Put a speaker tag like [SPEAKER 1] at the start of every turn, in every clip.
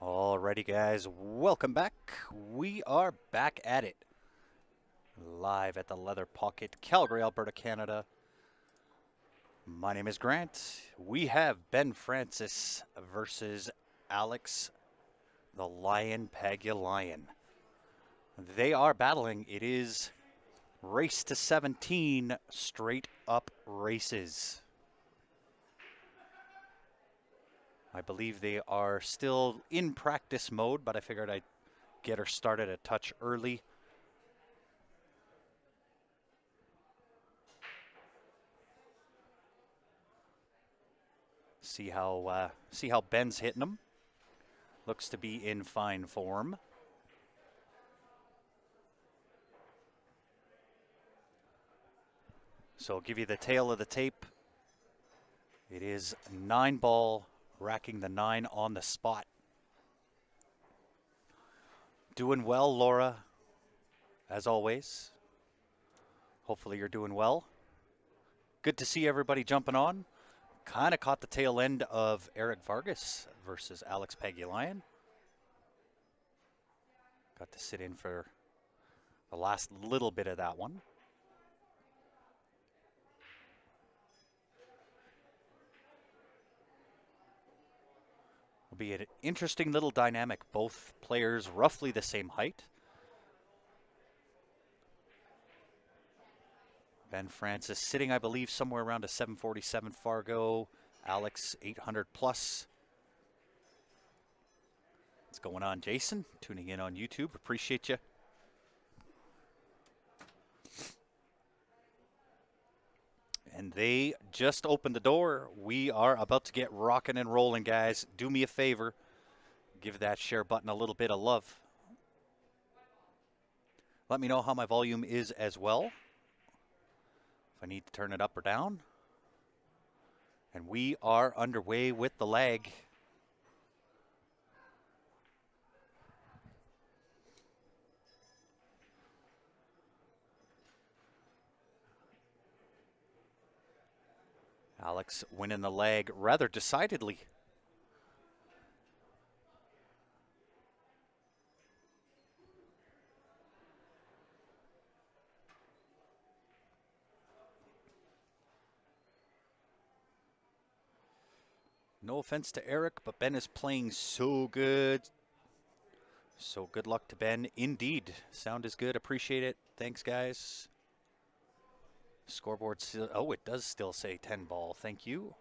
[SPEAKER 1] Alrighty, guys, welcome back. We are back at it. Live at the Leather Pocket, Calgary, Alberta, Canada. My name is Grant. We have Ben Francis versus Alex the Lion Pagulayan. They are battling. It is race to 17 straight up races. I believe they are still in practice mode, but I figured I'd get her started a touch early. See how Ben's hitting them. Looks to be in fine form. So I'll give you the tail of the tape. It is 9-ball, racking the 9 on the spot. Doing well, Laura, as always. Hopefully you're doing well. Good to see everybody jumping on. Kind of caught the tail end of Eric Vargas versus Alex Pagulayan. Got to sit in for the last little bit of that one. Will be an interesting little dynamic. Both players roughly the same height. Ben Francis sitting, I believe, somewhere around a 747 Fargo. Alex 800 plus. What's going on, Jason? Tuning in on YouTube. Appreciate you. And they just opened the door. We are about to get rocking and rolling, guys. Do me a favor. Give that share button a little bit of love. Let me know how my volume is as well. If I need to turn it up or down. And we are underway with the leg. Alex winning the leg rather decidedly. No offense to Eric, but Ben is playing so good. So good luck to Ben. Indeed. Sound is good. Appreciate it. Thanks, guys. Scoreboard still, oh, it does still say 10 ball. Thank you.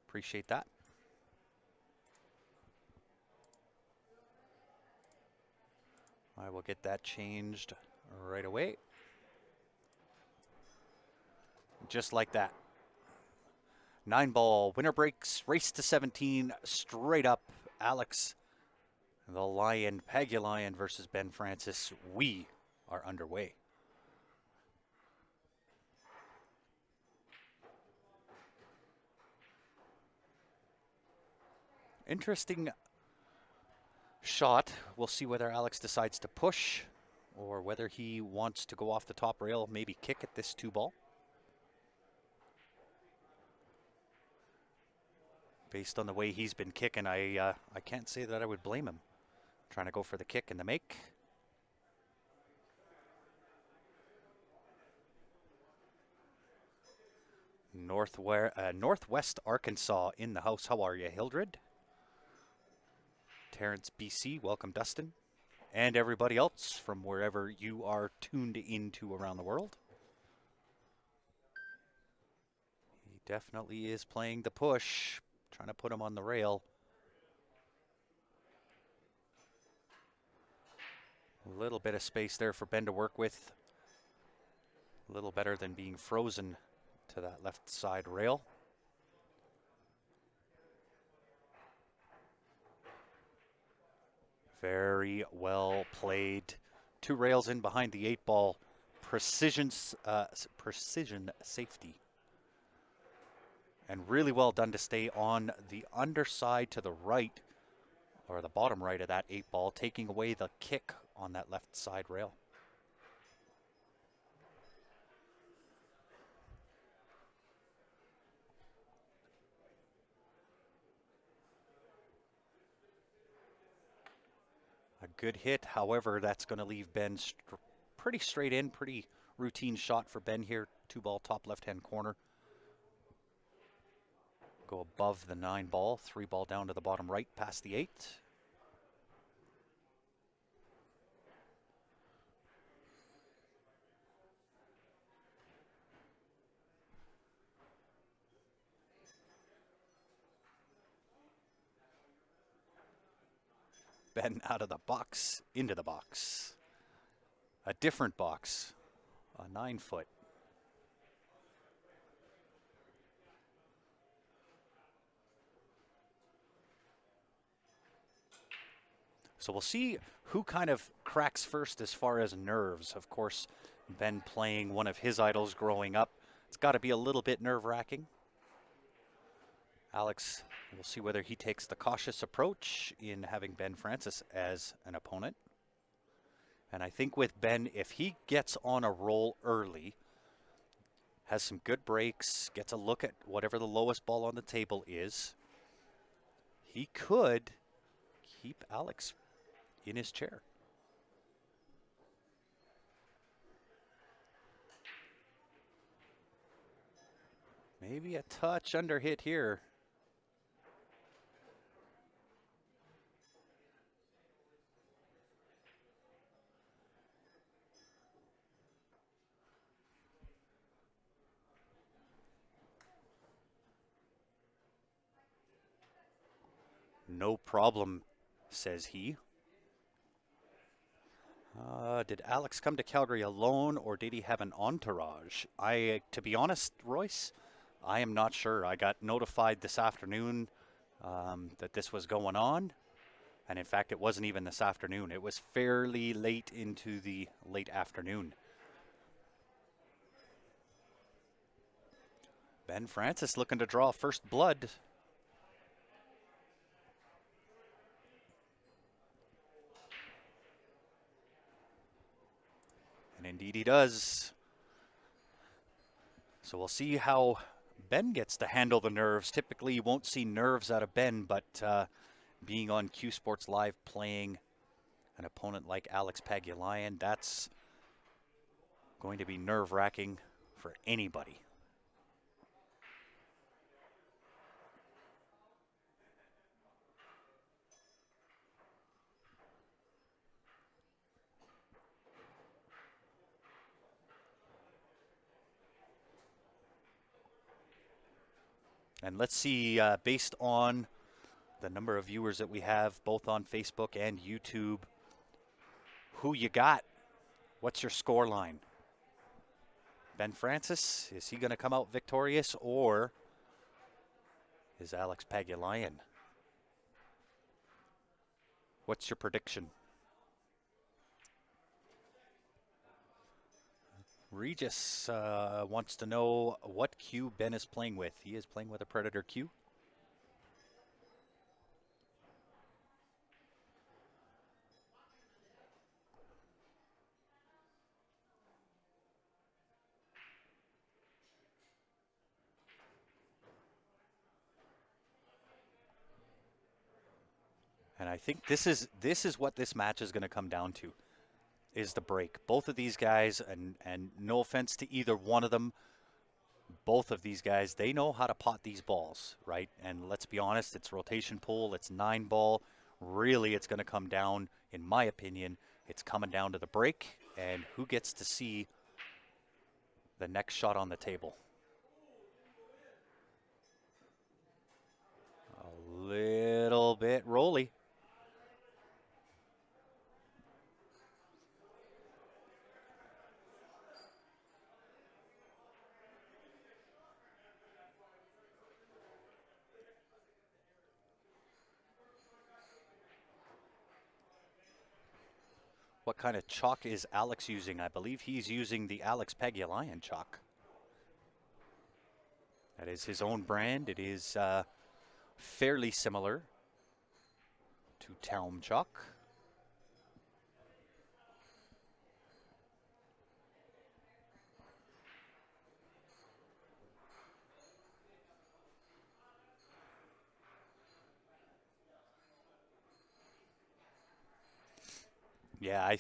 [SPEAKER 1] Appreciate that. I will get that changed right away. Just like that. 9-ball, winner breaks, race to 17, straight up. Alex the Lion Pagulayan versus Ben Francis. We are underway. Interesting shot. We'll see whether Alex decides to push or whether he wants to go off the top rail, maybe kick at this 2-ball. Based on the way he's been kicking, I can't say that I would blame him. Trying to go for the kick and the make. Northwest Arkansas in the house. How are you, Hildred? Terrence, BC. Welcome, Dustin. And everybody else from wherever you are tuned into around the world. He definitely is playing the push. Trying to put him on the rail. A little bit of space there for Ben to work with. A little better than being frozen to that left side rail. Very well played. 2 rails in behind the 8-ball. Precision safety. And really well done to stay on the underside to the right, or the bottom right of that 8-ball, taking away the kick on that left side rail. Good hit. However, that's going to leave Ben pretty straight in. Pretty routine shot for Ben here. 2-ball top left-hand corner. Go above the 9-ball. 3-ball down to the bottom right past the 8. Ben out of the box, into the box. A different box, a 9-foot. So we'll see who kind of cracks first as far as nerves. Of course, Ben playing one of his idols growing up. It's got to be a little bit nerve-wracking. Alex, we'll see whether he takes the cautious approach in having Ben Francis as an opponent. And I think with Ben, if he gets on a roll early, has some good breaks, gets a look at whatever the lowest ball on the table is, he could keep Alex in his chair. Maybe a touch under hit here. No problem, says he. Did Alex come to Calgary alone, or did he have an entourage? To be honest, Royce, I am not sure. I got notified this afternoon that this was going on. And in fact, it wasn't even this afternoon. It was fairly late into the late afternoon. Ben Francis looking to draw first blood. And indeed he does. So we'll see how Ben gets to handle the nerves. Typically you won't see nerves out of Ben, but being on Q Sports Live playing an opponent like Alex Pagulayan, that's going to be nerve-wracking for anybody. And let's see, based on the number of viewers that we have both on Facebook and YouTube, who you got? What's your score line? Ben Francis, is he going to come out victorious, or is Alex Pagulayan? What's your prediction? Regis wants to know what cue Ben is playing with. He is playing with a Predator cue. And I think this is what this match is going to come down to, is the break. Both of these guys, and no offense to either one of them, both of these guys, they know how to pot these balls, right? And let's be honest, it's rotation pool, it's 9-ball. Really, it's going to come down, in my opinion, it's coming down to the break and who gets to see the next shot on the table. A little bit rolly. What kind of chalk is Alex using? I believe he's using the Alex Pagulayan chalk. That is his own brand. It is fairly similar to Talm chalk. Yeah,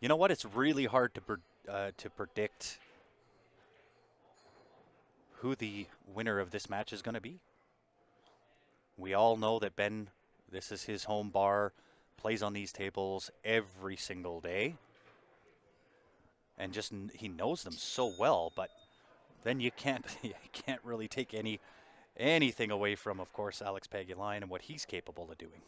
[SPEAKER 1] you know what? It's really hard to predict who the winner of this match is going to be. We all know that Ben, this is his home bar, plays on these tables every single day, and just he knows them so well. But then you can't you can't really take anything away from, of course, Alex Pagulayan and what he's capable of doing.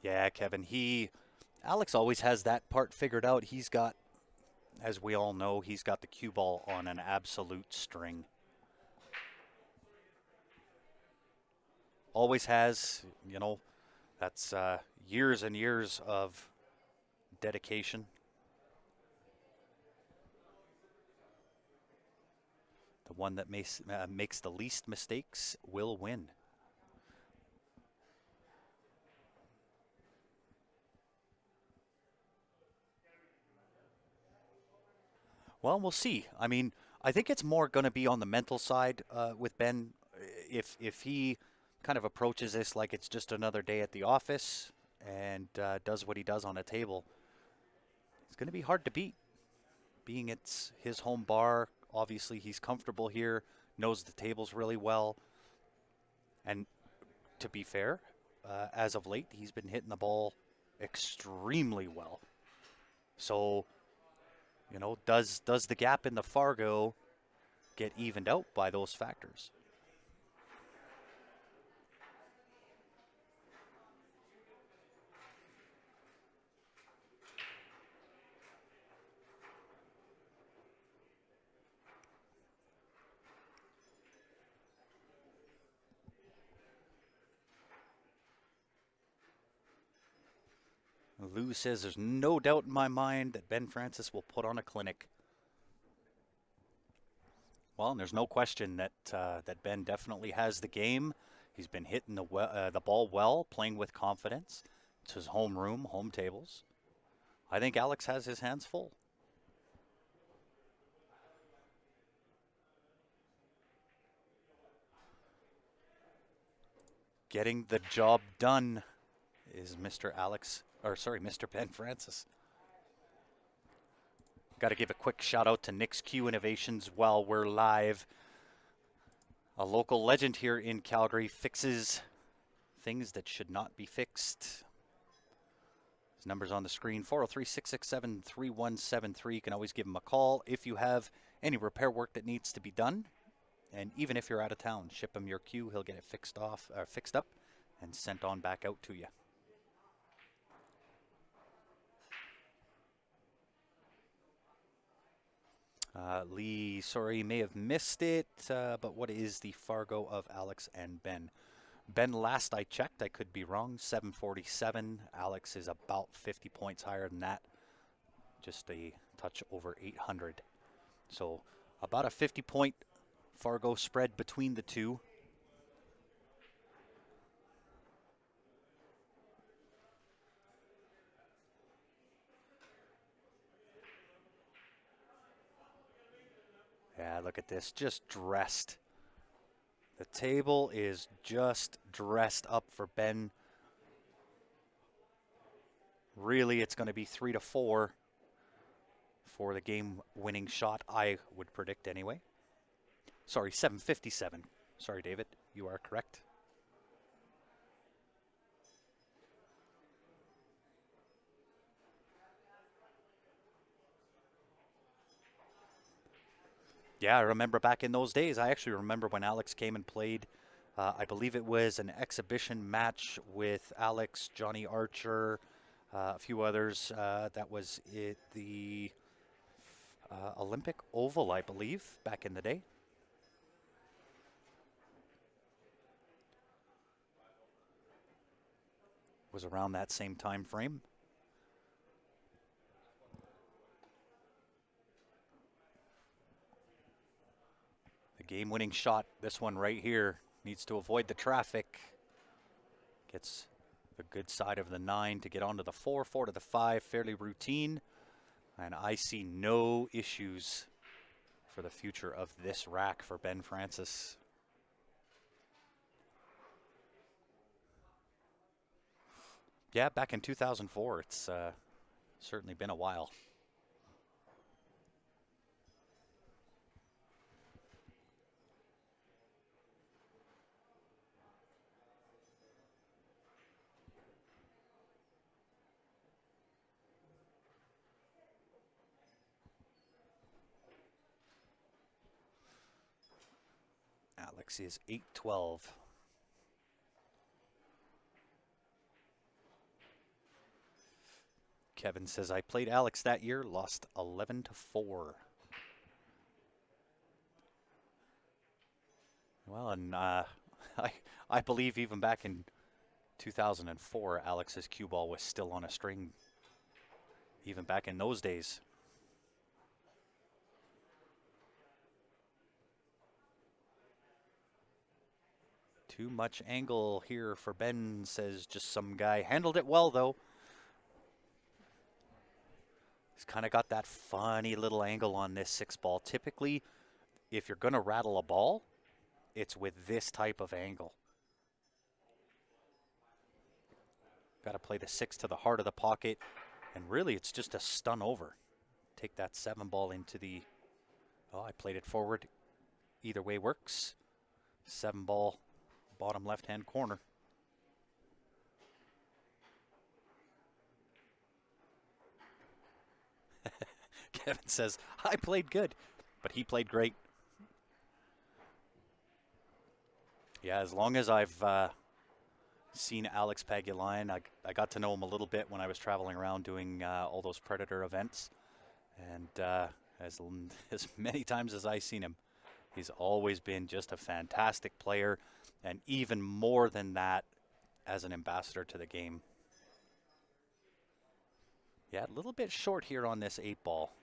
[SPEAKER 1] Yeah, Kevin. Alex always has that part figured out. He's got, as we all know, he's got the cue ball on an absolute string. Always has, you know, that's years and years of dedication. The one that makes the least mistakes will win. Well, we'll see. I mean, I think it's more going to be on the mental side with Ben. If he kind of approaches this like it's just another day at the office and does what he does on a table, it's going to be hard to beat. Being it's his home bar, obviously he's comfortable here, knows the tables really well, and to be fair, as of late, he's been hitting the ball extremely well. So, you know, does the gap in the Fargo get evened out by those factors? Lou says there's no doubt in my mind that Ben Francis will put on a clinic. Well, and there's no question that Ben definitely has the game. He's been hitting the ball well, playing with confidence. It's his home room, home tables. I think Alex has his hands full. Getting the job done is Mr. Ben Francis. Got to give a quick shout out to Nick's Q Innovations while we're live. A local legend here in Calgary fixes things that should not be fixed. His number's on the screen, 403-667-3173. You can always give him a call if you have any repair work that needs to be done. And even if you're out of town, ship him your cue. He'll get it fixed up and sent on back out to you. Lee, sorry, may have missed it, but what is the Fargo of Alex and Ben? Ben, last I checked, I could be wrong, 747. Alex is about 50 points higher than that, just a touch over 800. So about a 50-point Fargo spread between the two. Yeah, look at this, just dressed. The table is just dressed up for Ben. Really, it's going to be 3-4 for the game-winning shot, I would predict anyway. Sorry, 757. Sorry, David, you are correct. Yeah, I remember back in those days. I actually remember when Alex came and played. I believe it was an exhibition match with Alex, Johnny Archer, a few others. That was at the Olympic Oval, I believe, back in the day. Was around that same time frame. game-winning shot, this one right here, needs to avoid the traffic. Gets the good side of the 9 to get onto the 4, 4 to the 5, fairly routine. And I see no issues for the future of this rack for Ben Francis. Yeah, back in 2004. It's certainly been a while. Alex is 8-12. Kevin says, I played Alex that year, lost 11-4. Well, and I believe even back in 2004, Alex's cue ball was still on a string, even back in those days. Too much angle here for Ben, says just some guy. Handled it well, though. He's kind of got that funny little angle on this 6-ball. Typically, if you're going to rattle a ball, it's with this type of angle. Got to play the 6 to the heart of the pocket, and really it's just a stun over. Take that 7-ball into the... Oh, I played it forward. Either way works. 7-ball, bottom left-hand corner. Kevin says, I played good, but he played great. Yeah, as long as I've seen Alex Pagulayan, I got to know him a little bit when I was traveling around doing all those Predator events. And as many times as I've seen him, he's always been just a fantastic player, and even more than that, as an ambassador to the game. Yeah, a little bit short here on this 8-ball.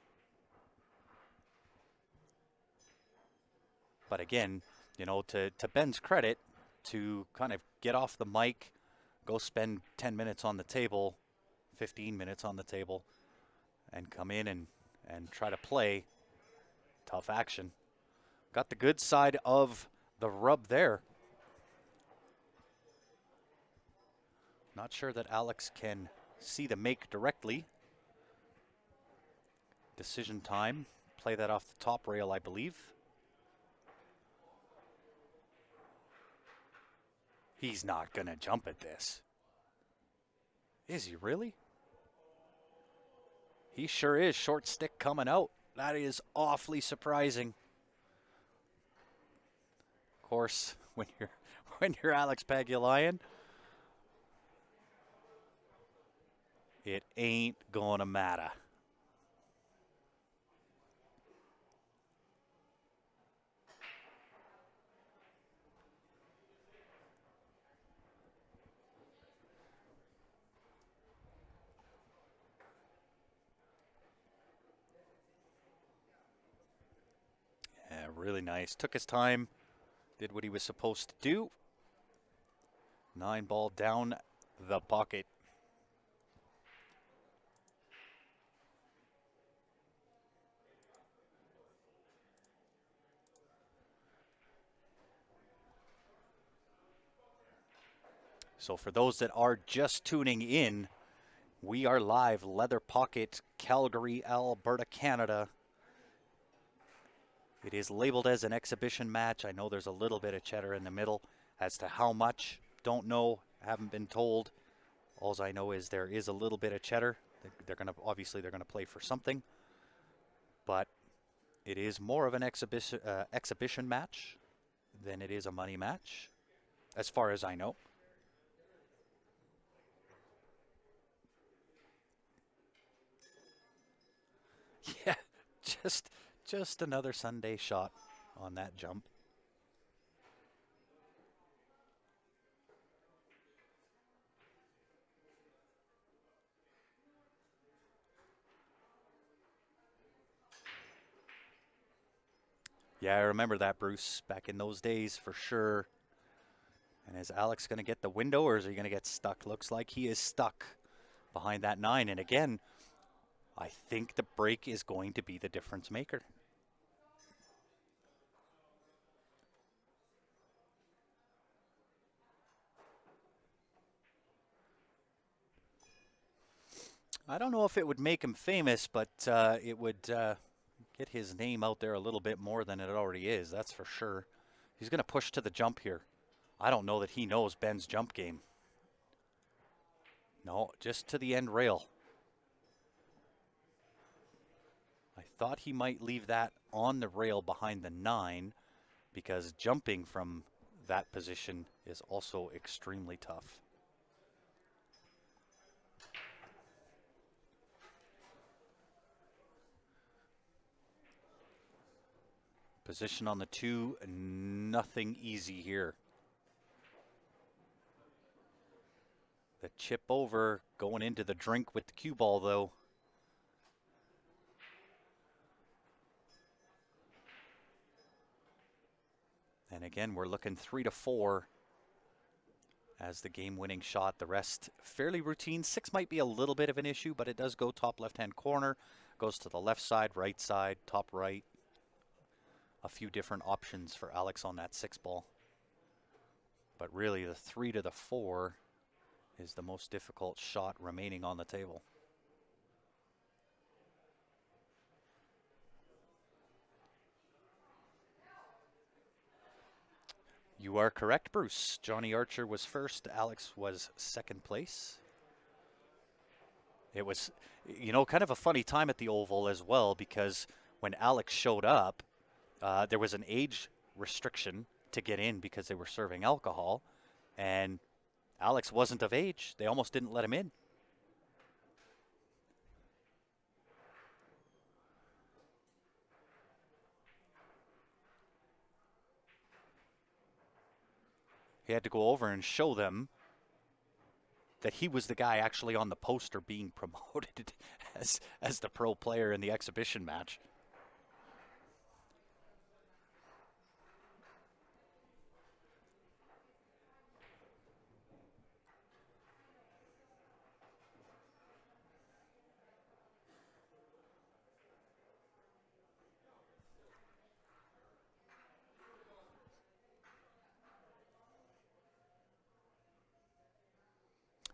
[SPEAKER 1] But again, you know, to Ben's credit, to kind of get off the mic, go spend 10 minutes on the table, 15 minutes on the table, and come in and try to play tough action. Got the good side of the rub there. Not sure that Alex can see the make directly. Decision time. Play that off the top rail, I believe. He's not going to jump at this. Is he really? He sure is. Short stick coming out. That is awfully surprising. Of course, when you're Alex Pagulayan, it ain't gonna matter. Yeah, really nice. Took his time, did what he was supposed to do. 9-ball down the pocket. So for those that are just tuning in, we are live, Leather Pocket, Calgary, Alberta, Canada. It is labeled as an exhibition match. I know there's a little bit of cheddar in the middle as to how much. Don't know, haven't been told. All I know is there is a little bit of cheddar. They're going to play for something. But it is more of an exhibition match than it is a money match, as far as I know. Yeah, just another Sunday shot on that jump. Yeah, I remember that, Bruce, back in those days for sure. And is Alex going to get the window or is he going to get stuck? Looks like he is stuck behind that 9. And again, I think the break is going to be the difference maker. I don't know if it would make him famous, but it would get his name out there a little bit more than it already is, that's for sure. He's going to push to the jump here. I don't know that he knows Ben's jump game. No, just to the end rail. I thought he might leave that on the rail behind the 9 because jumping from that position is also extremely tough. Position on the 2, nothing easy here. The chip over, going into the drink with the cue ball though. And again, we're looking 3 to 4 as the game-winning shot. The rest fairly routine. 6 might be a little bit of an issue, but it does go top left-hand corner, goes to the left side, right side, top right. A few different options for Alex on that 6 ball. But really the 3 to the 4 is the most difficult shot remaining on the table. You are correct, Bruce. Johnny Archer was first. Alex was second place. It was, you know, kind of a funny time at the Oval as well, because when Alex showed up, there was an age restriction to get in because they were serving alcohol, and Alex wasn't of age. They almost didn't let him in. He had to go over and show them that he was the guy actually on the poster being promoted as the pro player in the exhibition match.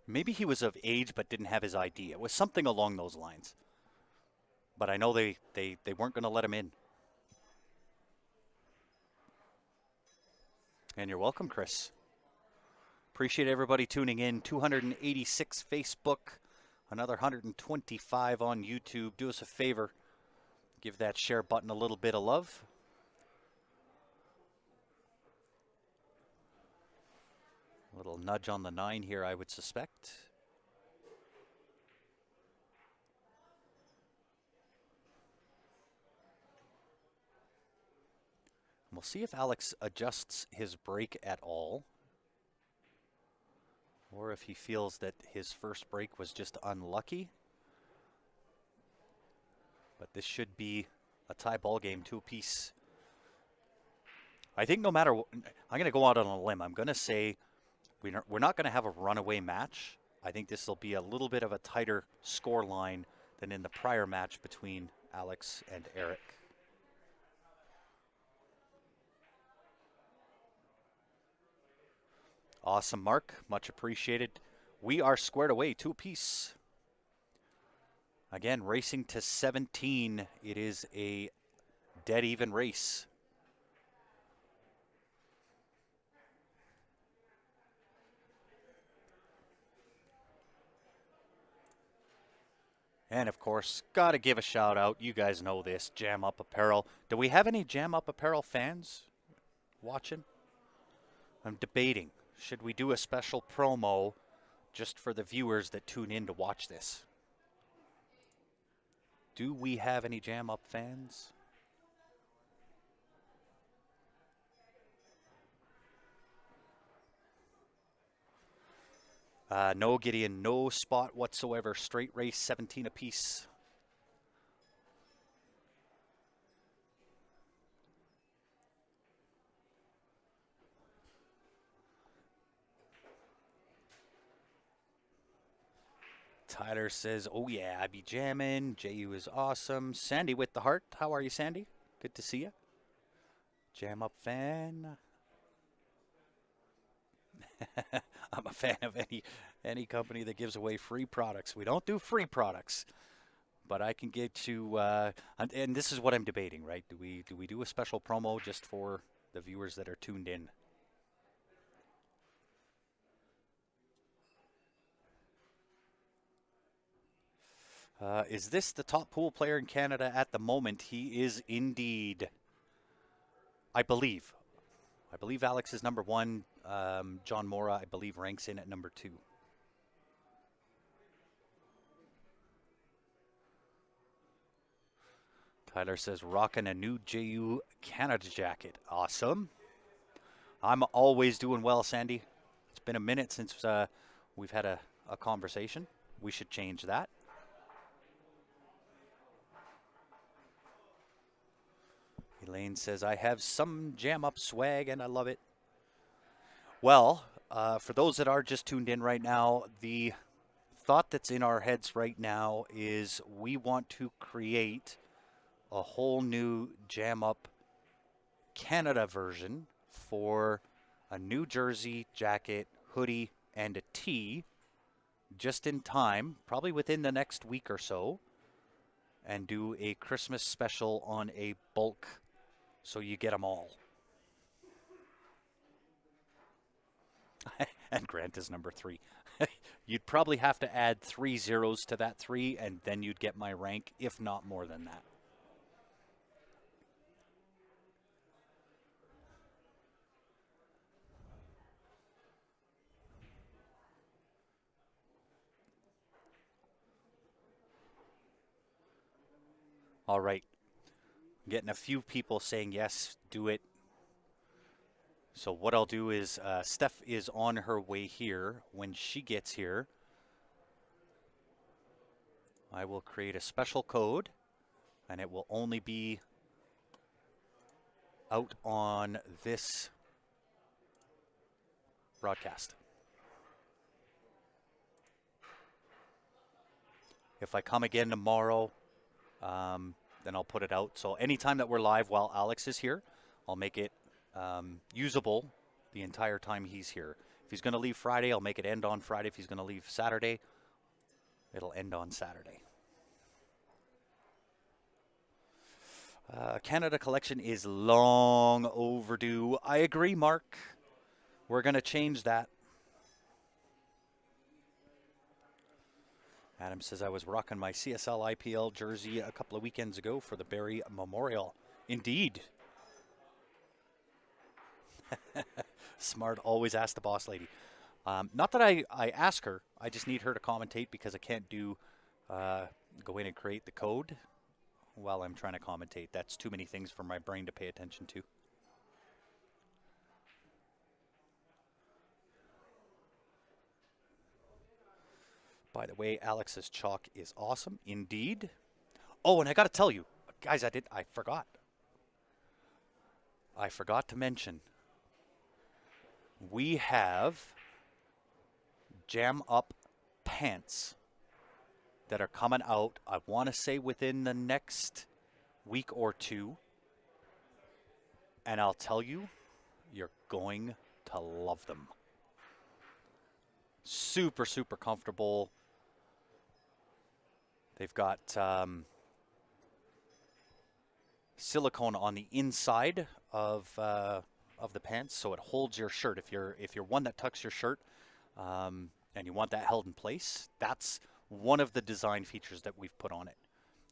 [SPEAKER 1] Maybe he was of age but didn't have his ID. It was something along those lines. But I know they weren't going to let him in. And you're welcome, Chris. Appreciate everybody tuning in. 286 Facebook, another 125 on YouTube. Do us a favor, give that share button a little bit of love. A little nudge on the 9 here, I would suspect. We'll see if Alex adjusts his break at all, or if he feels that his first break was just unlucky. But this should be a tie ball game, 2 apiece. I think no matter what, I'm going to go out on a limb. I'm going to say we're not going to have a runaway match. I think this will be a little bit of a tighter score line than in the prior match between Alex and Eric. Awesome, Mark. Much appreciated. We are squared away, 2 apiece. Again, racing to 17. It is a dead even race. And of course, got to give a shout out. You guys know this, Jam Up Apparel. Do we have any Jam Up Apparel fans watching? I'm debating. Should we do a special promo just for the viewers that tune in to watch this? Do we have any Jam Up fans? No, Gideon, no spot whatsoever. Straight race, 17 apiece. Tyler says, oh yeah, I be jamming. JU is awesome. Sandy with the heart. How are you, Sandy? Good to see you. Jam Up fan. I'm a fan of any company that gives away free products. We don't do free products, but I can get you. And this is what I'm debating, right? Do we do a special promo just for the viewers that are tuned in? Is this the top pool player in Canada at the moment? He is indeed. I believe. I believe Alex is number one. John Mora, I believe, ranks in at number two. Tyler says, rocking a new JU Canada jacket. Awesome. I'm always doing well, Sandy. It's been a minute since we've had a conversation. We should change that. Elaine says, I have some Jam Up swag and I love it. Well, for those that are just tuned in right now, the thought that's in our heads right now is we want to create a whole new Jam Up Canada version for a new jersey, jacket, hoodie, and a tee just in time, probably within the next week or so, and do a Christmas special on a bulk so you get them all. And Grant is number 3. You'd probably have to add 3 zeros to that 3, and then you'd get my rank, if not more than that. All right. I'm getting a few people saying yes, do it. So what I'll do is Steph is on her way here. When she gets here, I will create a special code, and it will only be out on this broadcast. If I come again tomorrow, then I'll put it out. So anytime that we're live while Alex is here, I'll make it usable the entire time he's here. If he's going to leave Friday, I'll make it end on Friday. If he's going to leave Saturday, it'll end on Saturday. Canada collection is long overdue. I agree, Mark. We're going to change that. Adam says, I was rocking my CSL IPL jersey a couple of weekends ago for the Barrie Memorial. Indeed. Smart, always ask the boss lady. Not that I ask her. I just need her to commentate because I can't do go in and create the code while I'm trying to commentate. That's too many things for my brain to pay attention to. By the way, Alex's chalk is awesome indeed. Oh, and I got to tell you, guys, I forgot. I forgot to mention. We have Jam Up pants that are coming out, I want to say within the next week or two. And I'll tell you, you're going to love them. Super, super comfortable. They've got silicone on the inside of the pants, so it holds your shirt. If you're one that tucks your shirt and you want that held in place, that's one of the design features that we've put on it.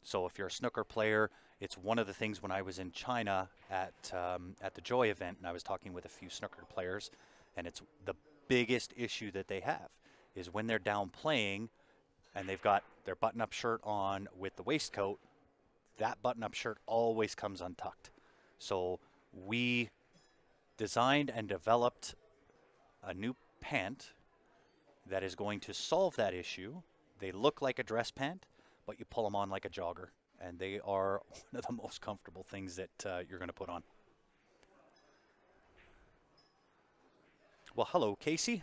[SPEAKER 1] So if you're a snooker player, it's one of the things when I was in China at the Joy event, and I was talking with a few snooker players, and it's the biggest issue that they have is when they're down playing and they've got their button-up shirt on with the waistcoat, that button-up shirt always comes untucked. So we designed and developed a new pant that is going to solve that issue. They look like a dress pant, but you pull them on like a jogger, and they are one of the most comfortable things that you're going to put on. Well, hello, Casey.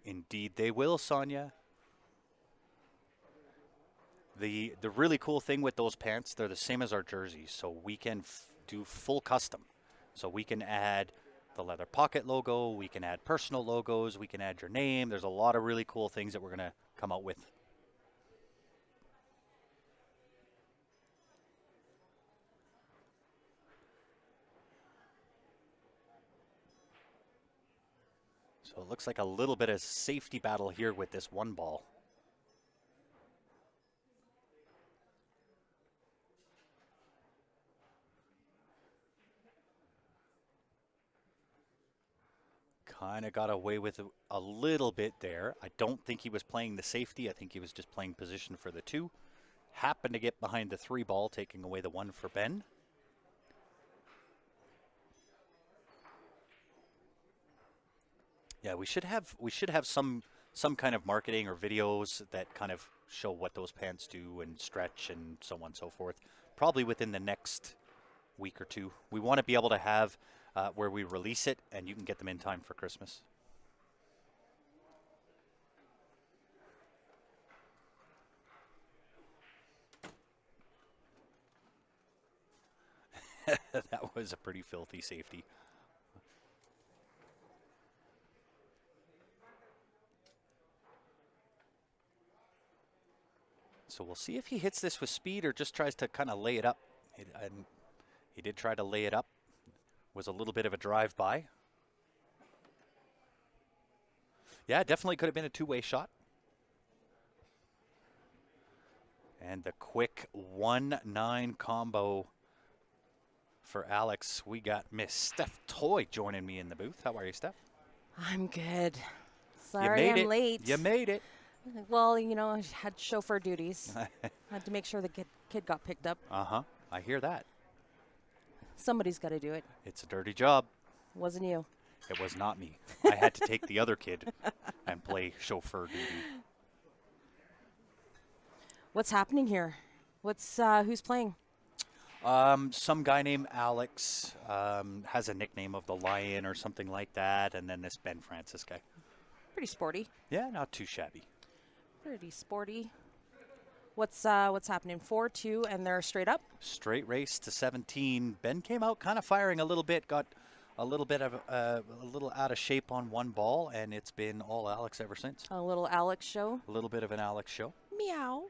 [SPEAKER 1] Indeed they will, Sonia. The really cool thing with those pants, they're the same as our jerseys, so we can do full custom. So we can add the leather pocket logo, we can add personal logos, we can add your name. There's a lot of really cool things that we're going to come out with. So it looks like a little bit of safety battle here with this one ball. Kind of got away with a little bit there. I don't think he was playing the safety. I think he was just playing position for the 2. Happened to get behind the 3 ball, taking away the 1 for Ben. Yeah, we should have some kind of marketing or videos that kind of show what those pants do and stretch and so on and so forth. Probably within the next week or 2. We want to be able to have where we release it and you can get them in time for Christmas. That was a pretty filthy safety. So we'll see if he hits this with speed or just tries to kind of lay it up. He did try to lay it up. Was a little bit of a drive-by. Yeah, definitely could have been a 2-way shot. And the quick 1-9 combo for Alex. We got Miss Steph Toy joining me in the booth. How are you, Steph?
[SPEAKER 2] I'm good. Sorry I'm late.
[SPEAKER 1] You made it.
[SPEAKER 2] Well, you know, I had chauffeur duties. Had to make sure the kid got picked up.
[SPEAKER 1] Uh-huh. I hear that.
[SPEAKER 2] Somebody's got to do it.
[SPEAKER 1] It's a dirty job.
[SPEAKER 2] Wasn't you.
[SPEAKER 1] It was not me. I had to take the other kid and play chauffeur duty.
[SPEAKER 2] What's happening here? Who's playing?
[SPEAKER 1] Some guy named Alex has a nickname of the Lion or something like that, and then this Ben Francis guy.
[SPEAKER 2] Pretty sporty.
[SPEAKER 1] Yeah, not too shabby.
[SPEAKER 2] Pretty sporty. What's happening? 4-2, and they're straight up?
[SPEAKER 1] Straight race to 17. Ben came out kind of firing a little bit, got a little bit of a little out of shape on one ball, and it's been all Alex ever since.
[SPEAKER 2] A little Alex show?
[SPEAKER 1] A little bit of an Alex show.
[SPEAKER 2] Meow.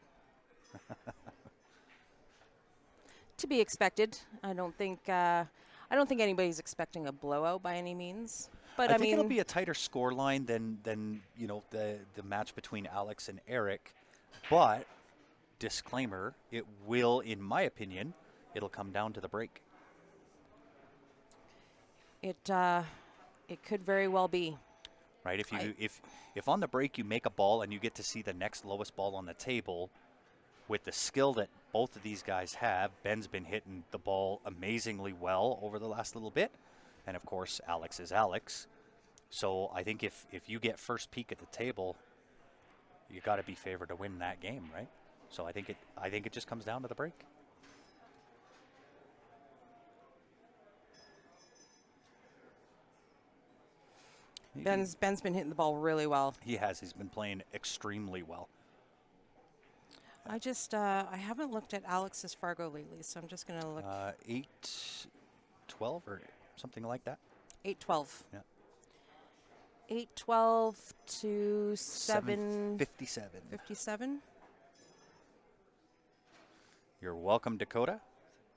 [SPEAKER 2] To be expected. I don't think anybody's expecting a blowout by any means. But
[SPEAKER 1] I think it'll be a tighter score line than you know the match between Alex and Eric. But disclaimer, it will, in my opinion, it'll come down to the break.
[SPEAKER 2] It could very well be.
[SPEAKER 1] Right, if on the break you make a ball and you get to see the next lowest ball on the table, with the skill that both of these guys have, Ben's been hitting the ball amazingly well over the last little bit, and of course Alex is Alex. So I think if you get first peek at the table, you got to be favored to win that game, right? So I think it just comes down to the break.
[SPEAKER 2] Ben's been hitting the ball really well.
[SPEAKER 1] He has. He's been playing extremely well.
[SPEAKER 2] I haven't looked at Alex's Fargo lately, so I'm just going to look.
[SPEAKER 1] 8-12 or something like that.
[SPEAKER 2] 8-12.
[SPEAKER 1] Yeah.
[SPEAKER 2] 8-12 to 7:57.
[SPEAKER 1] 57. You're welcome, Dakota.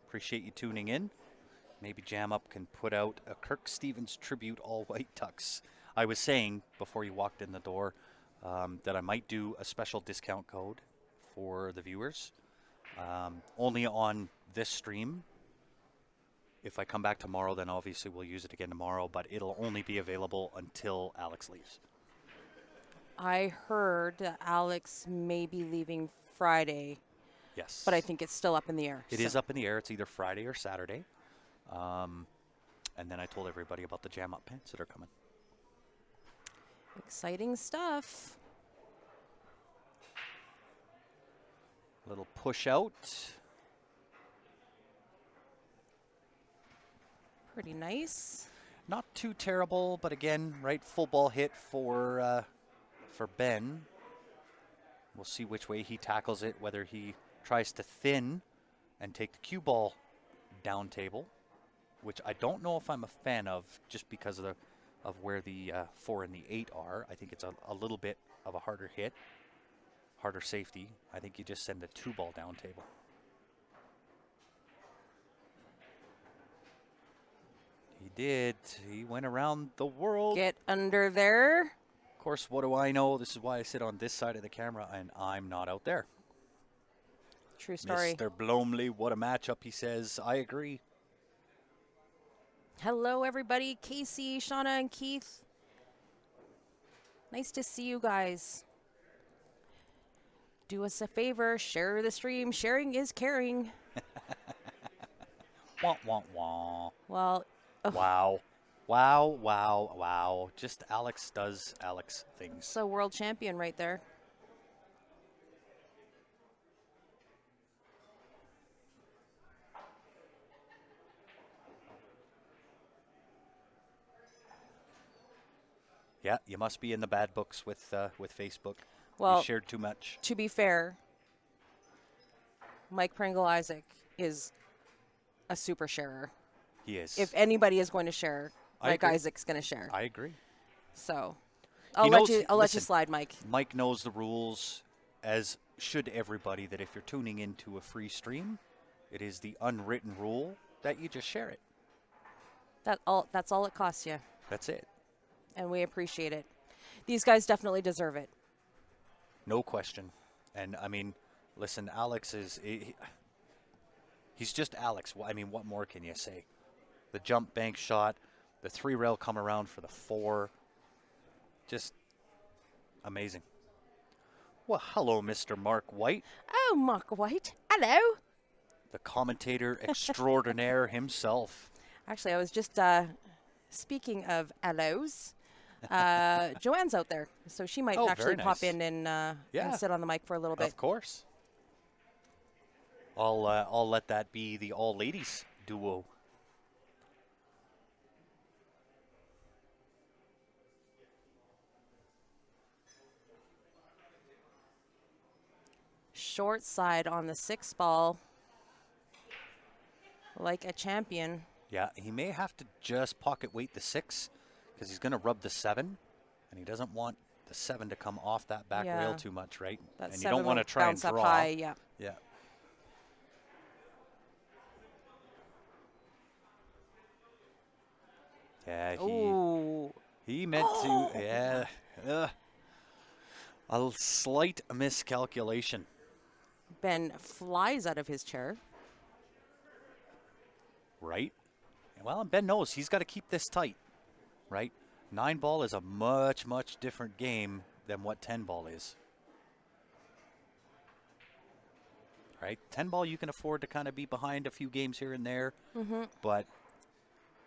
[SPEAKER 1] Appreciate you tuning in. Maybe Jam Up can put out a Kirk Stevens tribute all white tux. I was saying before you walked in the door that I might do a special discount code for the viewers, only on this stream. If I come back tomorrow, then obviously we'll use it again tomorrow, but it'll only be available until Alex leaves.
[SPEAKER 2] I heard that Alex may be leaving Friday.
[SPEAKER 1] Yes.
[SPEAKER 2] But I think it's still up in the air.
[SPEAKER 1] It is up in the air. It's either Friday or Saturday. And then I told everybody about the Jam Up pants that are coming.
[SPEAKER 2] Exciting stuff.
[SPEAKER 1] Little push out.
[SPEAKER 2] Pretty nice.
[SPEAKER 1] Not too terrible, but again, right, full ball hit for for Ben. We'll see which way he tackles it, whether he tries to thin and take the cue ball down table, which I don't know if I'm a fan of, just because of where the 4 and the 8 are. I think it's a little bit of a harder hit, harder safety. I think you just send the 2 ball down table. He did. He went around the world.
[SPEAKER 2] Get under there.
[SPEAKER 1] Of course, what do I know? This is why I sit on this side of the camera, and I'm not out there.
[SPEAKER 2] True story.
[SPEAKER 1] Mr. Blomley, what a matchup, he says. I agree.
[SPEAKER 2] Hello, everybody. Casey, Shauna, and Keith. Nice to see you guys. Do us a favor. Share the stream. Sharing is caring.
[SPEAKER 1] Wah, wah, wah.
[SPEAKER 2] Well,
[SPEAKER 1] Wow. Wow, wow, wow. Just Alex does Alex things.
[SPEAKER 2] so world champion right there.
[SPEAKER 1] Yeah, you must be in the bad books with Facebook.
[SPEAKER 2] Well,
[SPEAKER 1] you shared too much.
[SPEAKER 2] to be fair, Mike Pringle Isaac is a super sharer.
[SPEAKER 1] He is.
[SPEAKER 2] If anybody is going to share,
[SPEAKER 1] I
[SPEAKER 2] Mike
[SPEAKER 1] agree.
[SPEAKER 2] Isaac's going to share.
[SPEAKER 1] I agree.
[SPEAKER 2] So
[SPEAKER 1] He
[SPEAKER 2] I'll let
[SPEAKER 1] knows-
[SPEAKER 2] you. I'll let you
[SPEAKER 1] listen,
[SPEAKER 2] slide, Mike.
[SPEAKER 1] Mike knows the rules, as should everybody, that if you're tuning into a free stream, it is the unwritten rule that you just share it.
[SPEAKER 2] That's all it costs you,
[SPEAKER 1] That's it.
[SPEAKER 2] and we appreciate it. These guys definitely deserve it.
[SPEAKER 1] No question. And, I mean, listen, Alex is... he's just Alex. I mean, what more can you say? The jump bank shot, the 3-rail come around for the 4. Just amazing. Well, hello, Mr. Mark White,
[SPEAKER 2] Oh, Mark White. Hello.
[SPEAKER 1] the commentator extraordinaire himself.
[SPEAKER 2] Actually, I was just speaking of hellos. Joanne's out there, so she might
[SPEAKER 1] Oh,
[SPEAKER 2] actually
[SPEAKER 1] very
[SPEAKER 2] pop
[SPEAKER 1] nice.
[SPEAKER 2] in and
[SPEAKER 1] Yeah.
[SPEAKER 2] sit on the mic for a little bit.
[SPEAKER 1] Of course. I'll let that be the all-ladies duo.
[SPEAKER 2] Short side on the 6 ball, like a champion.
[SPEAKER 1] Yeah, he may have to just pocket weight the 6 because he's going to rub the 7, and he doesn't want the 7 to come off that back
[SPEAKER 2] Yeah.
[SPEAKER 1] rail too much, right?
[SPEAKER 2] That
[SPEAKER 1] And you
[SPEAKER 2] 7
[SPEAKER 1] don't want to
[SPEAKER 2] will
[SPEAKER 1] try and
[SPEAKER 2] bounce up
[SPEAKER 1] draw.
[SPEAKER 2] high. Yeah.
[SPEAKER 1] Yeah. Yeah,
[SPEAKER 2] Ooh.
[SPEAKER 1] he meant to. Yeah. A slight miscalculation.
[SPEAKER 2] Ben flies out of his chair.
[SPEAKER 1] Right? Well, and Ben knows he's got to keep this tight, right? 9 ball is a much, much different game than what 10 ball is. Right? 10 ball, you can afford to kind of be behind a few games here and there, but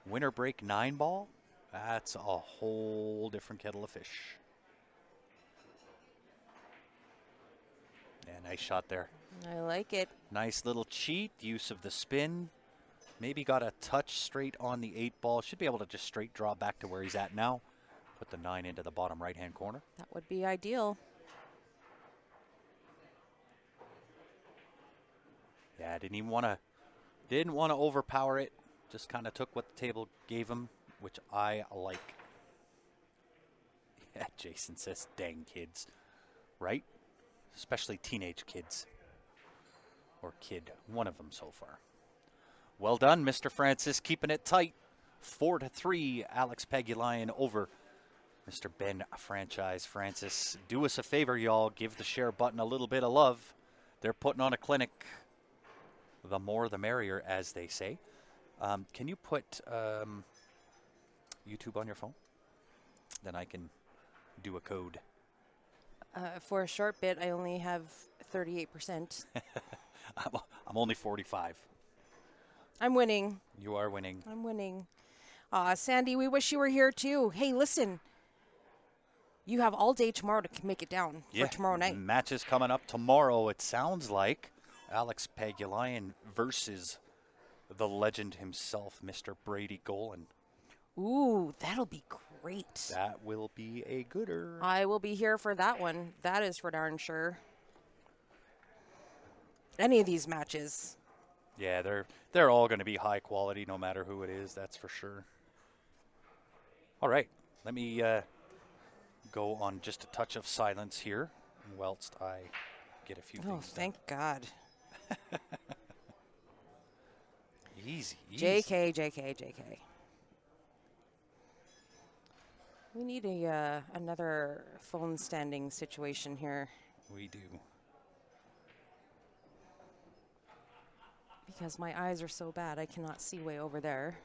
[SPEAKER 1] winter break 9 ball, that's a whole different kettle of fish. Yeah, nice shot there.
[SPEAKER 2] I like it.
[SPEAKER 1] Nice little cheat, use of the spin. Maybe got a touch straight on the 8 ball. Should be able to just straight draw back to where he's at now. Put the 9 into the bottom right-hand corner.
[SPEAKER 2] That would be ideal.
[SPEAKER 1] Yeah, didn't want to overpower it. Just kind of took what the table gave him, which I like. Yeah, Jason says, dang kids. Right? Especially teenage kids. Or kid. One of them so far. Well done, Mr. Francis, keeping it tight. 4-3, Alex Pagulayan over Mr. Ben Franchise Francis. Do us a favor, y'all. Give the share button a little bit of love. They're putting on a clinic. The more the merrier, as they say. Can you put YouTube on your phone? Then I can do a code.
[SPEAKER 2] For a short bit, I only have 38%.
[SPEAKER 1] I'm only 45.
[SPEAKER 2] I'm winning.
[SPEAKER 1] You are winning.
[SPEAKER 2] I'm winning. Sandy, we wish you were here too. Hey, listen. You have all day tomorrow to make it down for tomorrow night.
[SPEAKER 1] Matches coming up tomorrow, it sounds like. Alex Pagulayan versus the legend himself, Mr. Brady Golan.
[SPEAKER 2] Ooh, that'll be great.
[SPEAKER 1] That will be a gooder.
[SPEAKER 2] I will be here for that one. That is for darn sure. Any of these matches.
[SPEAKER 1] Yeah, they're all going to be high quality no matter who it is, that's for sure. All right, let me go on just a touch of silence here whilst I get a few things
[SPEAKER 2] Oh,
[SPEAKER 1] done.
[SPEAKER 2] thank God.
[SPEAKER 1] Easy.
[SPEAKER 2] JK. We need another phone standing situation here.
[SPEAKER 1] We do.
[SPEAKER 2] Because my eyes are so bad, I cannot see way over there.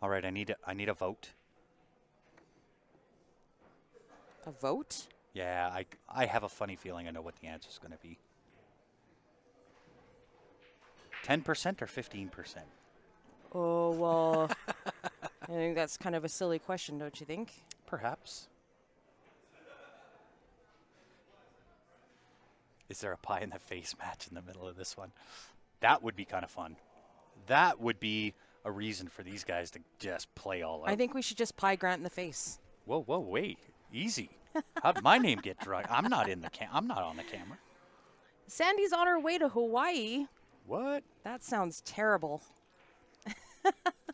[SPEAKER 1] All right, I need a vote.
[SPEAKER 2] A vote?
[SPEAKER 1] Yeah, I have a funny feeling I know what the answer is going to be. 10% or 15%?
[SPEAKER 2] Oh, well, I think that's kind of a silly question, don't you think?
[SPEAKER 1] Perhaps. Is there a pie in the face match in the middle of this one? That would be kind of fun. That would be a reason for these guys to just play all out.
[SPEAKER 2] I think we should just pie Grant in the face.
[SPEAKER 1] Whoa, wait. Easy. How'd my name get drunk? I'm not on the camera.
[SPEAKER 2] Sandy's on her way to Hawaii.
[SPEAKER 1] What?
[SPEAKER 2] That sounds terrible.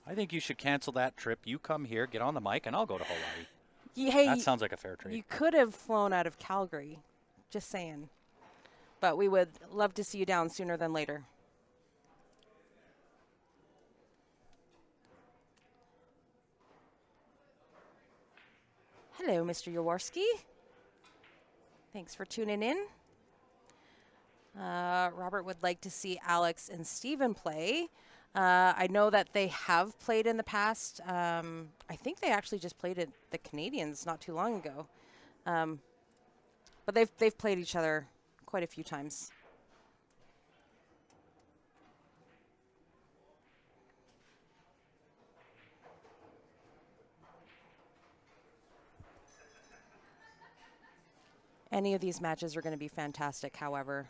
[SPEAKER 1] I think you should cancel that trip. You come here, get on the mic, and I'll go to Hawaii.
[SPEAKER 2] Hey,
[SPEAKER 1] That sounds like a fair trade.
[SPEAKER 2] you could have flown out of Calgary. Just saying. But we would love to see you down sooner than later. Hello, Mr. Jaworski. Thanks for tuning in. Robert would like to see Alex and Steven play. I know that they have played in the past. I think they actually just played at the Canadians not too long ago. But they've played each other quite a few times. Any of these matches are going to be fantastic, however.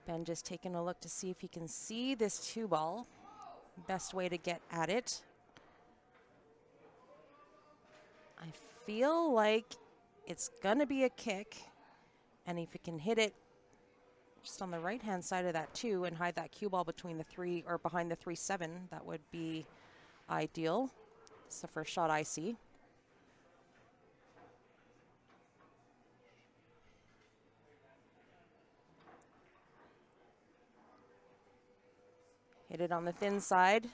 [SPEAKER 2] Ben just taking a look to see if he can see this 2-ball. Best way to get at it. I feel like it's going to be a kick. And if he can hit it just on the right-hand side of that 2 and hide that cue ball between the 3 or behind the 3-7, that would be ideal. It's the first shot I see. Hit it on the thin side.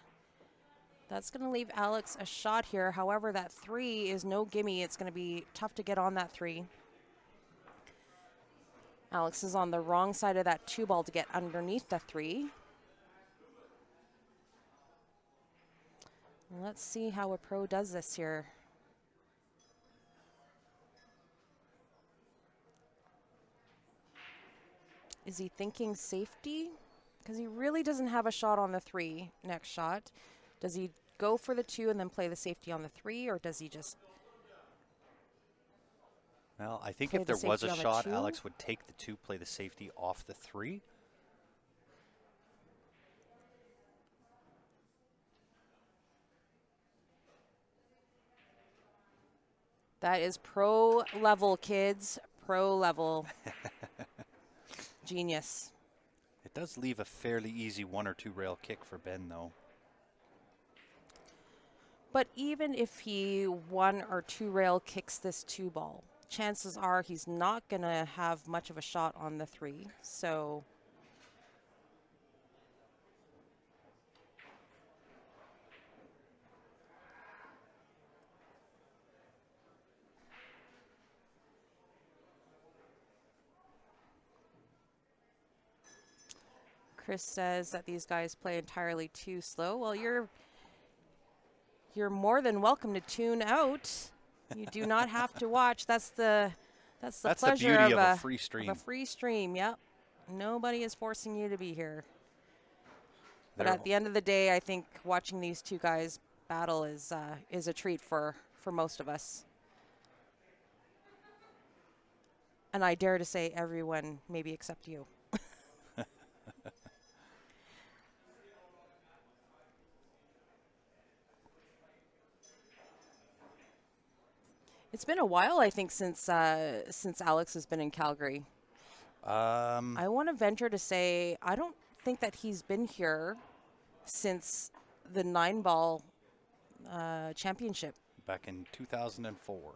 [SPEAKER 2] That's going to leave Alex a shot here. However, that 3 is no gimme. It's going to be tough to get on that 3. Alex is on the wrong side of that 2-ball to get underneath the 3. Let's see how a pro does this here. Is he thinking safety? Because he really doesn't have a shot on the 3 next shot. Does he go for the 2 and then play the safety on the 3, or does he just...
[SPEAKER 1] Well, I think if there was a shot, Alex would take the 2, play the safety off the 3.
[SPEAKER 2] That is pro level, kids. Pro level. Genius.
[SPEAKER 1] It does leave a fairly easy 1 or 2 rail kick for Ben, though.
[SPEAKER 2] But even if he 1 or 2 rail kicks this 2-ball, chances are he's not going to have much of a shot on the 3. So Chris says that these guys play entirely too slow. Well, you're more than welcome to tune out. You do not have to watch. That's the pleasure
[SPEAKER 1] beauty
[SPEAKER 2] of
[SPEAKER 1] a free stream.
[SPEAKER 2] Of a free stream, yep. Nobody is forcing you to be here. But at the end of the day, I think watching these two guys battle is a treat for most of us. And I dare to say everyone, maybe except you. It's been a while, I think, since Alex has been in Calgary. I want to venture to say I don't think that he's been here since the 9-ball championship.
[SPEAKER 1] Back in 2004.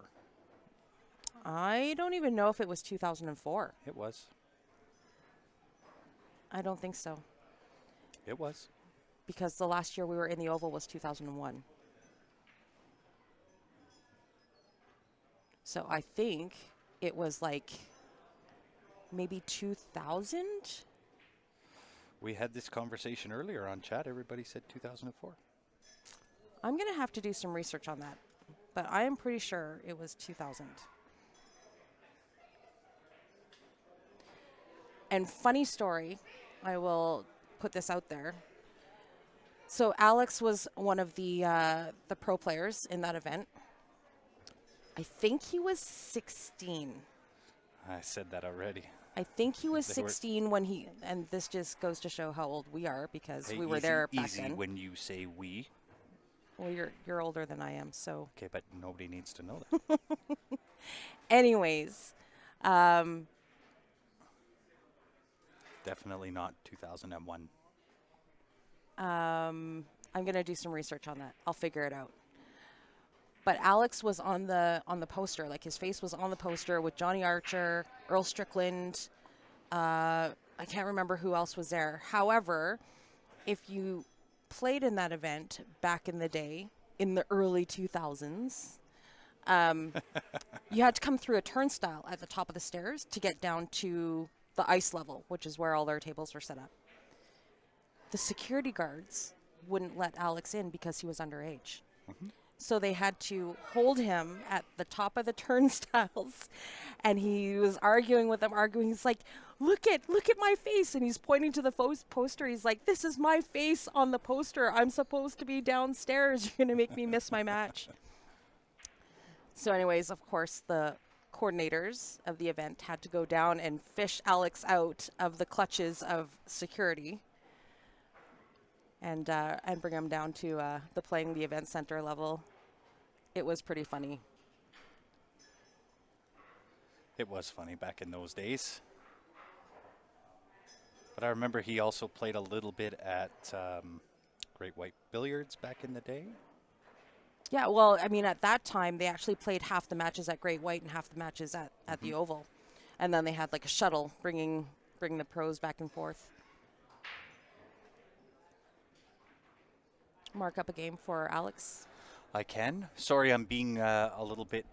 [SPEAKER 2] I don't even know if it was 2004.
[SPEAKER 1] It was.
[SPEAKER 2] I don't think so.
[SPEAKER 1] It was.
[SPEAKER 2] Because the last year we were in the Oval was 2001. So I think it was like maybe 2000.
[SPEAKER 1] We had this conversation earlier on chat. Everybody said 2004.
[SPEAKER 2] I'm going to have to do some research on that, but I am pretty sure it was 2000. And funny story, I will put this out there. So Alex was one of the pro players in that event. I think he was 16.
[SPEAKER 1] I said that already.
[SPEAKER 2] I think he was 16 when he, and this just goes to show how old we are because
[SPEAKER 1] Hey,
[SPEAKER 2] we were
[SPEAKER 1] easy,
[SPEAKER 2] there back
[SPEAKER 1] easy
[SPEAKER 2] then.
[SPEAKER 1] when you say we.
[SPEAKER 2] Well, you're older than I am, so.
[SPEAKER 1] Okay, but nobody needs to know that.
[SPEAKER 2] Anyways,
[SPEAKER 1] Definitely not 2001.
[SPEAKER 2] I'm gonna do some research on that. I'll figure it out. But Alex was on the poster, like his face was on the poster with Johnny Archer, Earl Strickland. I can't remember who else was there. However, if you played in that event back in the day, in the early 2000s, you had to come through a turnstile at the top of the stairs to get down to the ice level, which is where all their tables were set up. The security guards wouldn't let Alex in because he was underage.
[SPEAKER 1] Mm-hmm.
[SPEAKER 2] So they had to hold him at the top of the turnstiles, and he was arguing with them, He's like, look at my face. And he's pointing to the poster. He's like, this is my face on the poster. I'm supposed to be downstairs. You're going to make me miss my match. So anyways, of course, the coordinators of the event had to go down and fish Alex out of the clutches of security and bring him down to playing the event center level. It was pretty funny.
[SPEAKER 1] It was funny back in those days. But I remember he also played a little bit at Great White Billiards back in the day.
[SPEAKER 2] Yeah, well, I mean, at that time, they actually played half the matches at Great White and half the matches at the Oval. And then they had like a shuttle bringing the pros back and forth. Mark up a game for Alex.
[SPEAKER 1] I can. Sorry, I'm being a little bit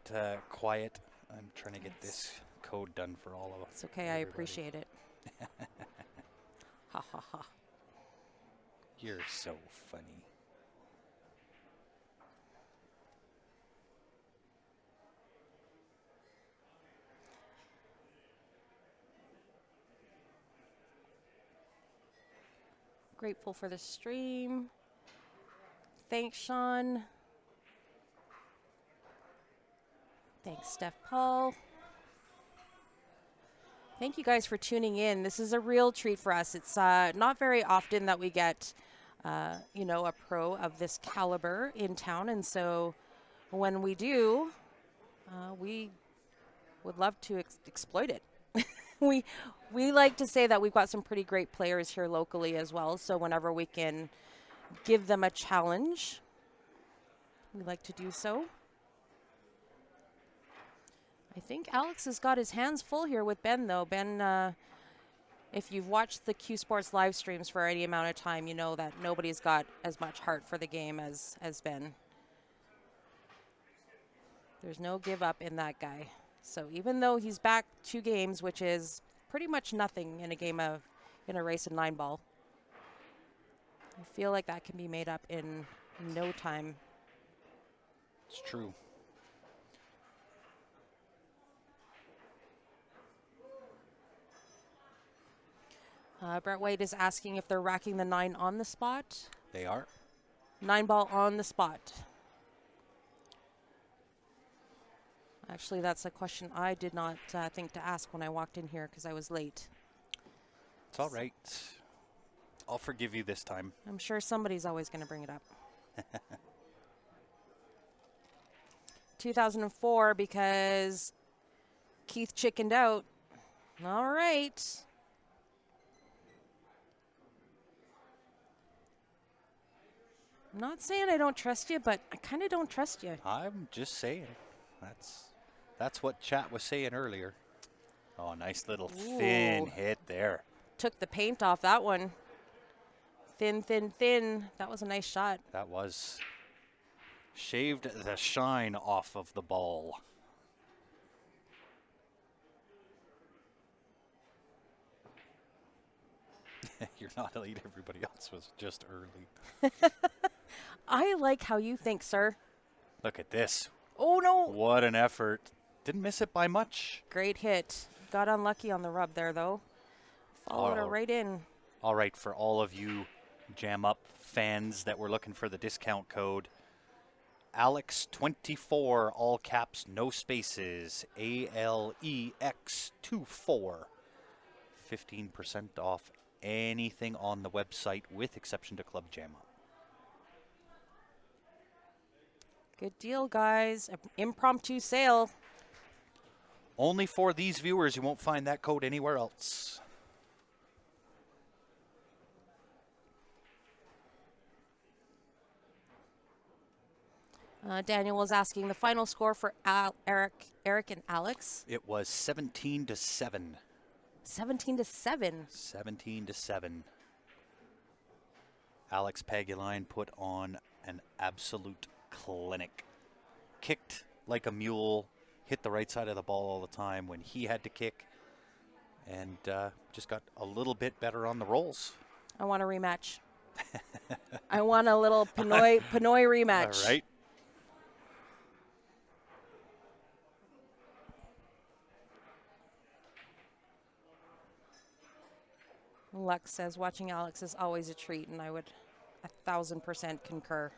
[SPEAKER 1] quiet. I'm trying to get this code done for all of us.
[SPEAKER 2] It's okay. I appreciate it. Ha ha ha.
[SPEAKER 1] You're so funny.
[SPEAKER 2] Grateful for the stream. Thanks, Sean. Thanks, Steph Paul. Thank you guys for tuning in. This is a real treat for us. It's not very often that we get, a pro of this caliber in town. And so when we do, we would love to exploit it. We like to say that we've got some pretty great players here locally as well. So whenever we can give them a challenge, we like to do so. I think Alex has got his hands full here with Ben, though. Ben, if you've watched the Q Sports live streams for any amount of time, you know that nobody's got as much heart for the game as Ben. There's no give up in that guy. So even though he's back 2 games, which is pretty much nothing in a race of 9-ball, I feel like that can be made up in no time.
[SPEAKER 1] It's true.
[SPEAKER 2] Brett White is asking if they're racking the 9 on the spot.
[SPEAKER 1] They are.
[SPEAKER 2] 9-ball on the spot. Actually, that's a question I did not think to ask when I walked in here because I was late.
[SPEAKER 1] It's all right. I'll forgive you this time.
[SPEAKER 2] I'm sure somebody's always going to bring it up. 2004 because Keith chickened out. All right. I'm not saying I don't trust you, but I kind of don't trust you.
[SPEAKER 1] I'm just saying. That's what chat was saying earlier. Oh, nice little thin
[SPEAKER 2] Ooh.
[SPEAKER 1] hit there.
[SPEAKER 2] Took the paint off that one. Thin, thin, thin. That was a nice shot.
[SPEAKER 1] That was shaved the shine off of the ball. You're not late. Everybody else was just early.
[SPEAKER 2] I like how you think, sir.
[SPEAKER 1] Look at this.
[SPEAKER 2] Oh, no.
[SPEAKER 1] What an effort. Didn't miss it by much.
[SPEAKER 2] Great hit. Got unlucky on the rub there, though. Followed her right in.
[SPEAKER 1] All right, for all of you Jam Up fans that were looking for the discount code, Alex24, all caps, no spaces, ALEX24. 15% off anything on the website with exception to Club Jam Up.
[SPEAKER 2] Good deal, guys. Impromptu sale.
[SPEAKER 1] Only for these viewers. You won't find that code anywhere else.
[SPEAKER 2] Daniel was asking the final score for Eric and Alex.
[SPEAKER 1] It was 17-7.
[SPEAKER 2] 17-7.
[SPEAKER 1] 17-7. Alex Pagulayan put on an absolute clinic. Kicked like a mule, hit the right side of the ball all the time when he had to kick, and just got a little bit better on the rolls.
[SPEAKER 2] I want a rematch. I want a little Pinoy rematch.
[SPEAKER 1] All right.
[SPEAKER 2] Lex says watching Alex is always a treat, and I would 1,000% concur.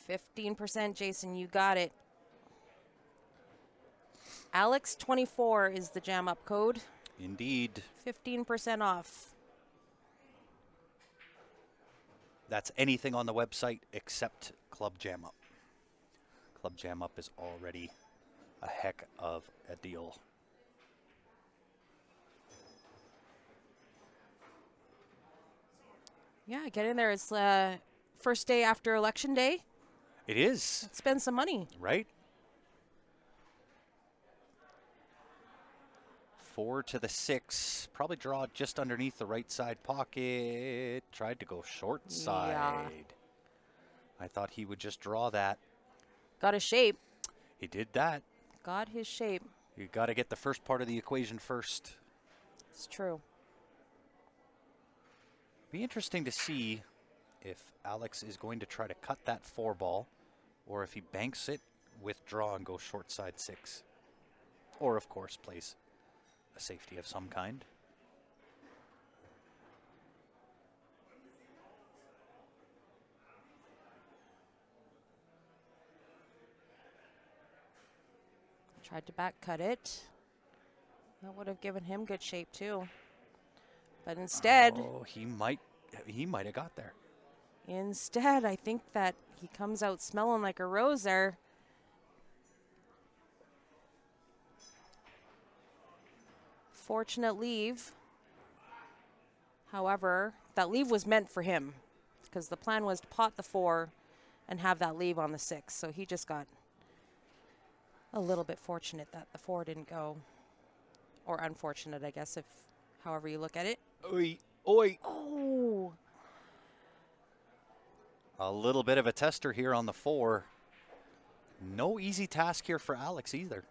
[SPEAKER 2] 15%, Jason, you got it. Alex24 is the Jam Up code.
[SPEAKER 1] Indeed.
[SPEAKER 2] 15% off.
[SPEAKER 1] That's anything on the website except Club Jam Up. Club Jam Up is already a heck of a deal.
[SPEAKER 2] Yeah, get in there. It's first day after Election Day.
[SPEAKER 1] It is.
[SPEAKER 2] Let's spend some money.
[SPEAKER 1] Right? 4 to the 6. Probably draw just underneath the right side pocket. Tried to go short side.
[SPEAKER 2] Yeah.
[SPEAKER 1] I thought he would just draw that.
[SPEAKER 2] Got a shape.
[SPEAKER 1] He did that.
[SPEAKER 2] Got his shape.
[SPEAKER 1] You got to get the first part of the equation first.
[SPEAKER 2] It's true.
[SPEAKER 1] Be interesting to see if Alex is going to try to cut that 4 ball, or if he banks it, withdraw, and go short side 6. Or, of course, plays a safety of some kind.
[SPEAKER 2] Tried to back cut it. That would have given him good shape too. But instead,
[SPEAKER 1] Oh, he might have got there.
[SPEAKER 2] instead, I think that he comes out smelling like a rose there. Fortunate leave. However, that leave was meant for him because the plan was to pot the 4 and have that leave on the 6. So he just got a little bit fortunate that the 4 didn't go. Or unfortunate, I guess, if however you look at it.
[SPEAKER 1] Oi, oi.
[SPEAKER 2] Oh,
[SPEAKER 1] A little bit of a tester here on the 4. No easy task here for Alex either.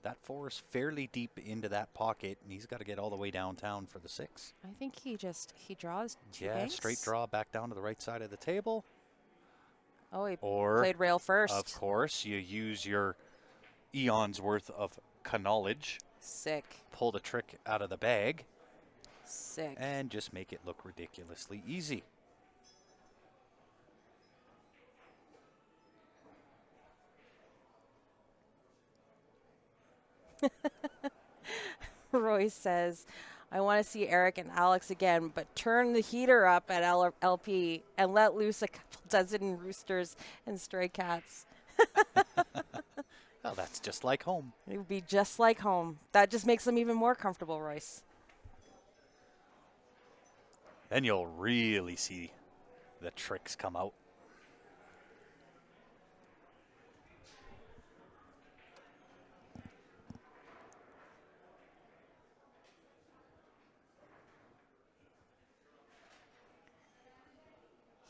[SPEAKER 1] That 4 is fairly deep into that pocket, and he's got to get all the way downtown for the 6.
[SPEAKER 2] I think he draws 2
[SPEAKER 1] Yeah,
[SPEAKER 2] banks.
[SPEAKER 1] straight draw back down to the right side of the table.
[SPEAKER 2] Oh, he
[SPEAKER 1] Or,
[SPEAKER 2] played rail first.
[SPEAKER 1] of course, you use your eons worth of knowledge,
[SPEAKER 2] Sick.
[SPEAKER 1] pull the trick out of the bag,
[SPEAKER 2] Sick.
[SPEAKER 1] and just make it look ridiculously easy.
[SPEAKER 2] Royce says, I want to see Eric and Alex again, but turn the heater up at LP and let loose a couple dozen roosters and stray cats.
[SPEAKER 1] Well, that's just like home.
[SPEAKER 2] It would be just like home. That just makes them even more comfortable, Royce.
[SPEAKER 1] Then you'll really see the tricks come out.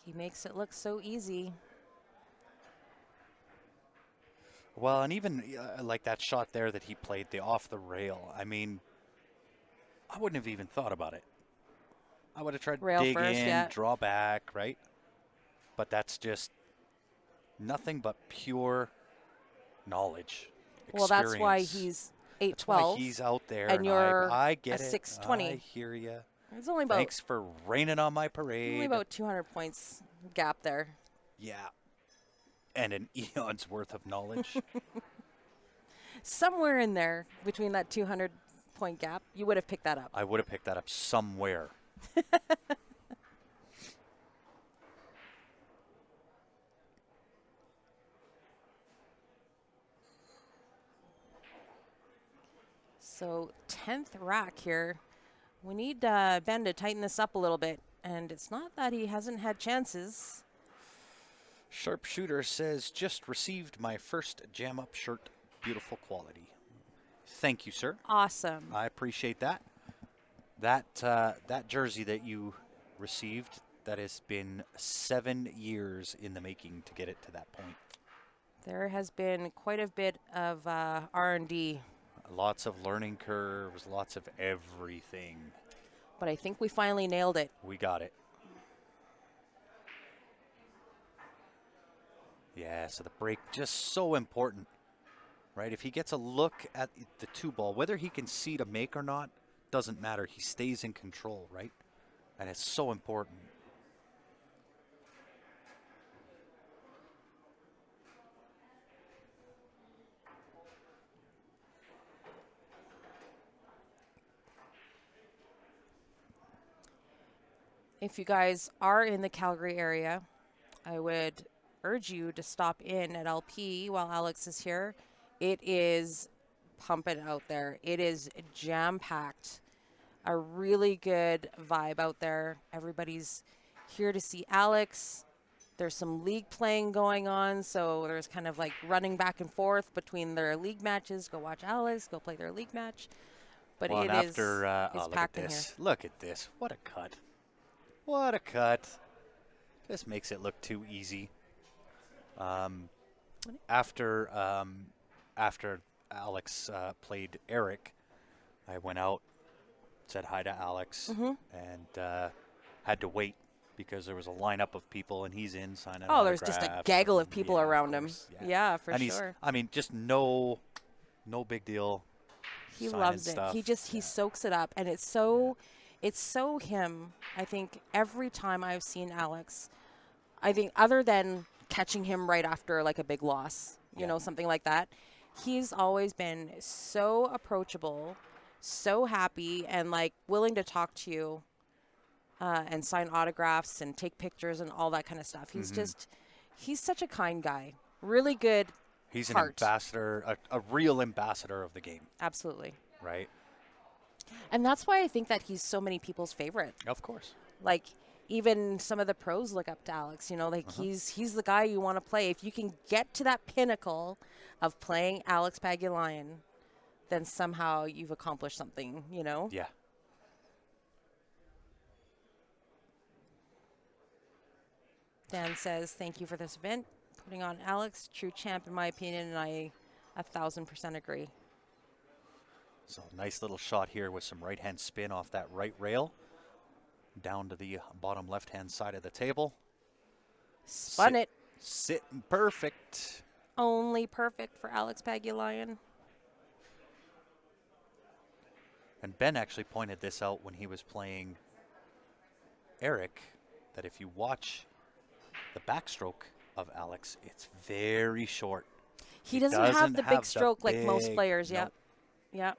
[SPEAKER 2] He makes it look so easy.
[SPEAKER 1] Well, and even like that shot there that he played, the off the rail. I mean, I wouldn't have even thought about it. I would have tried to
[SPEAKER 2] Rail
[SPEAKER 1] dig
[SPEAKER 2] first,
[SPEAKER 1] in,
[SPEAKER 2] yeah.
[SPEAKER 1] draw back, right? But that's just nothing but pure knowledge.
[SPEAKER 2] Well, that's why
[SPEAKER 1] experience.
[SPEAKER 2] he's
[SPEAKER 1] That's why
[SPEAKER 2] 8'12".
[SPEAKER 1] he's out there,
[SPEAKER 2] and you're
[SPEAKER 1] I
[SPEAKER 2] a
[SPEAKER 1] get it.
[SPEAKER 2] 6'20".
[SPEAKER 1] I hear you.
[SPEAKER 2] It's only about
[SPEAKER 1] Thanks for raining on my parade.
[SPEAKER 2] only about 200 points gap there.
[SPEAKER 1] Yeah. And an eon's worth of knowledge.
[SPEAKER 2] Somewhere in there between that 200-point gap, you would have picked that up.
[SPEAKER 1] I would have picked that up somewhere.
[SPEAKER 2] So 10th rack here. We need Ben to tighten this up a little bit. And it's not that he hasn't had chances.
[SPEAKER 1] Sharpshooter says, just received my first Jam Up shirt. Beautiful quality. Thank you, sir.
[SPEAKER 2] Awesome.
[SPEAKER 1] I appreciate that. That jersey that you received, that has been 7 years in the making to get it to that point.
[SPEAKER 2] There has been quite a bit of R&D.
[SPEAKER 1] Lots of learning curves, lots of everything.
[SPEAKER 2] But I think we finally nailed it.
[SPEAKER 1] We got it. Yeah, so the break just so important, right? If he gets a look at the two ball, whether he can see to make or not, doesn't matter. He stays in control, right? And it's so important.
[SPEAKER 2] If you guys are in the Calgary area, I would urge you to stop in at LP while Alex is here. It is pumping out there. It is jam-packed. A really good vibe out there. Everybody's here to see Alex. There's some league playing going on, so there's kind of like running back and forth between their league matches. Go watch Alex, go play their league match. But
[SPEAKER 1] Well,
[SPEAKER 2] it
[SPEAKER 1] and
[SPEAKER 2] is
[SPEAKER 1] after,
[SPEAKER 2] it's
[SPEAKER 1] look at
[SPEAKER 2] packed in here.
[SPEAKER 1] this. Look at this. What a cut. What a cut. This makes it look too easy. After Alex played Eric, I went out, said hi to Alex, and had to wait because there was a lineup of people, and he's in signing
[SPEAKER 2] Oh, there's just a
[SPEAKER 1] autographs
[SPEAKER 2] gaggle
[SPEAKER 1] and-
[SPEAKER 2] of people
[SPEAKER 1] yeah,
[SPEAKER 2] around him.
[SPEAKER 1] course,
[SPEAKER 2] Yeah, for
[SPEAKER 1] and
[SPEAKER 2] sure.
[SPEAKER 1] I mean, just no big deal.
[SPEAKER 2] He
[SPEAKER 1] signing
[SPEAKER 2] loves it.
[SPEAKER 1] stuff.
[SPEAKER 2] He soaks it up, and it's so him. I think every time I've seen Alex, I think other than catching him right after like a big loss, you know, something like that, he's always been so approachable, so happy, and like willing to talk to you and sign autographs and take pictures and all that kind of stuff. He's he's such a kind guy. Really good.
[SPEAKER 1] He's
[SPEAKER 2] heart.
[SPEAKER 1] an ambassador, a real ambassador of the game,
[SPEAKER 2] Absolutely.
[SPEAKER 1] right?
[SPEAKER 2] And that's why I think that he's so many people's favorite.
[SPEAKER 1] Of course.
[SPEAKER 2] Like even some of the pros look up to Alex, you know, like he's the guy you want to play. If you can get to that pinnacle of playing Alex Pagulayan, then somehow you've accomplished something, you know?
[SPEAKER 1] Yeah.
[SPEAKER 2] Dan says, thank you for this event. Putting on Alex, true champ in my opinion, and I 1,000% agree.
[SPEAKER 1] So nice little shot here with some right-hand spin off that right rail. Down to the bottom left-hand side of the table.
[SPEAKER 2] Spun it.
[SPEAKER 1] Sitting perfect.
[SPEAKER 2] Only perfect for Alex Pagulayan.
[SPEAKER 1] And Ben actually pointed this out when he was playing Eric, that if you watch the backstroke of Alex, it's very short.
[SPEAKER 2] He doesn't have the big stroke like most
[SPEAKER 1] big-
[SPEAKER 2] players,
[SPEAKER 1] nope.
[SPEAKER 2] Yeah.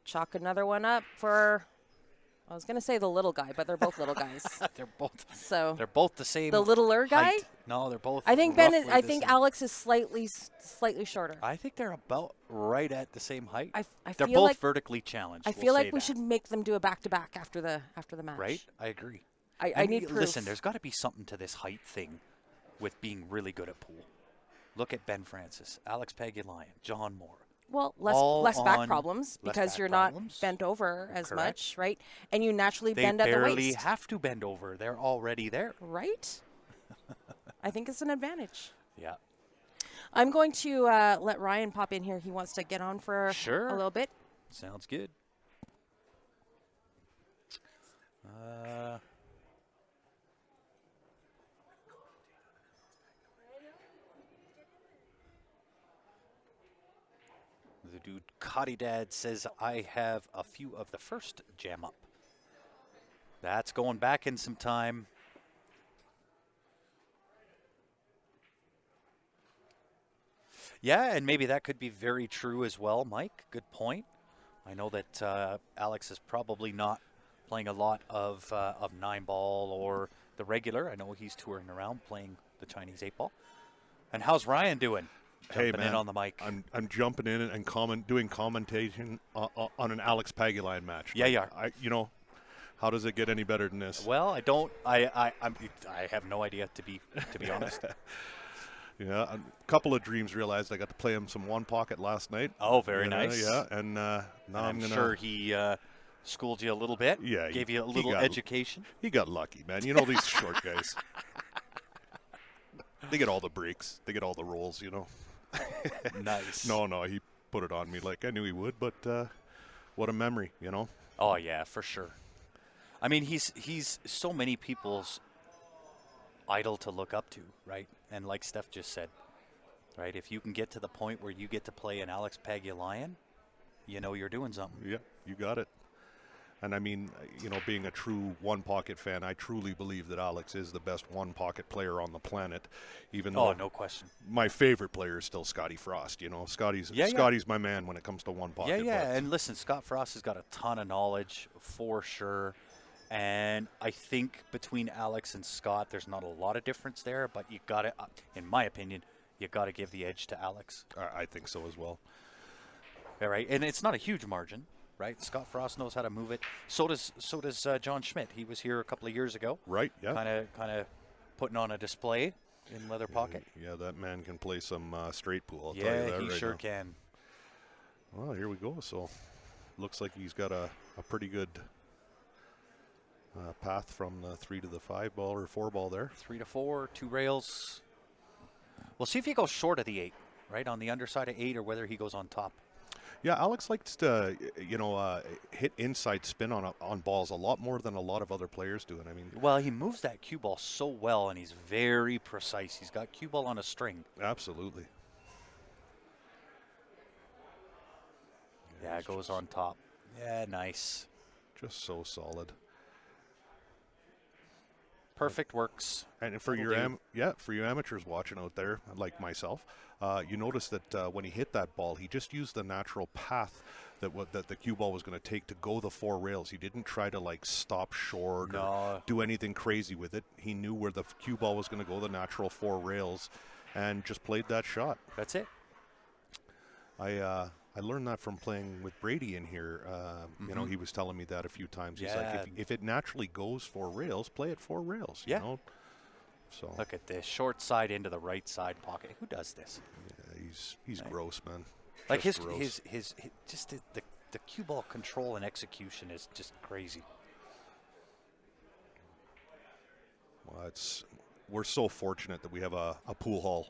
[SPEAKER 2] Chalk another one up for, I was going to say the little guy, but they're both little guys.
[SPEAKER 1] they're both
[SPEAKER 2] So
[SPEAKER 1] they're both the same.
[SPEAKER 2] the littler guy?
[SPEAKER 1] height. No, they're both.
[SPEAKER 2] I think Ben.
[SPEAKER 1] roughly
[SPEAKER 2] I
[SPEAKER 1] the
[SPEAKER 2] think
[SPEAKER 1] same.
[SPEAKER 2] Alex is slightly shorter.
[SPEAKER 1] I think they're about right at the same height.
[SPEAKER 2] I
[SPEAKER 1] they're
[SPEAKER 2] feel
[SPEAKER 1] both
[SPEAKER 2] like
[SPEAKER 1] vertically challenged.
[SPEAKER 2] I
[SPEAKER 1] we'll
[SPEAKER 2] feel
[SPEAKER 1] say
[SPEAKER 2] like we
[SPEAKER 1] that.
[SPEAKER 2] should make them do a back-to-back after the match.
[SPEAKER 1] Right, I agree.
[SPEAKER 2] I
[SPEAKER 1] And
[SPEAKER 2] need proof.
[SPEAKER 1] Listen, there's got to be something to this height thing with being really good at pool. Look at Ben Francis, Alex Pagulayan, John Moore.
[SPEAKER 2] Well,
[SPEAKER 1] all
[SPEAKER 2] less back
[SPEAKER 1] on
[SPEAKER 2] problems
[SPEAKER 1] less
[SPEAKER 2] because
[SPEAKER 1] back
[SPEAKER 2] you're
[SPEAKER 1] problems.
[SPEAKER 2] not bent over as
[SPEAKER 1] Correct.
[SPEAKER 2] much, right? And you naturally
[SPEAKER 1] They
[SPEAKER 2] bend at the
[SPEAKER 1] barely
[SPEAKER 2] waist.
[SPEAKER 1] have to bend over. They're already there.
[SPEAKER 2] Right? I think it's an advantage.
[SPEAKER 1] Yeah.
[SPEAKER 2] I'm going to let Ryan pop in here. He wants to get on for
[SPEAKER 1] Sure.
[SPEAKER 2] a little bit.
[SPEAKER 1] Sounds good. The dude, Cotty Dad, says, I have a few of the first jam up. That's going back in some time. Yeah, and maybe that could be very true as well, Mike. Good point. I know that Alex is probably not playing a lot of 9-ball or the regular. I know he's touring around playing the Chinese 8-ball. And how's Ryan doing?
[SPEAKER 3] Hey,
[SPEAKER 1] Jumping
[SPEAKER 3] man,
[SPEAKER 1] in on the mic.
[SPEAKER 3] I'm jumping in and doing commentation on an Alex Pagulayan match.
[SPEAKER 1] Yeah, you are.
[SPEAKER 3] How does it get any better than this?
[SPEAKER 1] Well, I have no idea to be honest.
[SPEAKER 3] Yeah, a couple of dreams realized I got to play him some one pocket last night.
[SPEAKER 1] Oh, very nice.
[SPEAKER 3] Yeah, and now
[SPEAKER 1] I'm
[SPEAKER 3] gonna.
[SPEAKER 1] sure he schooled you a little bit.
[SPEAKER 3] Yeah,
[SPEAKER 1] gave
[SPEAKER 3] he-
[SPEAKER 1] you a
[SPEAKER 3] he
[SPEAKER 1] little
[SPEAKER 3] got-
[SPEAKER 1] education.
[SPEAKER 3] He got lucky, man. You know these short guys. They get all the breaks. They get all the rolls.
[SPEAKER 1] Nice.
[SPEAKER 3] No, he put it on me like I knew he would. But what a memory,
[SPEAKER 1] Oh yeah, for sure. I mean, he's so many people's idol to look up to, right? And like Steph just said, right? If you can get to the point where you get to play an Alex Pagulayan, you're doing something.
[SPEAKER 3] Yeah, you got it. And I mean, being a true one-pocket fan, I truly believe that Alex is the best one-pocket player on the planet. Even though
[SPEAKER 1] no question.
[SPEAKER 3] my favorite player is still Scotty Frost. Scotty's my man when it comes to one-pocket.
[SPEAKER 1] Yeah. And listen, Scott Frost has got a ton of knowledge for sure. And I think between Alex and Scott, there's not a lot of difference there. But you got to, in my opinion, you got to give the edge to Alex.
[SPEAKER 3] I think so as well.
[SPEAKER 1] All right, and it's not a huge margin. Right, Scott Frost knows how to move it. So does John Schmidt. He was here a couple of years ago.
[SPEAKER 3] Right. Yeah.
[SPEAKER 1] Kind of putting on a display in leather pocket.
[SPEAKER 3] Yeah, that man can play some straight pool. I'll tell you that
[SPEAKER 1] he
[SPEAKER 3] right
[SPEAKER 1] sure
[SPEAKER 3] now.
[SPEAKER 1] can.
[SPEAKER 3] Well, here we go. So, looks like he's got a pretty good path from the 3 to the 5-ball or 4-ball there.
[SPEAKER 1] 3 to 4, 2 rails. We'll see if he goes short of the 8, right on the underside of 8, or whether he goes on top.
[SPEAKER 3] Yeah, Alex likes to, hit inside spin on balls a lot more than a lot of other players do. And I mean,
[SPEAKER 1] Well, he moves that cue ball so well, and he's very precise. He's got cue ball on a string.
[SPEAKER 3] absolutely.
[SPEAKER 1] Yeah, it goes on top. Yeah, nice.
[SPEAKER 3] Just so solid.
[SPEAKER 1] Perfect works.
[SPEAKER 3] And for
[SPEAKER 1] That'll
[SPEAKER 3] your for you amateurs watching out there, like myself, you notice that when he hit that ball, he just used the natural path that the cue ball was going to take to go the 4 rails. He didn't try to stop short or do anything crazy with it. He knew where the cue ball was going to go, the natural 4 rails, and just played that shot.
[SPEAKER 1] That's it.
[SPEAKER 3] I learned that from playing with Brady in here. He was telling me that a few times. He's
[SPEAKER 1] Yeah.
[SPEAKER 3] like, if it naturally goes 4 rails, play it 4 rails.
[SPEAKER 1] Yeah.
[SPEAKER 3] You know? So
[SPEAKER 1] Look at this short side into the right side pocket. Who does this?
[SPEAKER 3] yeah, he's gross, man.
[SPEAKER 1] Like
[SPEAKER 3] Just gross.
[SPEAKER 1] his just the cue ball control and execution is just crazy.
[SPEAKER 3] Well, we're so fortunate that we have a pool hall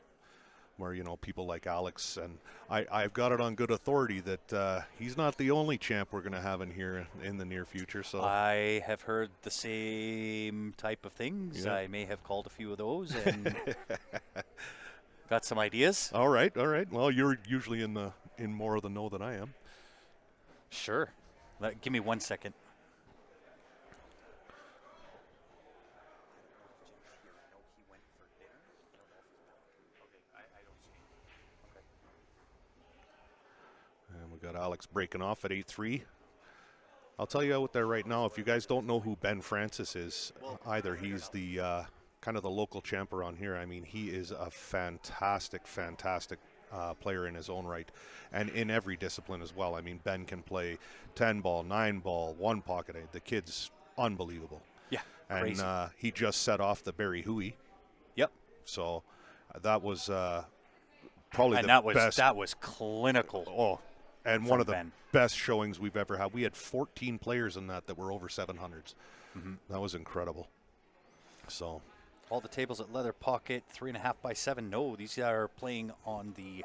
[SPEAKER 3] where people like Alex, and I've got it on good authority that he's not the only champ we're going to have in here in the near future. So
[SPEAKER 1] I have heard the same type of things.
[SPEAKER 3] Yeah.
[SPEAKER 1] I may have called a few of those and got some ideas.
[SPEAKER 3] all right. Well, you're usually in more of the know than I am.
[SPEAKER 1] Sure. Give me 1 second.
[SPEAKER 3] got Alex breaking off at 8-3. I'll tell you out there right now, if you guys don't know who Ben Francis is either, he's the kind of the local champ around here. I mean, he is a fantastic player in his own right, and in every discipline as well. I mean, Ben can play 10 ball, 9 ball, 1 pocket. The kid's unbelievable.
[SPEAKER 1] Yeah,
[SPEAKER 3] and
[SPEAKER 1] crazy.
[SPEAKER 3] He just set off the Barry Huey.
[SPEAKER 1] Yep.
[SPEAKER 3] So that was probably
[SPEAKER 1] And
[SPEAKER 3] the best.
[SPEAKER 1] that was clinical.
[SPEAKER 3] Oh, and one of the
[SPEAKER 1] Ben.
[SPEAKER 3] best showings we've ever had. We had 14 players in that were over 700s. That was incredible. So
[SPEAKER 1] All the tables at Leather Pocket, 3.5 by 7. No, these are playing on the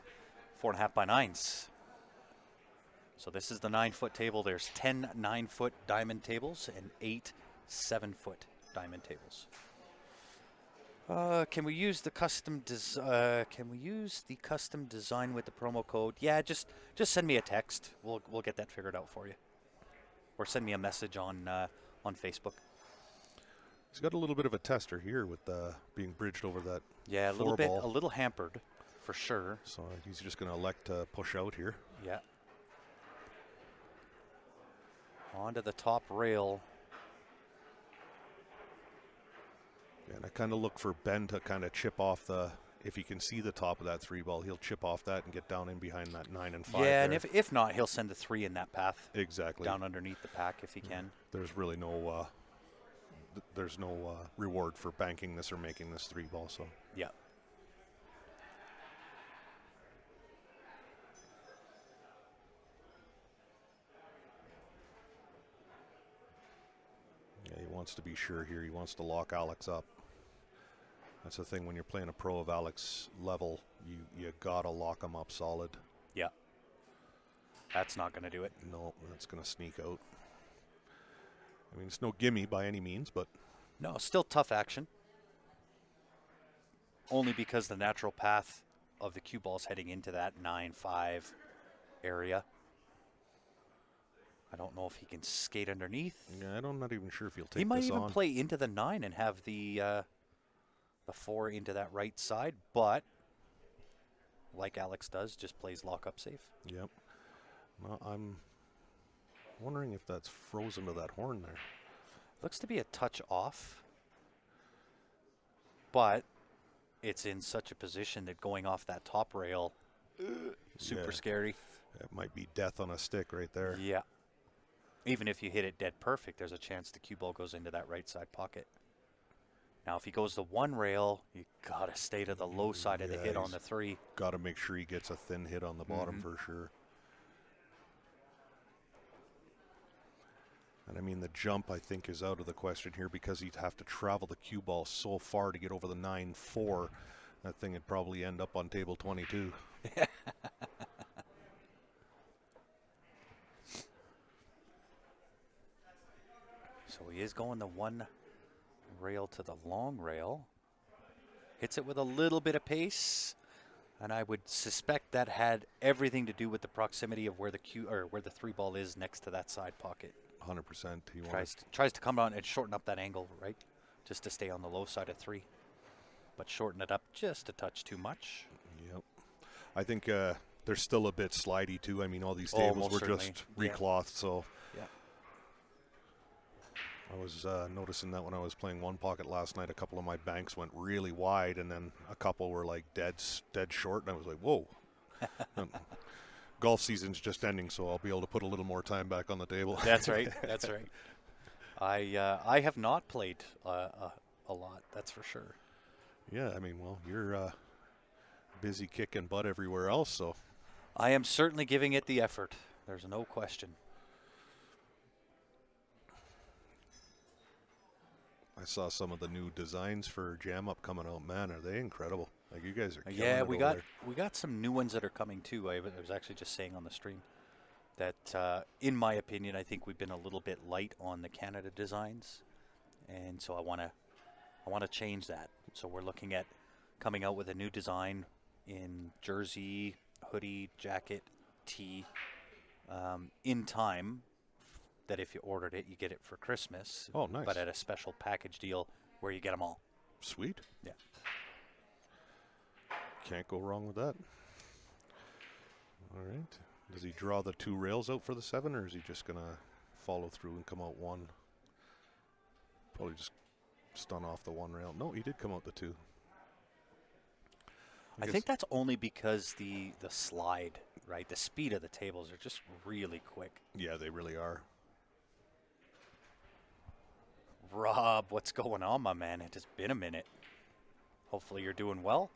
[SPEAKER 1] 4.5 by 9s. So this is the 9-foot table. There's 10 9-foot diamond tables and 8 7-foot diamond tables. Can we use the custom design with the promo code? Yeah, just send me a text. We'll get that figured out for you, or send me a message on Facebook.
[SPEAKER 3] he's got a little bit of a tester here with being bridged over that.
[SPEAKER 1] Yeah, a
[SPEAKER 3] four ball.
[SPEAKER 1] a little hampered, for sure.
[SPEAKER 3] So he's just going to elect to push out here.
[SPEAKER 1] Yeah. Onto the top rail.
[SPEAKER 3] And I kind of look for Ben to kind of chip off if he can see the top of that 3 ball, he'll chip off that and get down in behind that 9 and 5.
[SPEAKER 1] Yeah,
[SPEAKER 3] there.
[SPEAKER 1] and if not, he'll send the 3 in that path.
[SPEAKER 3] Exactly.
[SPEAKER 1] Down underneath the pack if he can.
[SPEAKER 3] There's really no reward for banking this or making this 3 ball. So
[SPEAKER 1] Yeah.
[SPEAKER 3] yeah, he wants to be sure here. He wants to lock Alex up. That's the thing when you're playing a pro of Alex level, you gotta lock him up solid.
[SPEAKER 1] Yeah. That's not going to do it.
[SPEAKER 3] No, that's gonna sneak out. I mean, it's no gimme by any means, but
[SPEAKER 1] No, still tough action. Only because the natural path of the cue ball's heading into that 9-5 area. I don't know if he can skate underneath.
[SPEAKER 3] yeah, I'm not even sure if he'll take
[SPEAKER 1] He might
[SPEAKER 3] this
[SPEAKER 1] even
[SPEAKER 3] on.
[SPEAKER 1] play into the 9 and have the 4 into that right side, but like Alex does, just plays lock-up safe.
[SPEAKER 3] Yep. No, I'm wondering if that's frozen to that horn there.
[SPEAKER 1] Looks to be a touch off, but it's in such a position that going off that top rail, super
[SPEAKER 3] Yeah.
[SPEAKER 1] scary.
[SPEAKER 3] That might be death on a stick right there.
[SPEAKER 1] Yeah. Even if you hit it dead perfect, there's a chance the cue ball goes into that right side pocket. Now, if he goes to 1 rail, you gotta stay to the low side of the
[SPEAKER 3] Yeah,
[SPEAKER 1] hit on
[SPEAKER 3] he's
[SPEAKER 1] the 3.
[SPEAKER 3] Got to make sure he gets a thin hit on the bottom for sure. And I mean, the jump, I think, is out of the question here because he'd have to travel the cue ball so far to get over the 9-4. That thing would probably end up on table 22.
[SPEAKER 1] So he is going the 1 rail to the long rail. Hits it with a little bit of pace. And I would suspect that had everything to do with the proximity of where the where the 3 ball is next to that side pocket.
[SPEAKER 3] 100%. He
[SPEAKER 1] Tries to come down and shorten up that angle, right? Just to stay on the low side of 3. But shorten it up just a touch too much.
[SPEAKER 3] Yep. I think they're still a bit slidey too. I mean, all these tables
[SPEAKER 1] most
[SPEAKER 3] were
[SPEAKER 1] certainly.
[SPEAKER 3] just reclothed, so
[SPEAKER 1] Yeah.
[SPEAKER 3] I was noticing that when I was playing 1 pocket last night, a couple of my banks went really wide, and then a couple were like dead short, and I was like, whoa. Golf season's just ending, so I'll be able to put a little more time back on the table.
[SPEAKER 1] That's right. That's right. I have not played a lot. That's for sure.
[SPEAKER 3] Yeah, I mean, well, you're busy kicking butt everywhere else, so
[SPEAKER 1] I am certainly giving it the effort. There's no question.
[SPEAKER 3] I saw some of the new designs for Jam Up coming out. Man, are they incredible? Like, you guys are killing
[SPEAKER 1] Yeah,
[SPEAKER 3] it
[SPEAKER 1] we
[SPEAKER 3] over
[SPEAKER 1] got some new ones that are coming too. I was actually just saying on the stream that, in my opinion, I think we've been a little bit light on the Canada designs, and so I want to change that. So we're looking at coming out with a new design in jersey, hoodie, jacket, tee, in time. That if you ordered it, you get it for Christmas.
[SPEAKER 3] Oh, nice.
[SPEAKER 1] But at a special package deal where you get them all.
[SPEAKER 3] Sweet.
[SPEAKER 1] Yeah.
[SPEAKER 3] Can't go wrong with that. All right. Does he draw the 2 rails out for the 7, or is he just going to follow through and come out 1? Probably just stun off the 1 rail. No, he did come out the 2.
[SPEAKER 1] I think that's only because the slide, right? The speed of the tables are just really quick.
[SPEAKER 3] Yeah, they really are.
[SPEAKER 1] Rob, what's going on, my man? It has been a minute. Hopefully you're doing well.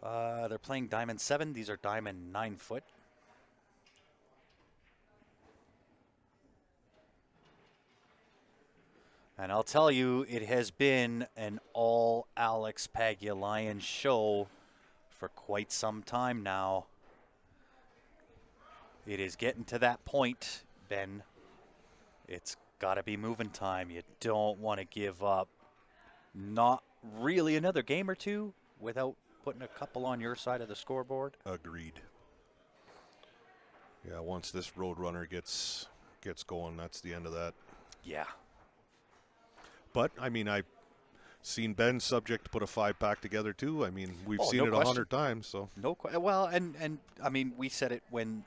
[SPEAKER 1] They're playing Diamond 7. These are Diamond 9 foot. And I'll tell you, it has been an all Alex Pagulayan show for quite some time now. It is getting to that point, Ben. It's got to be moving time. You don't want to give up not really another game or two without putting a couple on your side of the scoreboard.
[SPEAKER 3] Agreed. Yeah, once this Roadrunner gets going, that's the end of that.
[SPEAKER 1] Yeah.
[SPEAKER 3] But, I mean, I've seen Ben subject to put a 5-pack together, too. I mean, we've seen
[SPEAKER 1] no
[SPEAKER 3] it
[SPEAKER 1] question.
[SPEAKER 3] 100 times. So
[SPEAKER 1] Well, and I mean, we said it when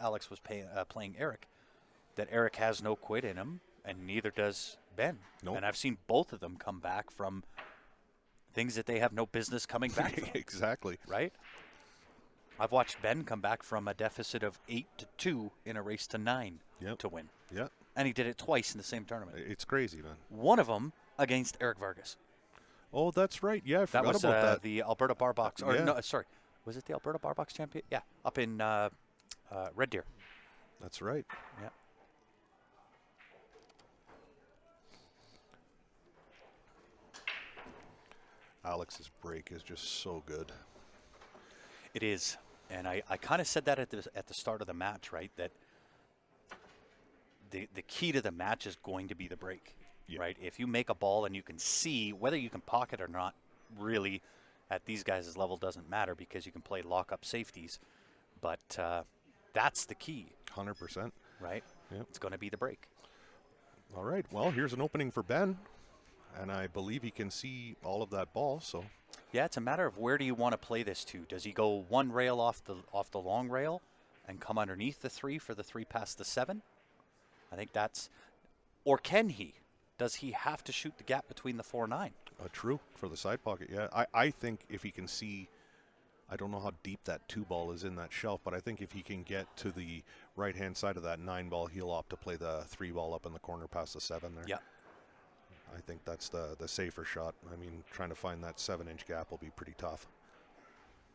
[SPEAKER 1] Alex was playing Eric, that Eric has no quit in him, and neither does Ben.
[SPEAKER 3] Nope.
[SPEAKER 1] And I've seen both of them come back from things that they have no business coming back from.
[SPEAKER 3] Exactly.
[SPEAKER 1] Right? I've watched Ben come back from a deficit of 8-2 in a race to 9 to win.
[SPEAKER 3] Yeah.
[SPEAKER 1] And he did it twice in the same tournament.
[SPEAKER 3] It's crazy, man.
[SPEAKER 1] One of them against Eric Vargas.
[SPEAKER 3] Oh, that's right. Yeah, I
[SPEAKER 1] That
[SPEAKER 3] forgot
[SPEAKER 1] was
[SPEAKER 3] about that.
[SPEAKER 1] the Alberta Bar Box. Or
[SPEAKER 3] Yeah.
[SPEAKER 1] no, sorry. Was it the Alberta Bar Box champion? Yeah, up in Red Deer.
[SPEAKER 3] That's right.
[SPEAKER 1] Yeah.
[SPEAKER 3] Alex's break is just so good.
[SPEAKER 1] It is. And I kind of said that at the start of the match, right? That the key to the match is going to be the break, right? If you make a ball and you can see whether you can pocket or not, really, at these guys' level doesn't matter because you can play lock-up safeties. But that's the key.
[SPEAKER 3] 100%.
[SPEAKER 1] Right?
[SPEAKER 3] Yep.
[SPEAKER 1] It's going to be the break.
[SPEAKER 3] All right. Well, here's an opening for Ben. And I believe he can see all of that ball, so...
[SPEAKER 1] Yeah, it's a matter of where do you want to play this to. Does he go 1 rail off the long rail and come underneath the 3 for the 3 past the 7? I think that's... Or can he? Does he have to shoot the gap between the 4-9?
[SPEAKER 3] True, for the side pocket, yeah. I think if he can see... I don't know how deep that 2 ball is in that shelf, but I think if he can get to the right-hand side of that 9 ball, he'll opt to play the 3 ball up in the corner past the 7 there.
[SPEAKER 1] Yeah.
[SPEAKER 3] I think that's the safer shot. I mean, trying to find that 7-inch gap will be pretty tough.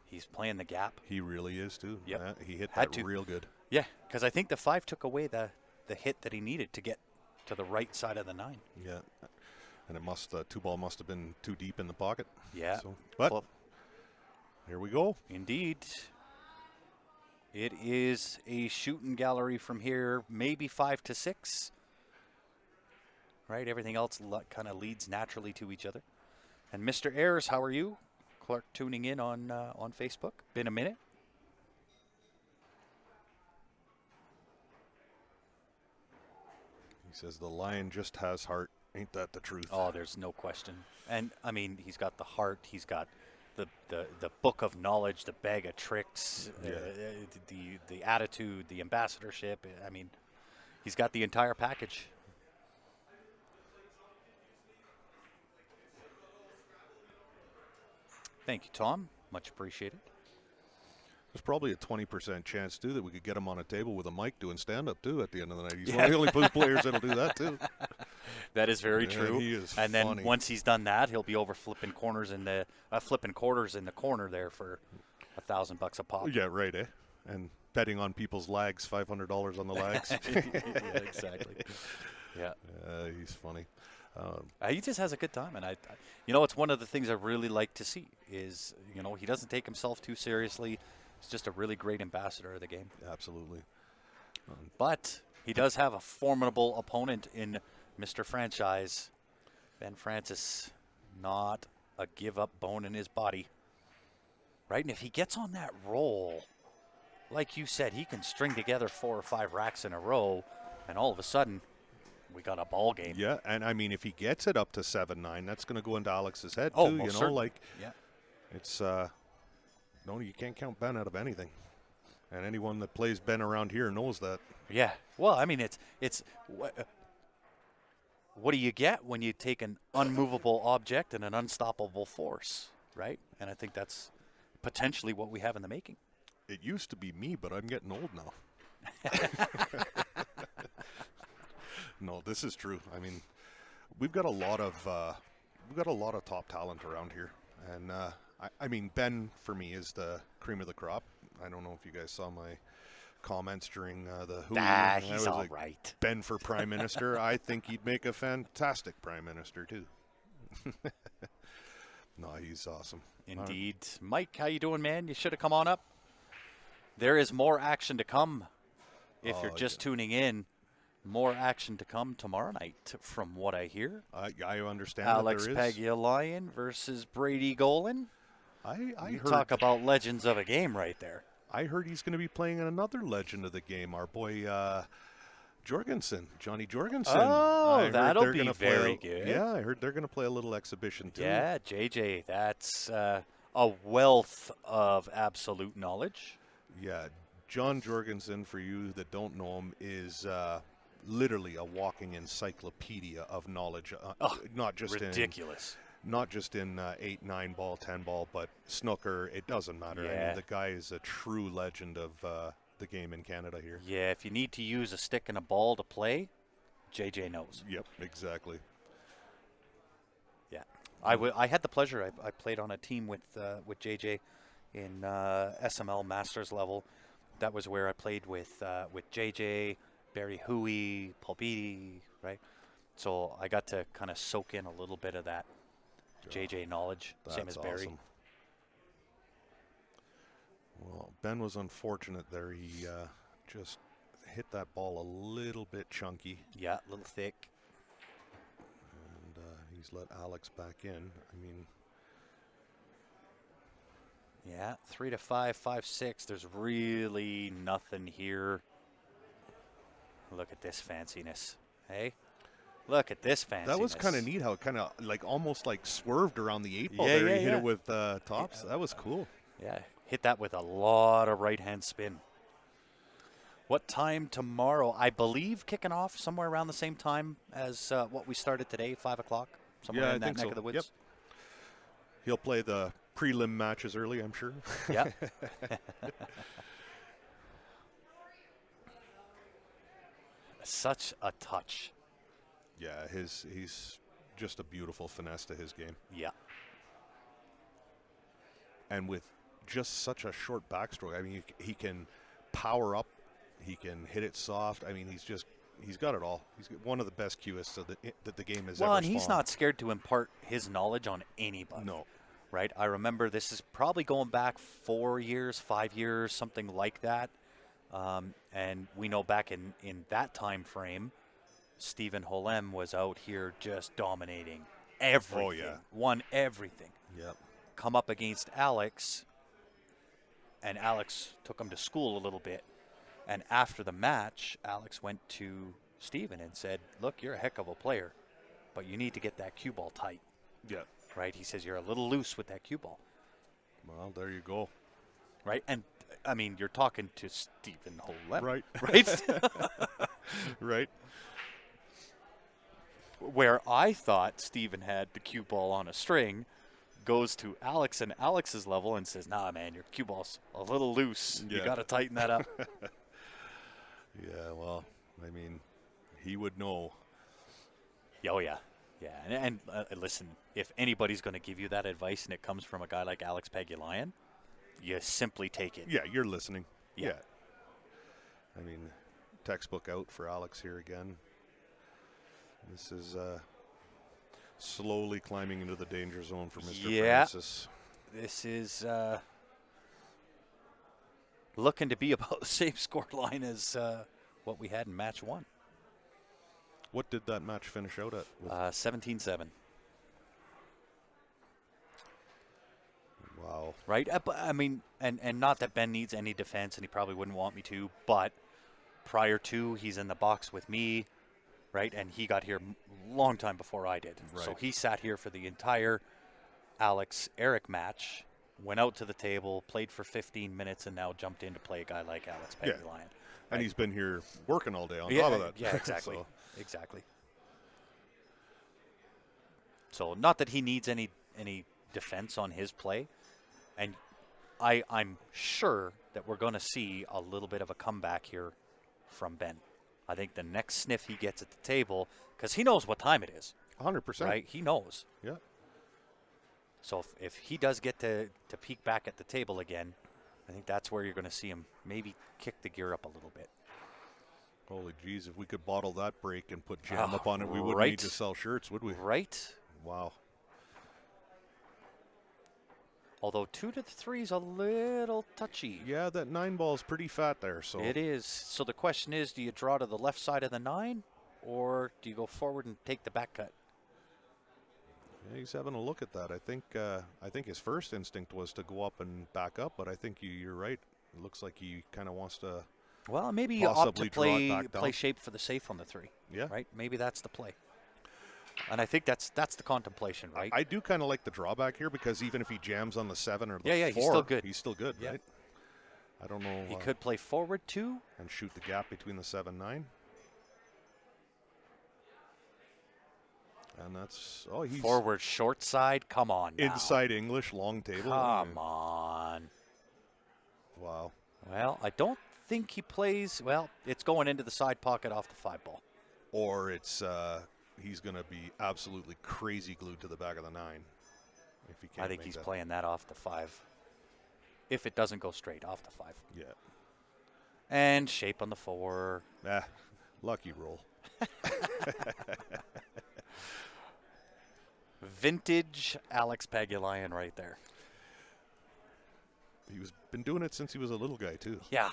[SPEAKER 1] He's playing the gap.
[SPEAKER 3] He really is, too.
[SPEAKER 1] Yep.
[SPEAKER 3] Yeah, he hit
[SPEAKER 1] Had
[SPEAKER 3] that
[SPEAKER 1] to.
[SPEAKER 3] real good.
[SPEAKER 1] Yeah, because I think the 5 took away the hit that he needed to get to the right side of the 9.
[SPEAKER 3] Yeah. And it must, 2 ball must have been too deep in the pocket.
[SPEAKER 1] Yeah.
[SPEAKER 3] So, but here we go.
[SPEAKER 1] Indeed. It is a shooting gallery from here, maybe 5 to 6. Right, everything else kind of leads naturally to each other. And Mr. Ayers, how are you? Clark tuning in on Facebook. Been a minute.
[SPEAKER 3] He says the lion just has heart. Ain't that the truth?
[SPEAKER 1] Oh, there's no question. And I mean, he's got the heart. He's got the book of knowledge, the bag of tricks, the attitude, the ambassadorship. I mean, he's got the entire package. Thank you, Tom. Much appreciated.
[SPEAKER 3] There's probably a 20% chance, too, that we could get him on a table with a mic doing stand-up, too, at the end of the night. He's one of the only players that'll do that, too.
[SPEAKER 1] That is very true.
[SPEAKER 3] He is
[SPEAKER 1] and
[SPEAKER 3] funny.
[SPEAKER 1] Then once he's done that, he'll be over flipping quarters in the quarters in the corner there for $1,000 a pop.
[SPEAKER 3] Yeah, right, eh? And betting on people's lags, $500 on the lags.
[SPEAKER 1] Yeah, exactly. Yeah.
[SPEAKER 3] He's funny.
[SPEAKER 1] He just has a good time, and it's one of the things I really like to see is, he doesn't take himself too seriously. He's just a really great ambassador of the game.
[SPEAKER 3] Absolutely.
[SPEAKER 1] But he does have a formidable opponent in Mr. Franchise. Ben Francis, not a give-up bone in his body. Right? And if he gets on that roll, like you said, he can string together 4 or 5 racks in a row, and all of a sudden, we got a ball game.
[SPEAKER 3] Yeah, and I mean, if he gets it up to 7-9, that's going to go into Alex's head,
[SPEAKER 1] Oh,
[SPEAKER 3] too.
[SPEAKER 1] most certainly.
[SPEAKER 3] It's... no, you can't count Ben out of anything. And anyone that plays Ben around here knows that.
[SPEAKER 1] Yeah. Well, I mean, it's what do you get when you take an unmovable object and an unstoppable force, right? And I think that's potentially what we have in the making.
[SPEAKER 3] It used to be me, but I'm getting old now. No, this is true. I mean, we've got a lot of top talent around here, and I mean, Ben for me is the cream of the crop. I don't know if you guys saw my comments during the Who.
[SPEAKER 1] He's all right.
[SPEAKER 3] Ben for Prime Minister. I think he'd make a fantastic Prime Minister too. No, he's awesome.
[SPEAKER 1] Indeed. Mike, how you doing, man? You should have come on up. There is more action to come. If you're just tuning in, more action to come tomorrow night, from what I hear.
[SPEAKER 3] I understand.
[SPEAKER 1] Alex
[SPEAKER 3] that there is.
[SPEAKER 1] Pagulayan versus Brady Golan.
[SPEAKER 3] I
[SPEAKER 1] You
[SPEAKER 3] heard.
[SPEAKER 1] talk about legends of a game right there.
[SPEAKER 3] I heard he's going to be playing another legend of the game, our boy Jorgensen, Johnny Jorgensen.
[SPEAKER 1] Oh, that'll be very good.
[SPEAKER 3] Yeah, I heard they're going to play a little exhibition too.
[SPEAKER 1] Yeah, JJ, that's a wealth of absolute knowledge.
[SPEAKER 3] Yeah, John Jorgensen, for you that don't know him, is literally a walking encyclopedia of knowledge. Not just
[SPEAKER 1] ridiculous.
[SPEAKER 3] Not just in 8, 9 ball, 10 ball, but snooker. It doesn't matter.
[SPEAKER 1] Yeah.
[SPEAKER 3] I mean, the guy is a true legend of the game in Canada here.
[SPEAKER 1] Yeah, if you need to use a stick and a ball to play, JJ knows.
[SPEAKER 3] Yep, exactly.
[SPEAKER 1] Yeah, I had the pleasure. I played on a team with JJ in SML Masters level. That was where I played with JJ, Barry Huey, Paul Beatty, right? So I got to kind of soak in a little bit of that JJ knowledge, same as Barry.
[SPEAKER 3] Awesome. Well, Ben was unfortunate there. He just hit that ball a little bit chunky.
[SPEAKER 1] Yeah, a little thick.
[SPEAKER 3] And he's let Alex back in. I mean,
[SPEAKER 1] yeah, 3-5, 5-6. There's really nothing here. Look at this fanciness. Hey? Look at this fanciness.
[SPEAKER 3] that was kind of neat how it kind of like almost like swerved around the 8 ball
[SPEAKER 1] Yeah,
[SPEAKER 3] there.
[SPEAKER 1] yeah,
[SPEAKER 3] He hit
[SPEAKER 1] yeah.
[SPEAKER 3] it with tops. That was cool.
[SPEAKER 1] Yeah, hit that with a lot of right-hand spin. What time tomorrow? I believe kicking off somewhere around the same time as what we started today, 5 o'clock, somewhere
[SPEAKER 3] Yeah,
[SPEAKER 1] in
[SPEAKER 3] I
[SPEAKER 1] that
[SPEAKER 3] think
[SPEAKER 1] neck
[SPEAKER 3] so.
[SPEAKER 1] of the woods.
[SPEAKER 3] Yep. He'll play the prelim matches early, I'm sure.
[SPEAKER 1] Yeah. Such a touch.
[SPEAKER 3] Yeah, he's just a beautiful finesse to his game.
[SPEAKER 1] Yeah.
[SPEAKER 3] And with just such a short backstroke, I mean, he can power up, he can hit it soft. I mean, he's got it all. He's one of the best Qists that the game has ever
[SPEAKER 1] Well, and he's
[SPEAKER 3] spawned.
[SPEAKER 1] not scared to impart his knowledge on anybody.
[SPEAKER 3] No.
[SPEAKER 1] Right? I remember this is probably going back 4 years, 5 years, something like that. And we know back in that time frame, Stephen Holem was out here just dominating everything.
[SPEAKER 3] Oh, yeah.
[SPEAKER 1] Won everything.
[SPEAKER 3] Yep.
[SPEAKER 1] Come up against Alex, and Alex took him to school a little bit. And after the match, Alex went to Stephen and said, look, you're a heck of a player, but you need to get that cue ball tight.
[SPEAKER 3] Yeah.
[SPEAKER 1] Right? He says, you're a little loose with that cue ball.
[SPEAKER 3] Well, there you go.
[SPEAKER 1] Right? And, I mean, you're talking to Stephen Holem.
[SPEAKER 3] Right.
[SPEAKER 1] Right?
[SPEAKER 3] Right.
[SPEAKER 1] Where I thought Stephen had the cue ball on a string, goes to Alex and Alex's level and says, nah, man, your cue ball's a little loose. You
[SPEAKER 3] Yeah.
[SPEAKER 1] got to tighten that up.
[SPEAKER 3] Yeah, well, I mean, he would know.
[SPEAKER 1] Oh, yeah. Yeah. And listen, if anybody's going to give you that advice and it comes from a guy like Alex Pagulayan, you simply take it.
[SPEAKER 3] Yeah, you're listening.
[SPEAKER 1] Yeah.
[SPEAKER 3] I mean, textbook out for Alex here again. This is slowly climbing into the danger zone for Mr.
[SPEAKER 1] Yeah.
[SPEAKER 3] Francis.
[SPEAKER 1] This is looking to be about the same score line as what we had in match 1.
[SPEAKER 3] What did that match finish out at?
[SPEAKER 1] 17-7.
[SPEAKER 3] Wow.
[SPEAKER 1] Right? But, I mean, and not that Ben needs any defense, and he probably wouldn't want me to, but prior to, he's in the box with me, right? And he got here long time before I did.
[SPEAKER 3] Right.
[SPEAKER 1] So he sat here for the entire Alex-Eric match, went out to the table, played for 15 minutes, and now jumped in to play a guy like Alex
[SPEAKER 3] Yeah.
[SPEAKER 1] Pagulayan.
[SPEAKER 3] And he's been here working all day on
[SPEAKER 1] Yeah,
[SPEAKER 3] top of that.
[SPEAKER 1] yeah, exactly.
[SPEAKER 3] So,
[SPEAKER 1] Exactly. So not that he needs any defense on his play, and I'm sure that we're going to see a little bit of a comeback here from Ben. I think the next sniff he gets at the table, because he knows what time it is,
[SPEAKER 3] 100%.
[SPEAKER 1] right? He knows.
[SPEAKER 3] Yeah.
[SPEAKER 1] So if he does get to peek back at the table again, I think that's where you're going to see him maybe kick the gear up a little bit.
[SPEAKER 3] Holy jeez, if we could bottle that break and put jam up on it, we wouldn't
[SPEAKER 1] right.
[SPEAKER 3] need to sell shirts, would we?
[SPEAKER 1] Right.
[SPEAKER 3] Wow.
[SPEAKER 1] Although 2 to the 3 is a little touchy.
[SPEAKER 3] Yeah, that 9 ball is pretty fat there. So
[SPEAKER 1] It is. So the question is, do you draw to the left side of the 9, or do you go forward and take the back cut?
[SPEAKER 3] Yeah, he's having a look at that. I think his first instinct was to go up and back up, but I think you're right. It looks like he kind of wants to.
[SPEAKER 1] Well, maybe you opt
[SPEAKER 3] Possibly
[SPEAKER 1] to
[SPEAKER 3] draw it back
[SPEAKER 1] play
[SPEAKER 3] down.
[SPEAKER 1] shape for the safe on the 3.
[SPEAKER 3] Yeah.
[SPEAKER 1] Right? Maybe that's the play. And I think that's the contemplation, right?
[SPEAKER 3] I do kind of like the drawback here because even if he jams on the 7 or the 4,
[SPEAKER 1] he's still good.
[SPEAKER 3] He's still good,
[SPEAKER 1] Yeah.
[SPEAKER 3] right? I don't know.
[SPEAKER 1] He could play forward too.
[SPEAKER 3] And shoot the gap between the 7-9. And that's he's
[SPEAKER 1] Forward short side. Come on now.
[SPEAKER 3] inside English long table.
[SPEAKER 1] Come on.
[SPEAKER 3] Wow.
[SPEAKER 1] Well, I don't think he plays. Well, it's going into the side pocket off the 5 ball.
[SPEAKER 3] Or it's he's going to be absolutely crazy glued to the back of the 9. If he can't
[SPEAKER 1] I think
[SPEAKER 3] make
[SPEAKER 1] he's
[SPEAKER 3] that.
[SPEAKER 1] playing that off the 5. If it doesn't go straight off the 5.
[SPEAKER 3] Yeah.
[SPEAKER 1] And shape on the 4.
[SPEAKER 3] Lucky roll.
[SPEAKER 1] Vintage Alex Pagulayan right there.
[SPEAKER 3] He was been doing it since he was a little guy too.
[SPEAKER 1] Yeah.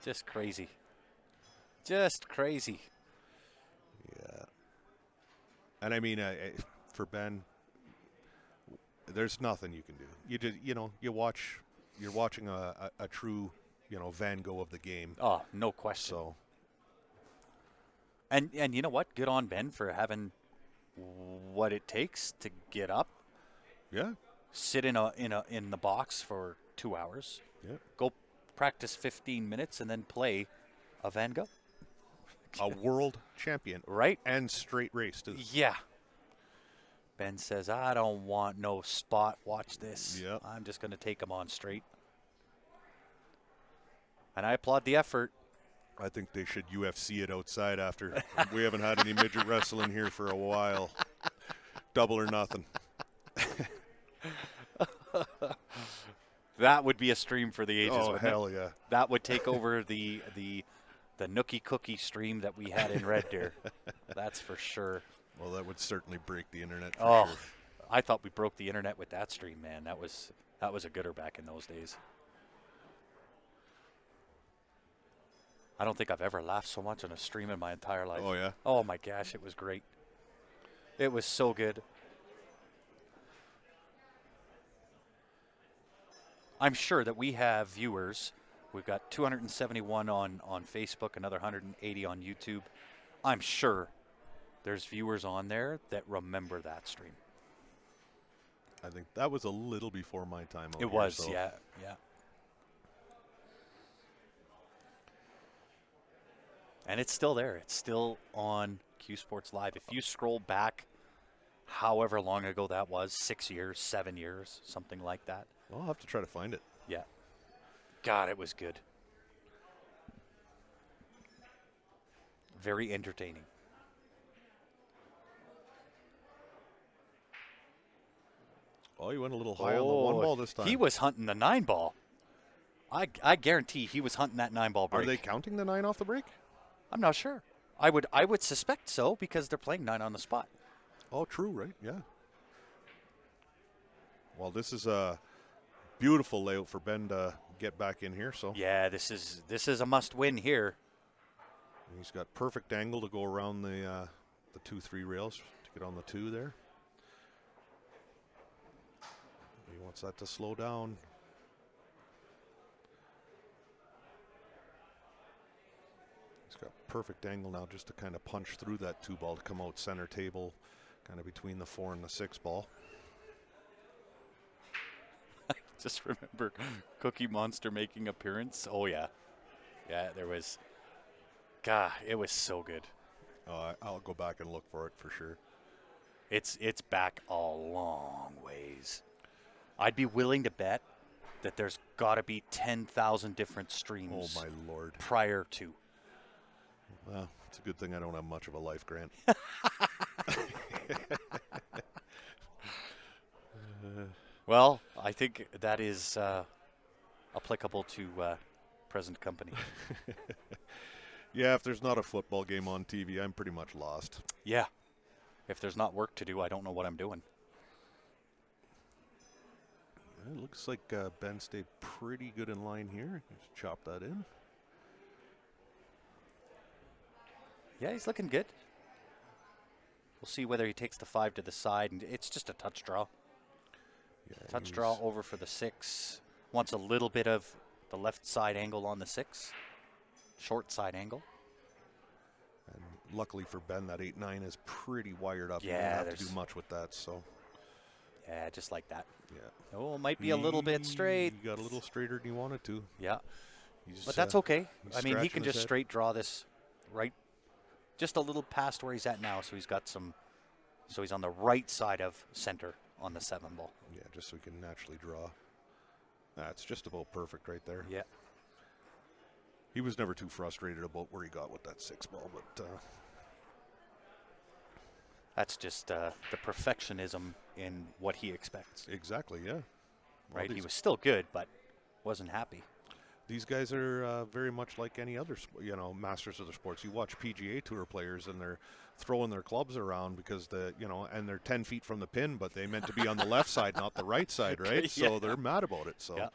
[SPEAKER 1] Just crazy. Just crazy.
[SPEAKER 3] Yeah. And I mean, for Ben, there's nothing you can do. You just, you're watching a true, Van Gogh of the game.
[SPEAKER 1] Oh, no question.
[SPEAKER 3] So,
[SPEAKER 1] And you know what? Good on Ben for having what it takes to get up,
[SPEAKER 3] yeah,
[SPEAKER 1] sit in the box for 2 hours,
[SPEAKER 3] yeah.
[SPEAKER 1] go practice 15 minutes, and then play a Van Gogh.
[SPEAKER 3] A world champion,
[SPEAKER 1] Right?
[SPEAKER 3] and straight race too.
[SPEAKER 1] Yeah. Ben says, I don't want no spot. Watch this.
[SPEAKER 3] Yep.
[SPEAKER 1] I'm just going to take him on straight. And I applaud the effort.
[SPEAKER 3] I think they should UFC it outside after. We haven't had any midget wrestling here for a while. Double or nothing.
[SPEAKER 1] That would be a stream for the ages.
[SPEAKER 3] Oh,
[SPEAKER 1] wouldn't it?
[SPEAKER 3] hell yeah.
[SPEAKER 1] That would take over the Nookie Cookie stream that we had in Red Deer. That's for sure.
[SPEAKER 3] Well, that would certainly break the internet for
[SPEAKER 1] Oh,
[SPEAKER 3] sure.
[SPEAKER 1] I thought we broke the internet with that stream, man. That was a gooder back in those days. I don't think I've ever laughed so much on a stream in my entire life.
[SPEAKER 3] Oh, yeah?
[SPEAKER 1] Oh my gosh, it was great. It was so good. I'm sure that we have viewers. We've got 271 on Facebook, another 180 on YouTube. I'm sure there's viewers on there that remember that stream.
[SPEAKER 3] I think that was a little before my time.
[SPEAKER 1] It was, yeah. And it's still there. It's still on Q Sports Live. If you scroll back however long ago that was, 6 years, 7 years, something like that.
[SPEAKER 3] Well, I'll have to try to find it.
[SPEAKER 1] Yeah. God, it was good. Very entertaining.
[SPEAKER 3] Oh, you went a little high on the 1 ball this time.
[SPEAKER 1] He was hunting the 9 ball. I guarantee he was hunting that 9 ball break.
[SPEAKER 3] Are they counting the 9 off the break?
[SPEAKER 1] I'm not sure. I would suspect so because they're playing 9 on the spot.
[SPEAKER 3] Oh, true, right? Yeah. Well, this is a beautiful layout for Ben to get back in here. So
[SPEAKER 1] Yeah, this is a must win here.
[SPEAKER 3] he's got perfect angle to go around the 2-3 rails to get on the 2 there. He wants that to slow down. He's got perfect angle now just to kind of punch through that 2 ball to come out center table, kind of between the 4 and the 6 ball.
[SPEAKER 1] Just remember Cookie Monster making appearance. Oh, yeah. Yeah, there was. God, it was so good.
[SPEAKER 3] I'll go back and look for it for sure.
[SPEAKER 1] It's back a long ways. I'd be willing to bet that there's got to be 10,000 different streams.
[SPEAKER 3] Oh, my Lord.
[SPEAKER 1] Prior to.
[SPEAKER 3] Well, it's a good thing I don't have much of a life, Grant.
[SPEAKER 1] Well, I think that is applicable to present company.
[SPEAKER 3] Yeah, if there's not a football game on TV, I'm pretty much lost.
[SPEAKER 1] Yeah. If there's not work to do, I don't know what I'm doing.
[SPEAKER 3] It looks like Ben stayed pretty good in line here. Just chop that in.
[SPEAKER 1] Yeah, he's looking good. We'll see whether he takes the 5 to the side, and it's just a touch draw.
[SPEAKER 3] Yeah,
[SPEAKER 1] Touch draw over for the 6. Wants a little bit of the left side angle on the 6. Short side angle.
[SPEAKER 3] And luckily for Ben, that 8-9 is pretty wired up.
[SPEAKER 1] Yeah,
[SPEAKER 3] you don't have to do much with that. So.
[SPEAKER 1] Yeah, just like that.
[SPEAKER 3] Yeah.
[SPEAKER 1] Oh, might be a little bit straight.
[SPEAKER 3] You got a little straighter than you wanted to.
[SPEAKER 1] Yeah.
[SPEAKER 3] He's,
[SPEAKER 1] But that's okay.
[SPEAKER 3] he's
[SPEAKER 1] I mean, he
[SPEAKER 3] scratching
[SPEAKER 1] can
[SPEAKER 3] his
[SPEAKER 1] just
[SPEAKER 3] head.
[SPEAKER 1] straight draw this right, just a little past where he's at now. So he's got some, so he's on the right side of center on the 7 ball.
[SPEAKER 3] Yeah, just so he can naturally draw. That's just about perfect right there.
[SPEAKER 1] Yeah.
[SPEAKER 3] He was never too frustrated about where he got with that 6 ball, but
[SPEAKER 1] That's just the perfectionism in what he expects.
[SPEAKER 3] exactly, yeah. Well,
[SPEAKER 1] Right? He
[SPEAKER 3] these-
[SPEAKER 1] was still good, but wasn't happy.
[SPEAKER 3] These guys are very much like any other, masters of the sports. You watch PGA Tour players, and they're throwing their clubs around because and they're 10 feet from the pin, but they meant to be on the left side, not the right side, right?
[SPEAKER 1] Yeah.
[SPEAKER 3] So they're mad about it. So
[SPEAKER 1] Yeah.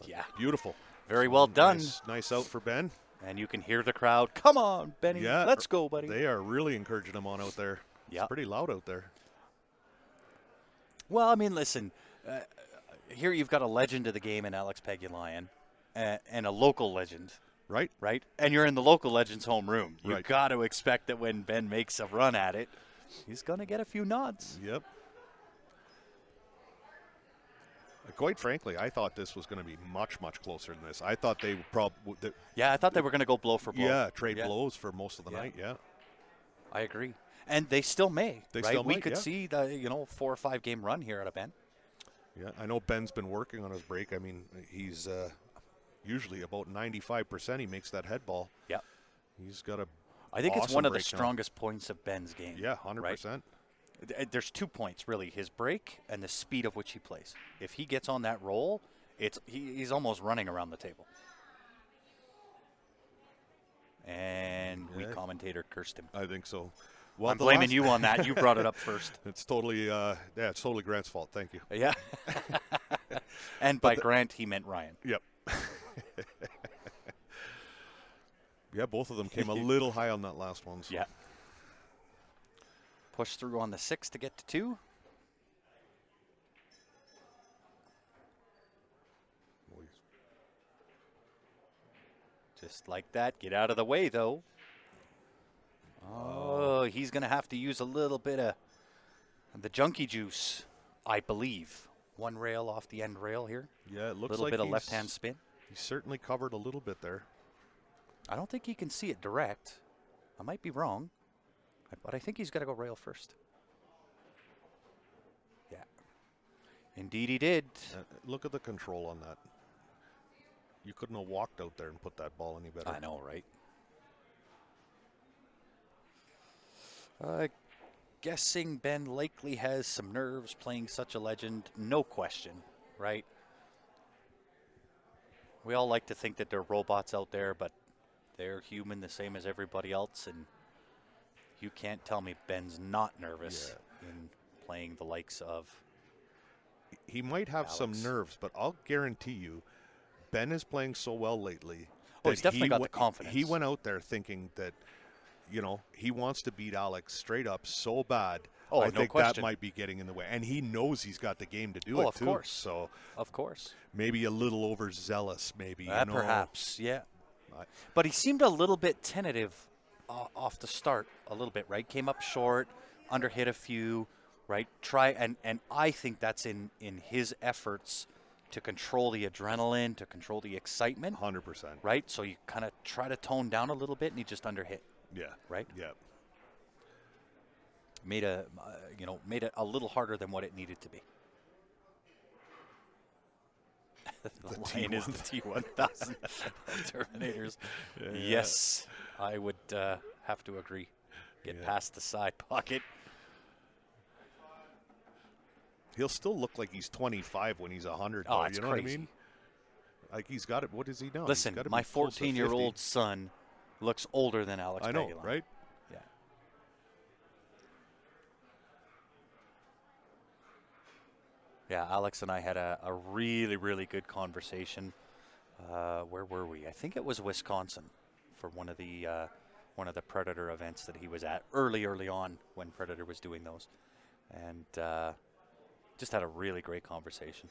[SPEAKER 1] Yeah.
[SPEAKER 3] beautiful,
[SPEAKER 1] Very well done.
[SPEAKER 3] Nice out for Ben.
[SPEAKER 1] And you can hear the crowd. Come on, Benny.
[SPEAKER 3] Yeah,
[SPEAKER 1] Let's go, buddy.
[SPEAKER 3] They are really encouraging him on out there.
[SPEAKER 1] Yeah.
[SPEAKER 3] It's pretty loud out there.
[SPEAKER 1] Well, I mean, listen. Here you've got a legend of the game in Alex Pagulayan and a local legend,
[SPEAKER 3] Right?
[SPEAKER 1] right? And you're in the local legend's homeroom. You've
[SPEAKER 3] Right.
[SPEAKER 1] got to expect that when Ben makes a run at it, he's going to get a few nods.
[SPEAKER 3] Yep. Quite frankly, I thought this was going to be much, much closer than this. I thought they would probably,
[SPEAKER 1] Yeah, I thought they were going to go blow for blow.
[SPEAKER 3] trade
[SPEAKER 1] Yeah.
[SPEAKER 3] blows for most of the
[SPEAKER 1] Yeah.
[SPEAKER 3] night. Yeah.
[SPEAKER 1] I agree. And they still may,
[SPEAKER 3] They
[SPEAKER 1] right?
[SPEAKER 3] still
[SPEAKER 1] We
[SPEAKER 3] might,
[SPEAKER 1] could
[SPEAKER 3] yeah.
[SPEAKER 1] see the 4 or 5 game run here out of Ben.
[SPEAKER 3] Yeah, I know Ben's been working on his break. I mean, he's usually about 95% he makes that head ball.
[SPEAKER 1] Yeah.
[SPEAKER 3] He's got a
[SPEAKER 1] I think it's
[SPEAKER 3] awesome
[SPEAKER 1] one of the
[SPEAKER 3] break now.
[SPEAKER 1] strongest points of Ben's game.
[SPEAKER 3] Yeah, 100%.
[SPEAKER 1] There's 2 points, really, his break and the speed of which he plays. If he gets on that roll, he's almost running around the table. And we
[SPEAKER 3] Yeah.
[SPEAKER 1] commentator cursed him.
[SPEAKER 3] I think so. Well,
[SPEAKER 1] I'm
[SPEAKER 3] the
[SPEAKER 1] blaming
[SPEAKER 3] last-
[SPEAKER 1] you on that. You brought it up first.
[SPEAKER 3] It's totally, it's totally Grant's fault. Thank you.
[SPEAKER 1] Yeah. And by Grant, he meant Ryan.
[SPEAKER 3] Yep. Yeah, both of them came a little high on that last one. So.
[SPEAKER 1] Yeah. Push through on the 6 to get to 2. Just like that. Get out of the way, though. Oh, he's going to have to use a little bit of the junkie juice, I believe. 1 rail off the end rail here.
[SPEAKER 3] Yeah, it
[SPEAKER 1] A
[SPEAKER 3] looks
[SPEAKER 1] little
[SPEAKER 3] like
[SPEAKER 1] bit of
[SPEAKER 3] he's-
[SPEAKER 1] left-hand spin.
[SPEAKER 3] He's certainly covered a little bit there.
[SPEAKER 1] I don't think he can see it direct. I might be wrong, but I think he's got to go rail first. Yeah. Indeed he did.
[SPEAKER 3] Look at the control on that. You couldn't have walked out there and put that ball any better.
[SPEAKER 1] I know, right? Guessing Ben likely has some nerves playing such a legend. No question, right? We all like to think that there are robots out there, but they're human the same as everybody else, and you can't tell me Ben's not nervous in playing the likes of.
[SPEAKER 3] He might have some
[SPEAKER 1] Alex.
[SPEAKER 3] nerves, but I'll guarantee you, Ben is playing so well lately.
[SPEAKER 1] Oh, he's
[SPEAKER 3] that
[SPEAKER 1] definitely got the confidence.
[SPEAKER 3] He went out there thinking that, he wants to beat Alex straight up so bad.
[SPEAKER 1] Oh,
[SPEAKER 3] I
[SPEAKER 1] no
[SPEAKER 3] think
[SPEAKER 1] question.
[SPEAKER 3] that might be getting in the way. And he knows he's got the game to do
[SPEAKER 1] Oh,
[SPEAKER 3] it,
[SPEAKER 1] of
[SPEAKER 3] too.
[SPEAKER 1] course.
[SPEAKER 3] So
[SPEAKER 1] Of course.
[SPEAKER 3] maybe a little overzealous, maybe.
[SPEAKER 1] Perhaps, yeah.
[SPEAKER 3] I-
[SPEAKER 1] But he seemed a little bit tentative off the start, a little bit, right? Came up short, underhit a few, right? Try and I think that's in his efforts to control the adrenaline, to control the excitement,
[SPEAKER 3] 100%.
[SPEAKER 1] right? So you kind of try to tone down a little bit, and he just underhit,
[SPEAKER 3] Yeah.
[SPEAKER 1] right?
[SPEAKER 3] Yeah.
[SPEAKER 1] Made made it a little harder than what it needed to be. The Lion is the T1000 of Terminators.
[SPEAKER 3] Yeah.
[SPEAKER 1] Yes, I would have to agree. Get past the side pocket.
[SPEAKER 3] He'll still look like he's 25 when he's 100.
[SPEAKER 1] Oh,
[SPEAKER 3] though,
[SPEAKER 1] it's
[SPEAKER 3] you know
[SPEAKER 1] crazy.
[SPEAKER 3] what I mean? Like he's got it. What is he now?
[SPEAKER 1] Listen,
[SPEAKER 3] He's gotta
[SPEAKER 1] my
[SPEAKER 3] be close to
[SPEAKER 1] 14-year-old
[SPEAKER 3] 50.
[SPEAKER 1] son looks older than Alex
[SPEAKER 3] I know,
[SPEAKER 1] Pagulayan.
[SPEAKER 3] right?
[SPEAKER 1] Yeah. Yeah, Alex and I had a really, really good conversation. Where were we? I think it was Wisconsin for one of the Predator events that he was at early on when Predator was doing those. And just had a really great conversation.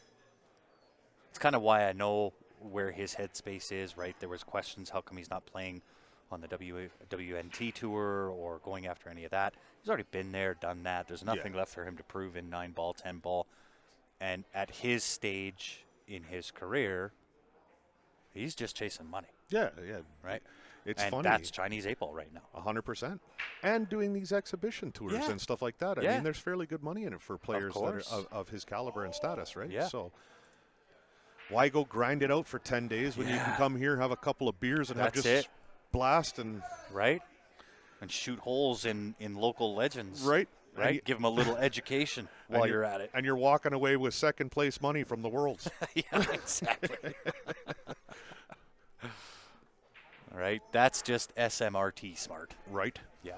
[SPEAKER 1] It's kind of why I know where his headspace is, right? There was questions, how come he's not playing on the WNT tour or going after any of that? He's already been there, done that. There's nothing left for him to prove in 9-ball, 10-ball. And at his stage in his career, he's just chasing money.
[SPEAKER 3] Yeah.
[SPEAKER 1] Right?
[SPEAKER 3] It's
[SPEAKER 1] and
[SPEAKER 3] funny.
[SPEAKER 1] that's Chinese 8-ball right now.
[SPEAKER 3] 100%. And doing these exhibition tours and stuff like that. I mean, there's fairly good money in it for players that are of his caliber and status, right?
[SPEAKER 1] Yeah.
[SPEAKER 3] So why go grind it out for 10 days when you can come here, have a couple of beers, and have just blast and
[SPEAKER 1] right? And shoot holes in local legends.
[SPEAKER 3] Right.
[SPEAKER 1] Right? Give them a little education while you're at it.
[SPEAKER 3] And you're walking away with second place money from the Worlds.
[SPEAKER 1] Yeah, exactly. All right. That's just SMRT smart.
[SPEAKER 3] Right.
[SPEAKER 1] Yeah.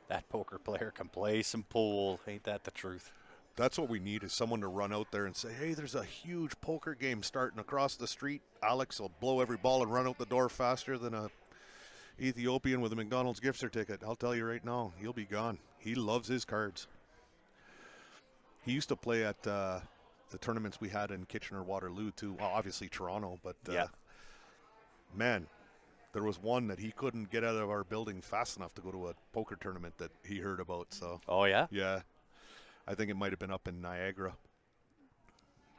[SPEAKER 1] That poker player can play some pool. Ain't that the truth?
[SPEAKER 3] That's what we need, is someone to run out there and say, hey, there's a huge poker game starting across the street. Alex will blow every ball and run out the door faster than a Ethiopian with a McDonald's gift certificate. I'll tell you right now, he'll be gone. He loves his cards. He used to play at the tournaments we had in Kitchener-Waterloo too. Well, obviously Toronto, but man, there was one that he couldn't get out of our building fast enough to go to a poker tournament that he heard about. So.
[SPEAKER 1] Oh, yeah?
[SPEAKER 3] Yeah. I think it might have been up in Niagara.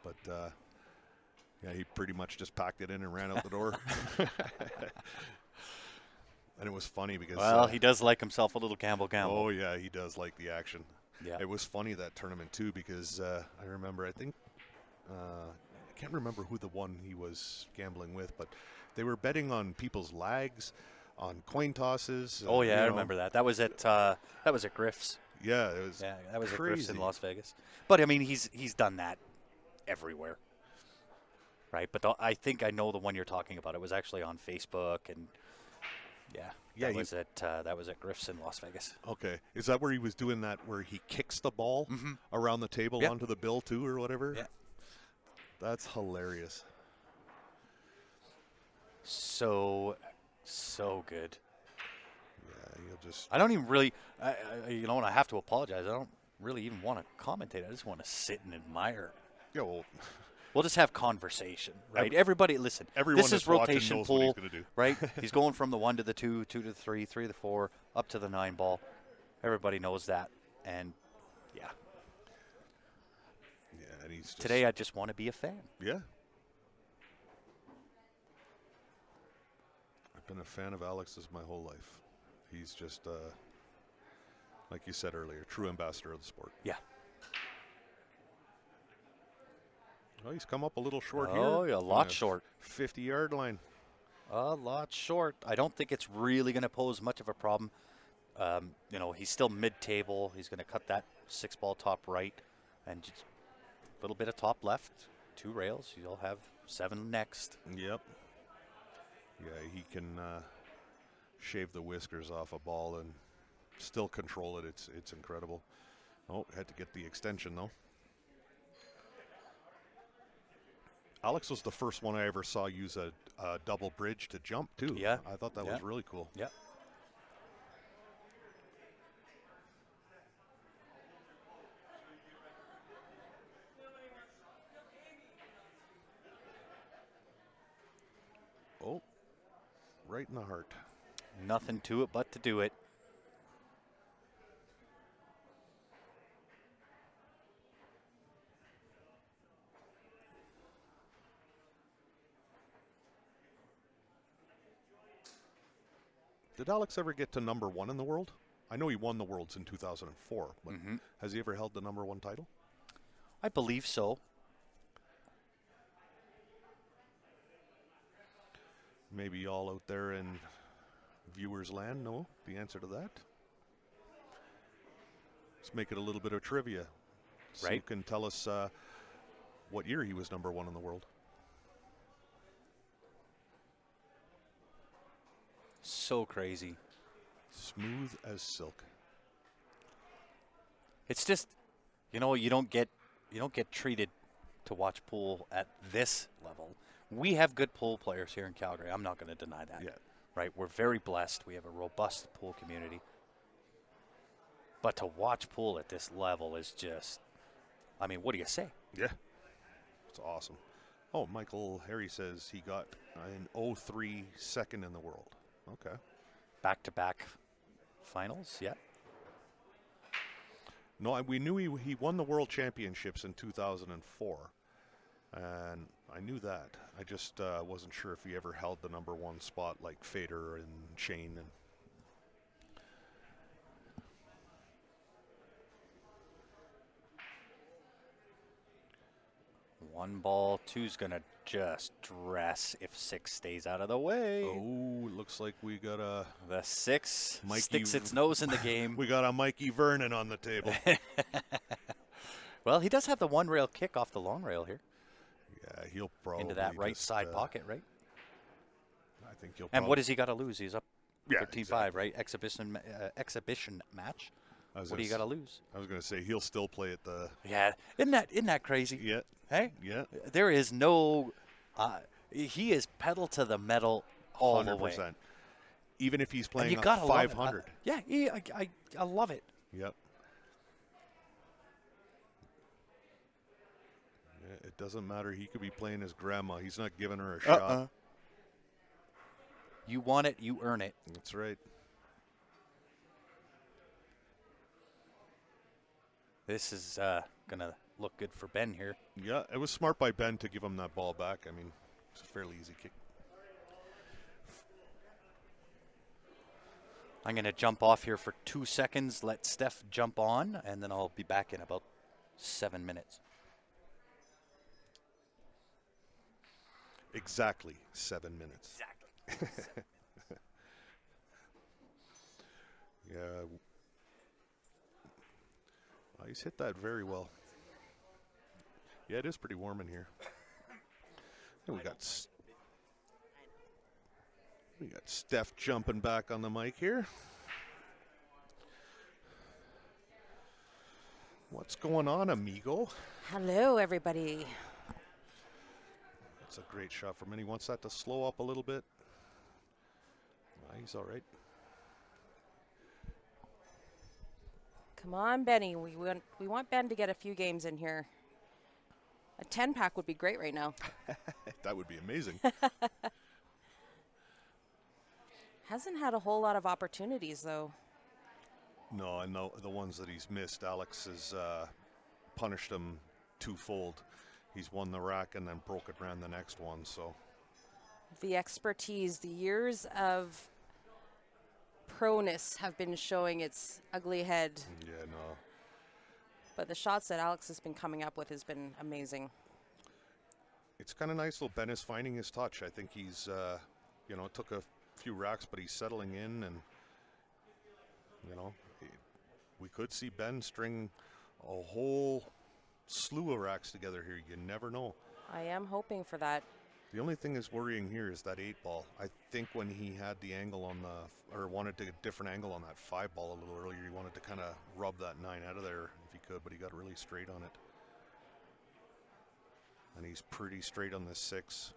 [SPEAKER 3] But, yeah, he pretty much just packed it in and ran out the door. And it was funny because...
[SPEAKER 1] Well, he does like himself a little gamble.
[SPEAKER 3] Oh, yeah, he does like the action.
[SPEAKER 1] Yeah.
[SPEAKER 3] It was funny, that tournament, too, because I remember, I think... I can't remember who the one he was gambling with, but they were betting on people's lags, on coin tosses.
[SPEAKER 1] Oh, yeah, I remember that. That was at Griff's.
[SPEAKER 3] Yeah, it was
[SPEAKER 1] that was
[SPEAKER 3] crazy.
[SPEAKER 1] At Griff's in Las Vegas. But, I mean, he's done that everywhere, right? But I think I know the one you're talking about. It was actually on Facebook, and that was at Griff's in Las Vegas.
[SPEAKER 3] Okay. Is that where he was doing that, where he kicks the ball around the table onto the bill, too, or whatever?
[SPEAKER 1] Yeah.
[SPEAKER 3] That's hilarious.
[SPEAKER 1] So good.
[SPEAKER 3] I
[SPEAKER 1] don't even really, and I have to apologize. I don't really even want to commentate. I just want to sit and admire.
[SPEAKER 3] Yeah, well,
[SPEAKER 1] we'll just have conversation, right? Everybody, listen.
[SPEAKER 3] Everyone
[SPEAKER 1] this is rotation pool,
[SPEAKER 3] what he's gonna do.
[SPEAKER 1] right? He's going from the 1 to the 2, 2 to the 3, 3 to the 4, up to the 9-ball. Everybody knows that, and yeah.
[SPEAKER 3] Yeah, and he's just,
[SPEAKER 1] today I just want to be a fan.
[SPEAKER 3] Yeah. I've been a fan of Alex's my whole life. He's just, like you said earlier, true ambassador of the sport.
[SPEAKER 1] Yeah.
[SPEAKER 3] Oh, he's come up a little short here.
[SPEAKER 1] Oh, yeah, a lot short.
[SPEAKER 3] 50-yard line.
[SPEAKER 1] A lot short. I don't think it's really going to pose much of a problem. He's still mid-table. He's going to cut that 6-ball top right and just a little bit of top left, 2 rails. You'll have 7 next.
[SPEAKER 3] Yep. Yeah, he can shave the whiskers off a ball and still control it. It's incredible. Oh, had to get the extension, though. Alex was the first one I ever saw use a double bridge to jump, too.
[SPEAKER 1] Yeah.
[SPEAKER 3] I thought that was really cool.
[SPEAKER 1] Yeah.
[SPEAKER 3] Oh. right in the heart.
[SPEAKER 1] Nothing to it but to do it.
[SPEAKER 3] Did Alex ever get to number 1 in the world? I know he won the Worlds in 2004, but has he ever held the number 1 title?
[SPEAKER 1] I believe so.
[SPEAKER 3] Maybe y'all out there in viewers land know the answer to that. Let's make it a little bit of trivia. So you
[SPEAKER 1] Right.
[SPEAKER 3] can tell us what year he was number 1 in the world.
[SPEAKER 1] So crazy.
[SPEAKER 3] Smooth as silk.
[SPEAKER 1] It's just, you know, you don't get treated to watch pool at this level. We have good pool players here in Calgary. I'm not going to deny that.
[SPEAKER 3] Yeah.
[SPEAKER 1] Right? We're very blessed. We have a robust pool community. But to watch pool at this level is just, I mean, what do you say?
[SPEAKER 3] Yeah. It's awesome. Oh, Michael Harry says he got an 03 second in the world. Okay.
[SPEAKER 1] Back-to-back finals, yeah.
[SPEAKER 3] No, we knew he won the World Championships in 2004, and I knew that. I just wasn't sure if he ever held the number 1 spot like Federer and Shane. And
[SPEAKER 1] One ball, two's going to just dress if 6 stays out of the way.
[SPEAKER 3] oh, it looks like we got a
[SPEAKER 1] The 6
[SPEAKER 3] Mikey
[SPEAKER 1] sticks its nose in the game.
[SPEAKER 3] we got a Mikey Vernon on the table.
[SPEAKER 1] Well, he does have the one rail kick off the long rail here
[SPEAKER 3] Yeah, he'll probably
[SPEAKER 1] into that right
[SPEAKER 3] just,
[SPEAKER 1] side pocket, right?
[SPEAKER 3] I think he'll.
[SPEAKER 1] And what has he got to lose? He's up
[SPEAKER 3] Yeah,
[SPEAKER 1] 13-5,
[SPEAKER 3] exactly.
[SPEAKER 1] right? Exhibition match.
[SPEAKER 3] I was
[SPEAKER 1] What do you got
[SPEAKER 3] gonna
[SPEAKER 1] to lose?
[SPEAKER 3] I was going to say he'll still play at the.
[SPEAKER 1] Yeah, isn't that crazy?
[SPEAKER 3] Yeah,
[SPEAKER 1] Hey,
[SPEAKER 3] yeah.
[SPEAKER 1] there is no. He is pedal to the metal all the way.
[SPEAKER 3] 100%. Even if he's
[SPEAKER 1] And
[SPEAKER 3] playing
[SPEAKER 1] you
[SPEAKER 3] a
[SPEAKER 1] gotta love it.
[SPEAKER 3] 500.
[SPEAKER 1] Yeah, I love it.
[SPEAKER 3] Yep. Yeah, it doesn't matter. He could be playing his grandma. He's not giving her a shot.
[SPEAKER 1] You want it, you earn it.
[SPEAKER 3] That's right.
[SPEAKER 1] This is gonna look good for Ben here.
[SPEAKER 3] Yeah, it was smart by Ben to give him that ball back. I mean, it's a fairly easy kick.
[SPEAKER 1] I'm gonna jump off here for 2 seconds, let Steph jump on, and then I'll be back in about 7 minutes.
[SPEAKER 3] Exactly 7 minutes.
[SPEAKER 1] Exactly.
[SPEAKER 3] Yeah. He's hit that very well. Yeah, it is pretty warm in here. And we got Steph jumping back on the mic here. What's going on, amigo?
[SPEAKER 2] Hello, everybody.
[SPEAKER 3] That's a great shot from him. He wants that to slow up a little bit. He's all right.
[SPEAKER 2] Come on, Benny. We want Ben to get a few games in here. A 10-pack would be great right now.
[SPEAKER 3] That would be amazing.
[SPEAKER 2] Hasn't had a whole lot of opportunities, though.
[SPEAKER 3] No, and the ones that he's missed, Alex has punished him twofold. He's won the rack and then broke it around the next one. So
[SPEAKER 2] The expertise, the years of proness have been showing its ugly head.
[SPEAKER 3] yeah, no.
[SPEAKER 2] But the shots that Alex has been coming up with has been amazing.
[SPEAKER 3] It's kind of nice. Little Ben is finding his touch. I think he's, it took a few racks, but he's settling in, and we could see Ben string a whole slew of racks together here. You never know.
[SPEAKER 2] I am hoping for that.
[SPEAKER 3] The only thing that's worrying here is that 8-ball. I think when he had the angle wanted to get a different angle on that 5-ball a little earlier, he wanted to kind of rub that 9 out of there if he could, but he got really straight on it. And he's pretty straight on this 6.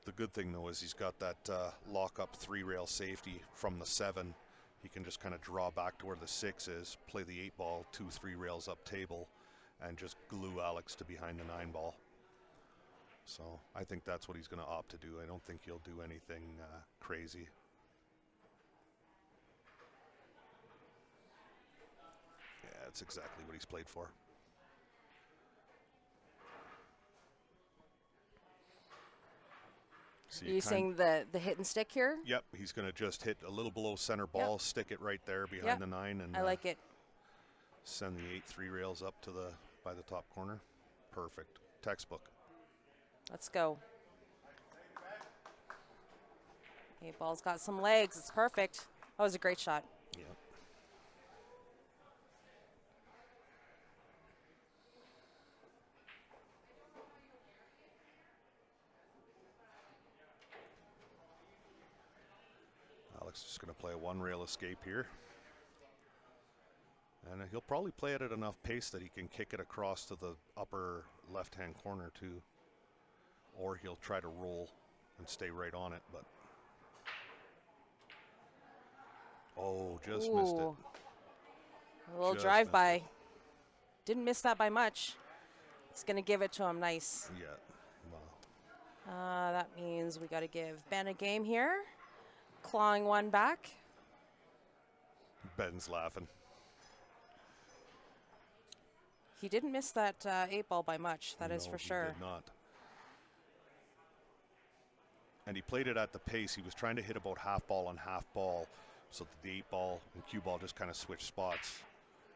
[SPEAKER 3] The good thing, though, is he's got that lock-up 3-rail safety from the 7. He can just kind of draw back to where the 6 is, play the 8-ball, 2 3 rails up table, and just glue Alex to behind the 9-ball. So I think that's what he's going to opt to do. I don't think he'll do anything crazy. Yeah, that's exactly what he's played for.
[SPEAKER 2] So you saying the hit and stick here?
[SPEAKER 3] Yep, he's going to just hit a little below center ball, stick it right there behind the 9, and
[SPEAKER 2] I like it.
[SPEAKER 3] Send the 8-3 rails up to by the top corner. Perfect. Textbook.
[SPEAKER 2] Let's go. 8 ball's got some legs. It's perfect. That was a great shot.
[SPEAKER 3] Yeah. Alex is just going to play a 1-rail escape here. And he'll probably play it at enough pace that he can kick it across to the upper left-hand corner too. Or he'll try to roll and stay right on it, but just missed it.
[SPEAKER 2] A little drive-by. Didn't miss that by much. He's going to give it to him nice.
[SPEAKER 3] Yeah. Wow.
[SPEAKER 2] That means we got to give Ben a game here. Clawing one back.
[SPEAKER 3] Ben's laughing.
[SPEAKER 2] He didn't miss that 8 ball by much. That is for sure.
[SPEAKER 3] He did not. And he played it at the pace. He was trying to hit about half ball on half ball, so that the 8 ball and cue ball just kind of switched spots.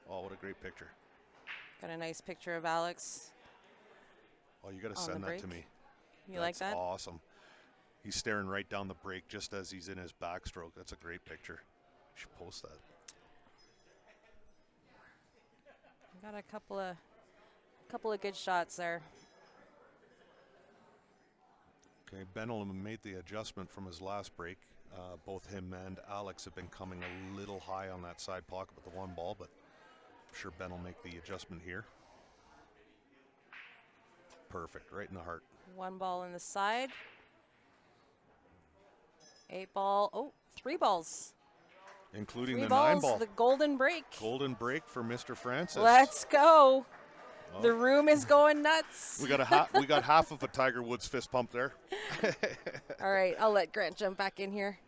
[SPEAKER 3] Oh, what a great picture.
[SPEAKER 2] Got a nice picture of Alex.
[SPEAKER 3] Oh, you got to send that to me.
[SPEAKER 2] You like that?
[SPEAKER 3] That's awesome. He's staring right down the break just as he's in his backstroke. That's a great picture. You should post that.
[SPEAKER 2] Got a couple of good shots there.
[SPEAKER 3] Okay, Benelum made the adjustment from his last break. Both him and Alex have been coming a little high on that side pocket with the 1 ball, but I'm sure Ben will make the adjustment here. Perfect, right in the heart.
[SPEAKER 2] 1 ball in the side. 8 ball. Oh, 3 balls.
[SPEAKER 3] Including
[SPEAKER 2] 3
[SPEAKER 3] the
[SPEAKER 2] balls,
[SPEAKER 3] 9 ball.
[SPEAKER 2] the golden break.
[SPEAKER 3] Golden break for Mr. Francis.
[SPEAKER 2] Let's go.
[SPEAKER 3] Oh.
[SPEAKER 2] The room is going nuts.
[SPEAKER 3] We got half of a Tiger Woods fist pump there.
[SPEAKER 2] All right, I'll let Grant jump back in here.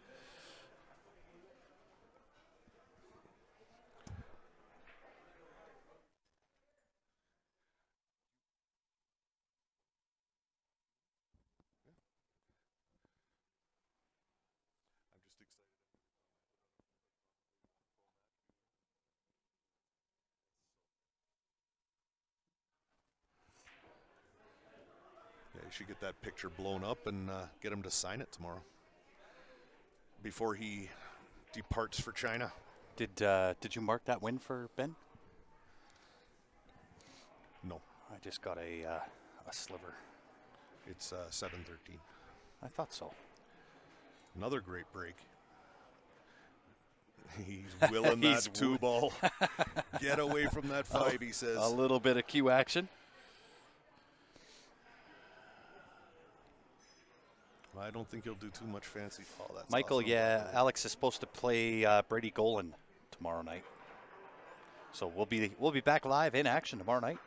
[SPEAKER 3] I'm just excited. Yeah, you should get that picture blown up and get him to sign it tomorrow before he departs for China.
[SPEAKER 1] Did you mark that win for Ben?
[SPEAKER 3] No,
[SPEAKER 1] I just got a sliver.
[SPEAKER 3] it's 7-13.
[SPEAKER 1] I thought so.
[SPEAKER 3] Another great break. He's willing that 2 ball. Get away from that 5, he says.
[SPEAKER 1] A little bit of cue action.
[SPEAKER 3] I don't think he'll do too much fancy. Oh, that's
[SPEAKER 1] Michael,
[SPEAKER 3] awesome.
[SPEAKER 1] yeah, Alex is supposed to play Brady Golan tomorrow night. So we'll be back live in action tomorrow night.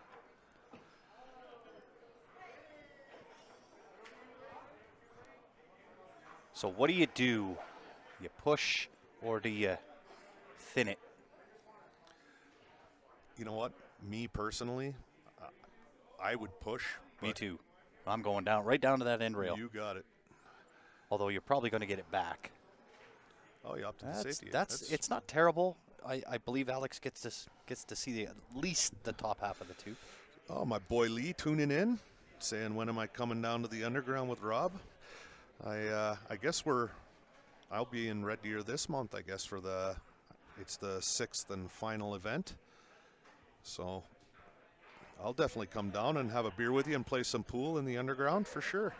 [SPEAKER 1] So what do? You push or do you thin it?
[SPEAKER 3] You know what? Me personally, I would push.
[SPEAKER 1] Me too. I'm going right down to that end rail.
[SPEAKER 3] You got it.
[SPEAKER 1] Although you're probably going to get it back.
[SPEAKER 3] Oh, you opted to safety.
[SPEAKER 1] It's not terrible. I believe Alex gets to see at least the top half of the 2.
[SPEAKER 3] Oh, my boy Lee tuning in, saying, when am I coming down to the underground with Rob? I guess I'll be in Red Deer this month, I guess, it's the 6th and final event. So I'll definitely come down and have a beer with you and play some pool in the underground for sure.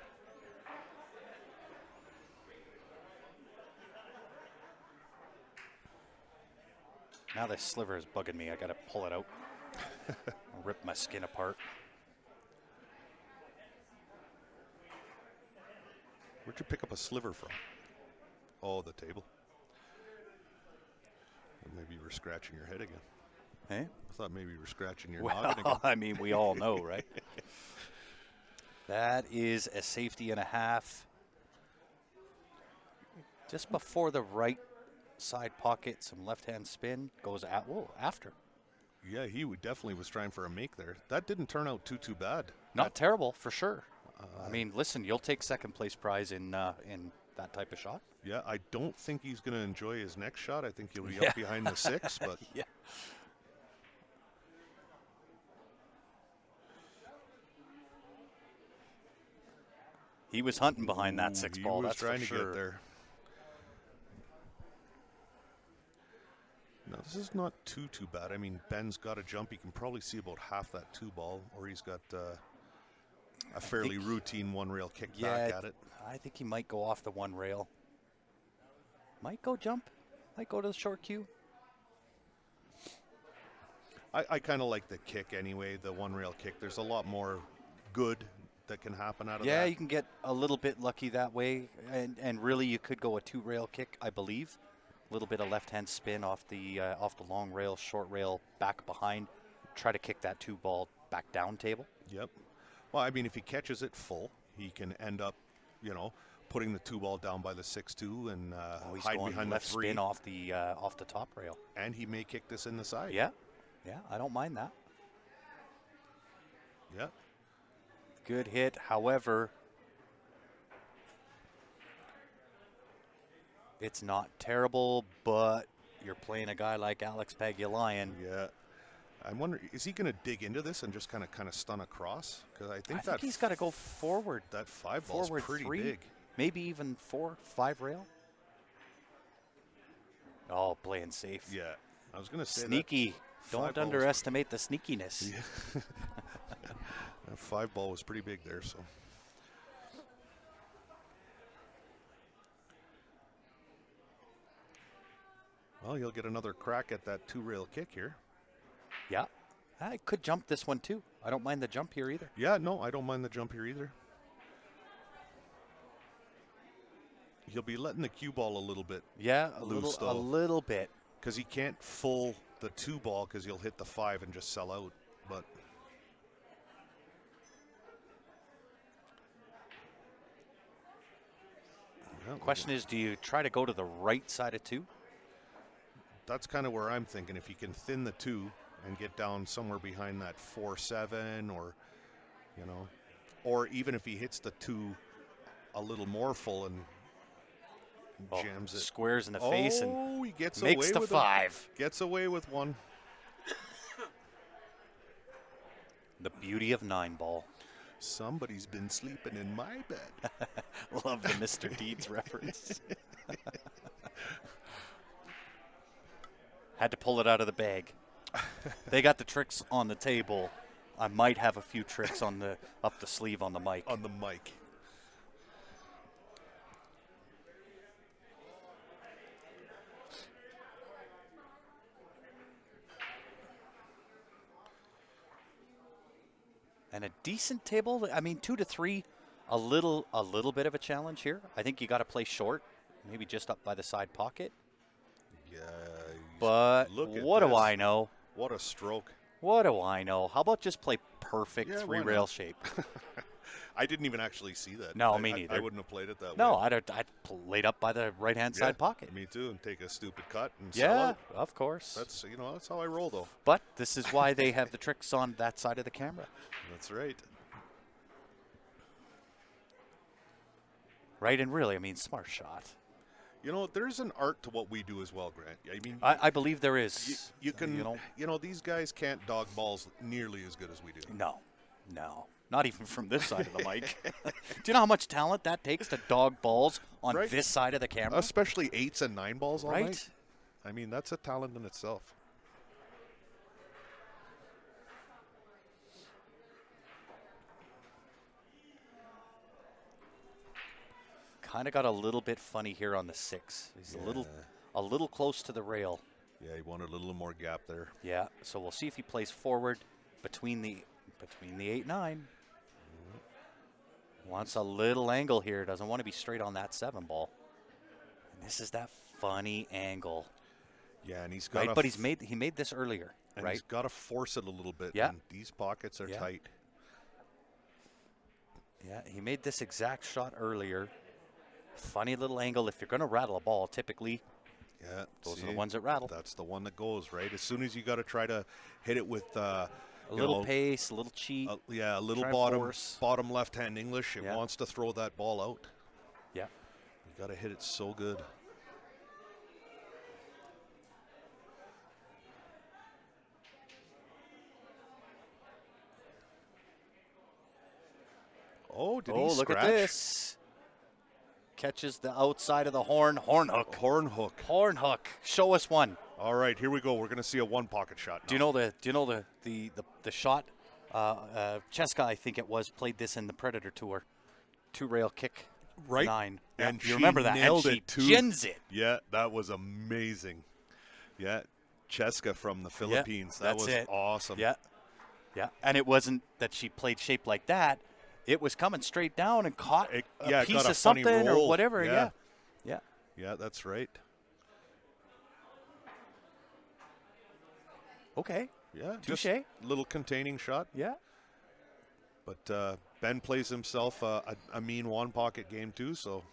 [SPEAKER 1] Now this sliver is bugging me. I got to pull it out. I'll rip my skin apart.
[SPEAKER 3] Where'd you pick up a sliver from? Oh, the table. Or maybe you were scratching your head again.
[SPEAKER 1] Hey?
[SPEAKER 3] I thought maybe you were scratching your
[SPEAKER 1] Well,
[SPEAKER 3] noggin again.
[SPEAKER 1] I mean, we all know, right? That is a safety and a half. Just before the right side pocket, some left-hand spin goes after.
[SPEAKER 3] Yeah, he definitely was trying for a make there. That didn't turn out too bad.
[SPEAKER 1] Not terrible for sure. I mean, listen, you'll take second place prize in that type of shot.
[SPEAKER 3] Yeah, I don't think he's going to enjoy his next shot. I think he'll be
[SPEAKER 1] Yeah.
[SPEAKER 3] up behind the 6, but
[SPEAKER 1] Yeah. He was hunting behind that 6 ball.
[SPEAKER 3] He was
[SPEAKER 1] That's
[SPEAKER 3] trying
[SPEAKER 1] for
[SPEAKER 3] to
[SPEAKER 1] sure.
[SPEAKER 3] get there. No, this is not too bad. I mean, Ben's got a jump. He can probably see about half that 2 ball, or he's got a fairly routine 1 rail kick back at it.
[SPEAKER 1] I think he might go off the 1 rail. Might go jump. Might go to the short cue.
[SPEAKER 3] I kind of like the kick anyway, the 1 rail kick. There's a lot more good that can happen out of that.
[SPEAKER 1] Yeah, you can get a little bit lucky that way, and really you could go a 2 rail kick, I believe. A little bit of left-hand spin off the long rail, short rail, back behind. Try to kick that 2 ball back down table.
[SPEAKER 3] Yep. Well, I mean, if he catches it full, he can end up, putting the 2 ball down by the 6-2 and
[SPEAKER 1] He's
[SPEAKER 3] hide
[SPEAKER 1] going
[SPEAKER 3] behind
[SPEAKER 1] left
[SPEAKER 3] the 3.
[SPEAKER 1] spin off the top rail.
[SPEAKER 3] And he may kick this in the side.
[SPEAKER 1] Yeah, I don't mind that.
[SPEAKER 3] Yeah.
[SPEAKER 1] Good hit. However, it's not terrible, but you're playing a guy like Alex Pagulayan.
[SPEAKER 3] Yeah. I'm wondering, is he going to dig into this and just kind of stun across? Because I think
[SPEAKER 1] he's got to go forward.
[SPEAKER 3] That 5 ball is pretty
[SPEAKER 1] 3,
[SPEAKER 3] big.
[SPEAKER 1] Maybe even 4, 5 rail. Oh, playing safe.
[SPEAKER 3] Yeah. I was going to say
[SPEAKER 1] Sneaky.
[SPEAKER 3] Don't
[SPEAKER 1] Don't underestimate the sneakiness.
[SPEAKER 3] Yeah. That 5 ball was pretty big there, so. Well, he'll get another crack at that 2 rail kick here.
[SPEAKER 1] Yeah. I could jump this one too. I don't mind the jump here either.
[SPEAKER 3] Yeah, no, I don't mind the jump here either. He'll be letting the cue ball a little bit.
[SPEAKER 1] Yeah, a
[SPEAKER 3] loose,
[SPEAKER 1] little bit.
[SPEAKER 3] Because he can't full the 2 ball because he'll hit the 5 and just sell out. But
[SPEAKER 1] Question is, do you try to go to the right side of 2?
[SPEAKER 3] That's kind of where I'm thinking. If you can thin the 2 and get down somewhere behind that 4-7, or even if he hits the 2 a little more full and jams it.
[SPEAKER 1] Squares in the face and
[SPEAKER 3] he gets
[SPEAKER 1] makes
[SPEAKER 3] away
[SPEAKER 1] the
[SPEAKER 3] with
[SPEAKER 1] 5.
[SPEAKER 3] Gets away with 1.
[SPEAKER 1] The beauty of 9 ball.
[SPEAKER 3] Somebody's been sleeping in my bed.
[SPEAKER 1] Love the Mr. Deeds reference. Had to pull it out of the bag. They got the tricks on the table. I might have a few tricks up the sleeve on the mic.
[SPEAKER 3] On the mic.
[SPEAKER 1] And a decent table. I mean, 2 to 3, a little bit of a challenge here. I think you got to play short, maybe just up by the side pocket.
[SPEAKER 3] Yeah.
[SPEAKER 1] But what do I know?
[SPEAKER 3] What a stroke.
[SPEAKER 1] What do I know? How about just play perfect
[SPEAKER 3] Yeah,
[SPEAKER 1] 3
[SPEAKER 3] why
[SPEAKER 1] rail
[SPEAKER 3] not?
[SPEAKER 1] shape?
[SPEAKER 3] I didn't even actually see that.
[SPEAKER 1] No, me neither.
[SPEAKER 3] I wouldn't have played it that
[SPEAKER 1] No,
[SPEAKER 3] way.
[SPEAKER 1] I'd played up by the right-hand side pocket.
[SPEAKER 3] Me too, and take a stupid cut and sell
[SPEAKER 1] Yeah,
[SPEAKER 3] out.
[SPEAKER 1] of course.
[SPEAKER 3] That's that's how I roll though.
[SPEAKER 1] But this is why they have the tricks on that side of the camera.
[SPEAKER 3] That's right.
[SPEAKER 1] Right, and really, I mean, smart shot.
[SPEAKER 3] There's an art to what we do as well, Grant. I mean,
[SPEAKER 1] I believe there is.
[SPEAKER 3] you can, these guys can't dog balls nearly as good as we do.
[SPEAKER 1] No, not even from this side of the mic. Do you know how much talent that takes to dog balls on
[SPEAKER 3] Right.
[SPEAKER 1] this side of the camera?
[SPEAKER 3] Especially 8s and 9 balls all
[SPEAKER 1] Right.
[SPEAKER 3] night. I mean, that's a talent in itself.
[SPEAKER 1] Kind of got a little bit funny here on the 6. He's a little close to the rail.
[SPEAKER 3] Yeah, he wanted a little more gap there.
[SPEAKER 1] Yeah, so we'll see if he plays forward between the 8-9. Wants a little angle here. Doesn't want to be straight on that 7 ball. And this is that funny angle.
[SPEAKER 3] Yeah, and he's got
[SPEAKER 1] Right, but he made this earlier,
[SPEAKER 3] and
[SPEAKER 1] right?
[SPEAKER 3] he's got to force it a little bit.
[SPEAKER 1] Yeah.
[SPEAKER 3] And these pockets are tight.
[SPEAKER 1] Yeah, he made this exact shot earlier. Funny little angle. If you're going to rattle a ball, typically,
[SPEAKER 3] Yeah,
[SPEAKER 1] those are the ones that rattle.
[SPEAKER 3] That's the one that goes, right? As soon as you got to try to hit it with
[SPEAKER 1] A little pace, a little cheat.
[SPEAKER 3] a little
[SPEAKER 1] try and
[SPEAKER 3] bottom
[SPEAKER 1] force.
[SPEAKER 3] bottom left-hand English, it
[SPEAKER 1] Yeah.
[SPEAKER 3] wants to throw that ball out.
[SPEAKER 1] Yeah.
[SPEAKER 3] You got to hit it so good. Oh, did he
[SPEAKER 1] Oh, look
[SPEAKER 3] scratch?
[SPEAKER 1] at this. Catches the outside of the horn. Horn hook.
[SPEAKER 3] Horn hook.
[SPEAKER 1] Horn hook. Show us one.
[SPEAKER 3] All right, here we go. We're going to see a one pocket shot now.
[SPEAKER 1] Do you know the shot? Cheska, I think it was, played this in the Predator Tour. 2-rail kick.
[SPEAKER 3] Right.
[SPEAKER 1] 9.
[SPEAKER 3] And
[SPEAKER 1] you
[SPEAKER 3] she
[SPEAKER 1] remember that?
[SPEAKER 3] nailed
[SPEAKER 1] and
[SPEAKER 3] it, too.
[SPEAKER 1] She gins it.
[SPEAKER 3] Yeah, that was amazing. Yeah, Cheska from the Philippines. That
[SPEAKER 1] that's
[SPEAKER 3] was
[SPEAKER 1] it.
[SPEAKER 3] awesome.
[SPEAKER 1] Yeah. Yeah. And it wasn't that she played shape like that. It was coming straight down and caught
[SPEAKER 3] It
[SPEAKER 1] a
[SPEAKER 3] got
[SPEAKER 1] piece
[SPEAKER 3] a
[SPEAKER 1] of
[SPEAKER 3] funny
[SPEAKER 1] something
[SPEAKER 3] roll.
[SPEAKER 1] or whatever.
[SPEAKER 3] Yeah.
[SPEAKER 1] Yeah.
[SPEAKER 3] Yeah, that's right.
[SPEAKER 1] Okay.
[SPEAKER 3] Yeah,
[SPEAKER 1] Touche.
[SPEAKER 3] just a little containing shot.
[SPEAKER 1] Yeah.
[SPEAKER 3] But Ben plays himself a mean one pocket game too, so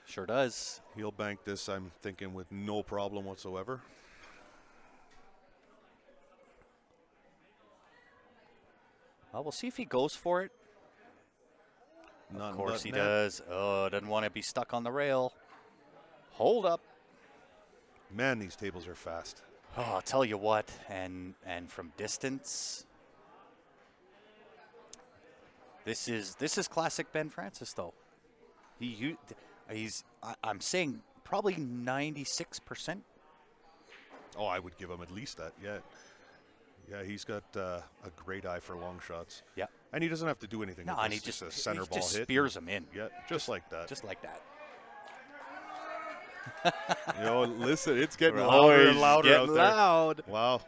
[SPEAKER 1] Sure does.
[SPEAKER 3] he'll bank this, I'm thinking, with no problem whatsoever.
[SPEAKER 1] Well, we'll see if he goes for it.
[SPEAKER 3] None
[SPEAKER 1] Of course
[SPEAKER 3] but
[SPEAKER 1] he
[SPEAKER 3] net.
[SPEAKER 1] does. Oh, doesn't want to be stuck on the rail. Hold up.
[SPEAKER 3] Man, these tables are fast.
[SPEAKER 1] Oh, I'll tell you what, and from distance, this is classic Ben Francis though. I'm saying probably 96%.
[SPEAKER 3] Oh, I would give him at least that. Yeah. Yeah, he's got a great eye for long shots.
[SPEAKER 1] Yeah.
[SPEAKER 3] And he doesn't have to do anything.
[SPEAKER 1] No,
[SPEAKER 3] with
[SPEAKER 1] and
[SPEAKER 3] this.
[SPEAKER 1] he just
[SPEAKER 3] a center
[SPEAKER 1] he
[SPEAKER 3] ball
[SPEAKER 1] just
[SPEAKER 3] hit.
[SPEAKER 1] spears them in.
[SPEAKER 3] Yeah, just like that.
[SPEAKER 1] Just like that.
[SPEAKER 3] You know, listen, it's getting
[SPEAKER 1] Oh,
[SPEAKER 3] louder and
[SPEAKER 1] he's
[SPEAKER 3] louder out
[SPEAKER 1] getting
[SPEAKER 3] there.
[SPEAKER 1] loud.
[SPEAKER 3] Wow.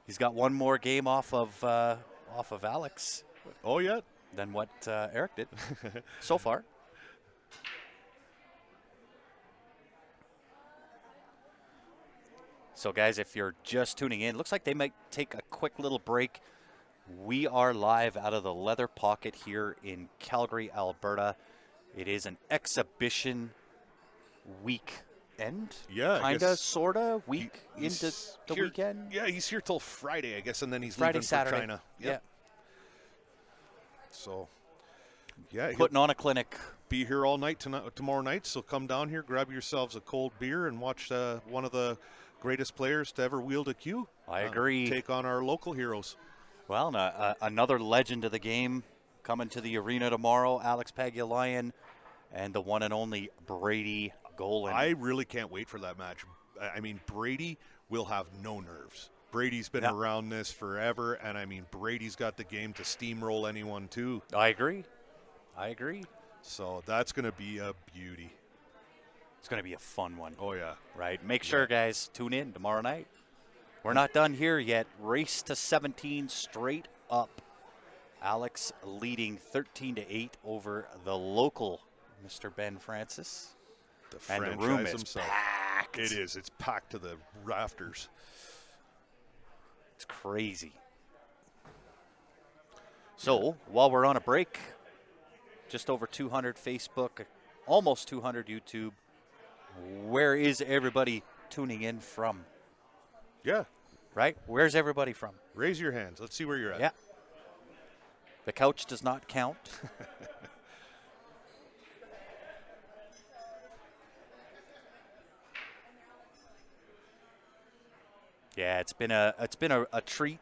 [SPEAKER 1] He's got one more game off of Alex
[SPEAKER 3] Oh, yeah.
[SPEAKER 1] than what Eric did so far. So, guys, if you're just tuning in, looks like they might take a quick little break. We are live out of the Leather Pocket here in Calgary, Alberta. It is an exhibition weekend.
[SPEAKER 3] Yeah, I
[SPEAKER 1] Kinda,
[SPEAKER 3] guess
[SPEAKER 1] sorta, week
[SPEAKER 3] He's
[SPEAKER 1] into the
[SPEAKER 3] here-
[SPEAKER 1] weekend.
[SPEAKER 3] Yeah, he's here till Friday, I guess, and then he's
[SPEAKER 1] Friday,
[SPEAKER 3] leaving
[SPEAKER 1] Saturday.
[SPEAKER 3] for China.
[SPEAKER 1] Yeah.
[SPEAKER 3] Yep. So, yeah, he'll
[SPEAKER 1] Putting on a clinic.
[SPEAKER 3] be here all night tomorrow night. So come down here, grab yourselves a cold beer, and watch one of the greatest players to ever wield a cue.
[SPEAKER 1] I agree.
[SPEAKER 3] Take on our local heroes.
[SPEAKER 1] Well, another legend of the game coming to the arena tomorrow, Alex Pagulayan, and the one and only Brady Golan.
[SPEAKER 3] I really can't wait for that match. I mean, Brady will have no nerves. Brady's been
[SPEAKER 1] Yeah.
[SPEAKER 3] around this forever, and I mean, Brady's got the game to steamroll anyone too.
[SPEAKER 1] I agree.
[SPEAKER 3] So that's going to be a beauty.
[SPEAKER 1] It's going to be a fun one,
[SPEAKER 3] Oh, yeah.
[SPEAKER 1] right? Make sure, guys, tune in tomorrow night. We're not done here yet. Race to 17 straight up. Alex leading 13-8 over the local Mr. Ben Francis.
[SPEAKER 3] The
[SPEAKER 1] And the
[SPEAKER 3] franchise
[SPEAKER 1] room is
[SPEAKER 3] himself.
[SPEAKER 1] packed.
[SPEAKER 3] It is. It's packed to the rafters.
[SPEAKER 1] It's crazy. So, while we're on a break, just over 200 Facebook, almost 200 YouTube. Where is everybody tuning in from?
[SPEAKER 3] Yeah.
[SPEAKER 1] Right? Where's everybody from?
[SPEAKER 3] Raise your hands. Let's see where you're at.
[SPEAKER 1] Yeah. The couch does not count. Yeah, it's been a treat.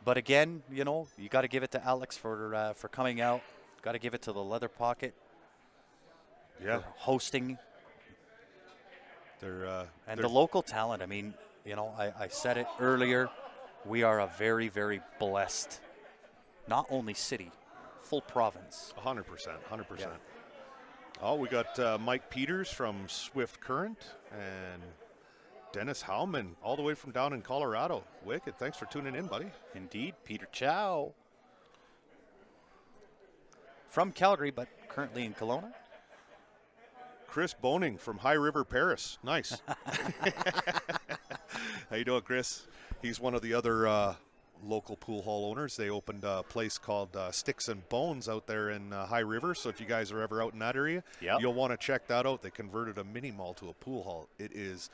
[SPEAKER 1] But again, you know, you got to give it to Alex for coming out. Got to give it to the Leather Pocket
[SPEAKER 3] Yeah.
[SPEAKER 1] for hosting
[SPEAKER 3] They're
[SPEAKER 1] and the local talent. I mean, you know, I said it earlier. We are a very, very blessed, not only city, full province.
[SPEAKER 3] 100%. 100%.
[SPEAKER 1] Yeah.
[SPEAKER 3] Oh, we got Mike Peters from Swift Current and Dennis Howman all the way from down in Colorado. Wicked. Thanks for tuning in, buddy.
[SPEAKER 1] Indeed, Peter Chow. From Calgary, but currently in Kelowna.
[SPEAKER 3] Chris Boning from High River, Paris. Nice. How you doing, Chris? He's one of the other local pool hall owners. They opened a place called Sticks and Bones out there in High River. So if you guys are ever out in that area,
[SPEAKER 1] Yep.
[SPEAKER 3] you'll want to check that out. They converted a mini mall to a pool hall. It is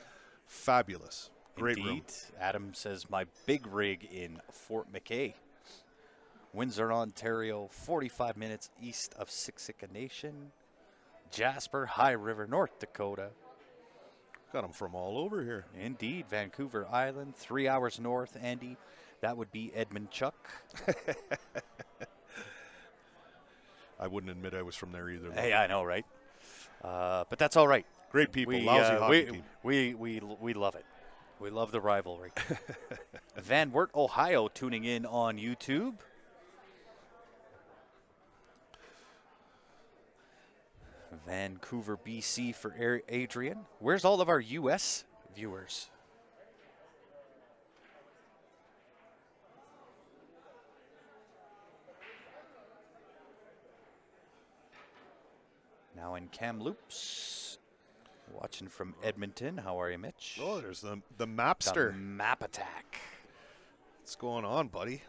[SPEAKER 3] fabulous. Great room.
[SPEAKER 1] Indeed. Adam says my big rig in Fort McKay, Windsor, Ontario, 45 minutes east of Siksika Nation, Jasper, High River, North Dakota.
[SPEAKER 3] Got them from all over here.
[SPEAKER 1] Indeed, Vancouver Island, 3 hours north, Andy. That would be Edmund Chuck.
[SPEAKER 3] I wouldn't admit I was from there either.
[SPEAKER 1] Hey, I know, right? But that's all right.
[SPEAKER 3] Great people,
[SPEAKER 1] We,
[SPEAKER 3] lousy hockey
[SPEAKER 1] we,
[SPEAKER 3] team.
[SPEAKER 1] we love it. We love the rivalry. Van Wert, Ohio, tuning in on YouTube. Vancouver, BC for Adrian. Where's all of our U.S. viewers? Now in Kamloops. Watching from Edmonton. How are you, Mitch?
[SPEAKER 3] Oh, there's the
[SPEAKER 1] The
[SPEAKER 3] Mapster.
[SPEAKER 1] map attack.
[SPEAKER 3] What's going on, buddy?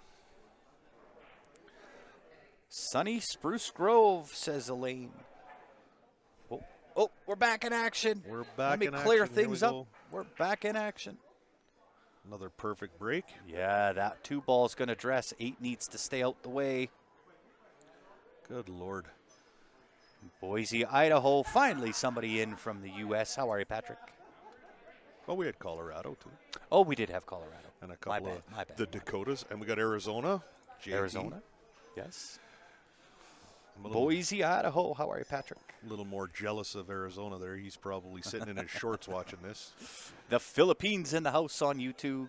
[SPEAKER 1] Sunny Spruce Grove, says Elaine. Oh, we're back in action.
[SPEAKER 3] We're
[SPEAKER 1] Let
[SPEAKER 3] back
[SPEAKER 1] me
[SPEAKER 3] in
[SPEAKER 1] clear
[SPEAKER 3] action. Here
[SPEAKER 1] things
[SPEAKER 3] we
[SPEAKER 1] up.
[SPEAKER 3] go.
[SPEAKER 1] We're back in action.
[SPEAKER 3] Another perfect break.
[SPEAKER 1] Yeah, that 2 ball's going to dress. 8 needs to stay out the way.
[SPEAKER 3] Good Lord.
[SPEAKER 1] Boise, Idaho. Finally, somebody in from the U.S. How are you, Patrick?
[SPEAKER 3] Well, we had Colorado, too.
[SPEAKER 1] Oh, we did have Colorado.
[SPEAKER 3] And a
[SPEAKER 1] My
[SPEAKER 3] couple
[SPEAKER 1] bad,
[SPEAKER 3] of
[SPEAKER 1] my bad.
[SPEAKER 3] the Dakotas. And we got Arizona. JT.
[SPEAKER 1] Arizona. Yes.
[SPEAKER 3] I'm a little,
[SPEAKER 1] Boise, Idaho. How are you, Patrick?
[SPEAKER 3] little more jealous of Arizona there. He's probably sitting in his shorts watching this.
[SPEAKER 1] The Philippines in the house on YouTube.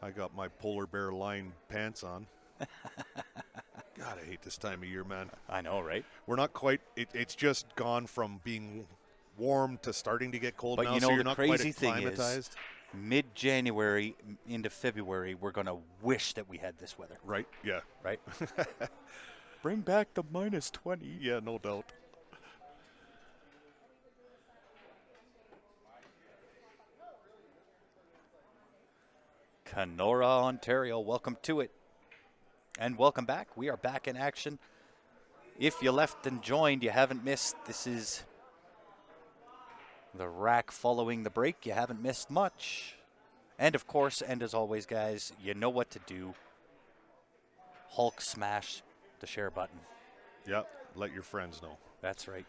[SPEAKER 3] I got my polar bear line pants on. God, I hate this time of year, man.
[SPEAKER 1] I know, right?
[SPEAKER 3] We're not quite, it's just gone from being warm to starting to get cold
[SPEAKER 1] But
[SPEAKER 3] now,
[SPEAKER 1] you know,
[SPEAKER 3] so you're
[SPEAKER 1] the
[SPEAKER 3] not
[SPEAKER 1] crazy
[SPEAKER 3] quite
[SPEAKER 1] thing is,
[SPEAKER 3] acclimatized.
[SPEAKER 1] mid-January into February, we're going to wish that we had this weather,
[SPEAKER 3] Right? Yeah.
[SPEAKER 1] right? Bring back the minus 20.
[SPEAKER 3] Yeah, no doubt.
[SPEAKER 1] Kenora, Ontario, welcome to it. And welcome back. We are back in action. If you left and joined, you haven't missed. This is the rack following the break. You haven't missed much. And of course, and as always, guys, you know what to do. Hulk smash the share button.
[SPEAKER 3] Yeah, let your friends know.
[SPEAKER 1] That's right.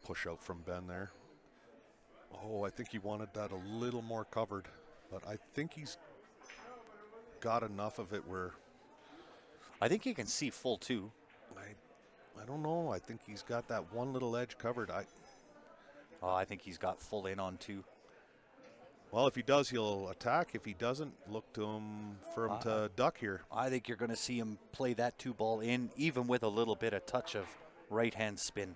[SPEAKER 3] Push out from Ben there. Oh, I think he wanted that a little more covered, but I think he's got enough of it where
[SPEAKER 1] I think you can see full too.
[SPEAKER 3] I don't know. I think he's got that one little edge covered.
[SPEAKER 1] I think he's got full in on two.
[SPEAKER 3] Well, if he does, he'll attack. If he doesn't, look to him for him to duck here.
[SPEAKER 1] I think you're going to see him play that 2-ball in, even with a little bit of touch of right-hand spin.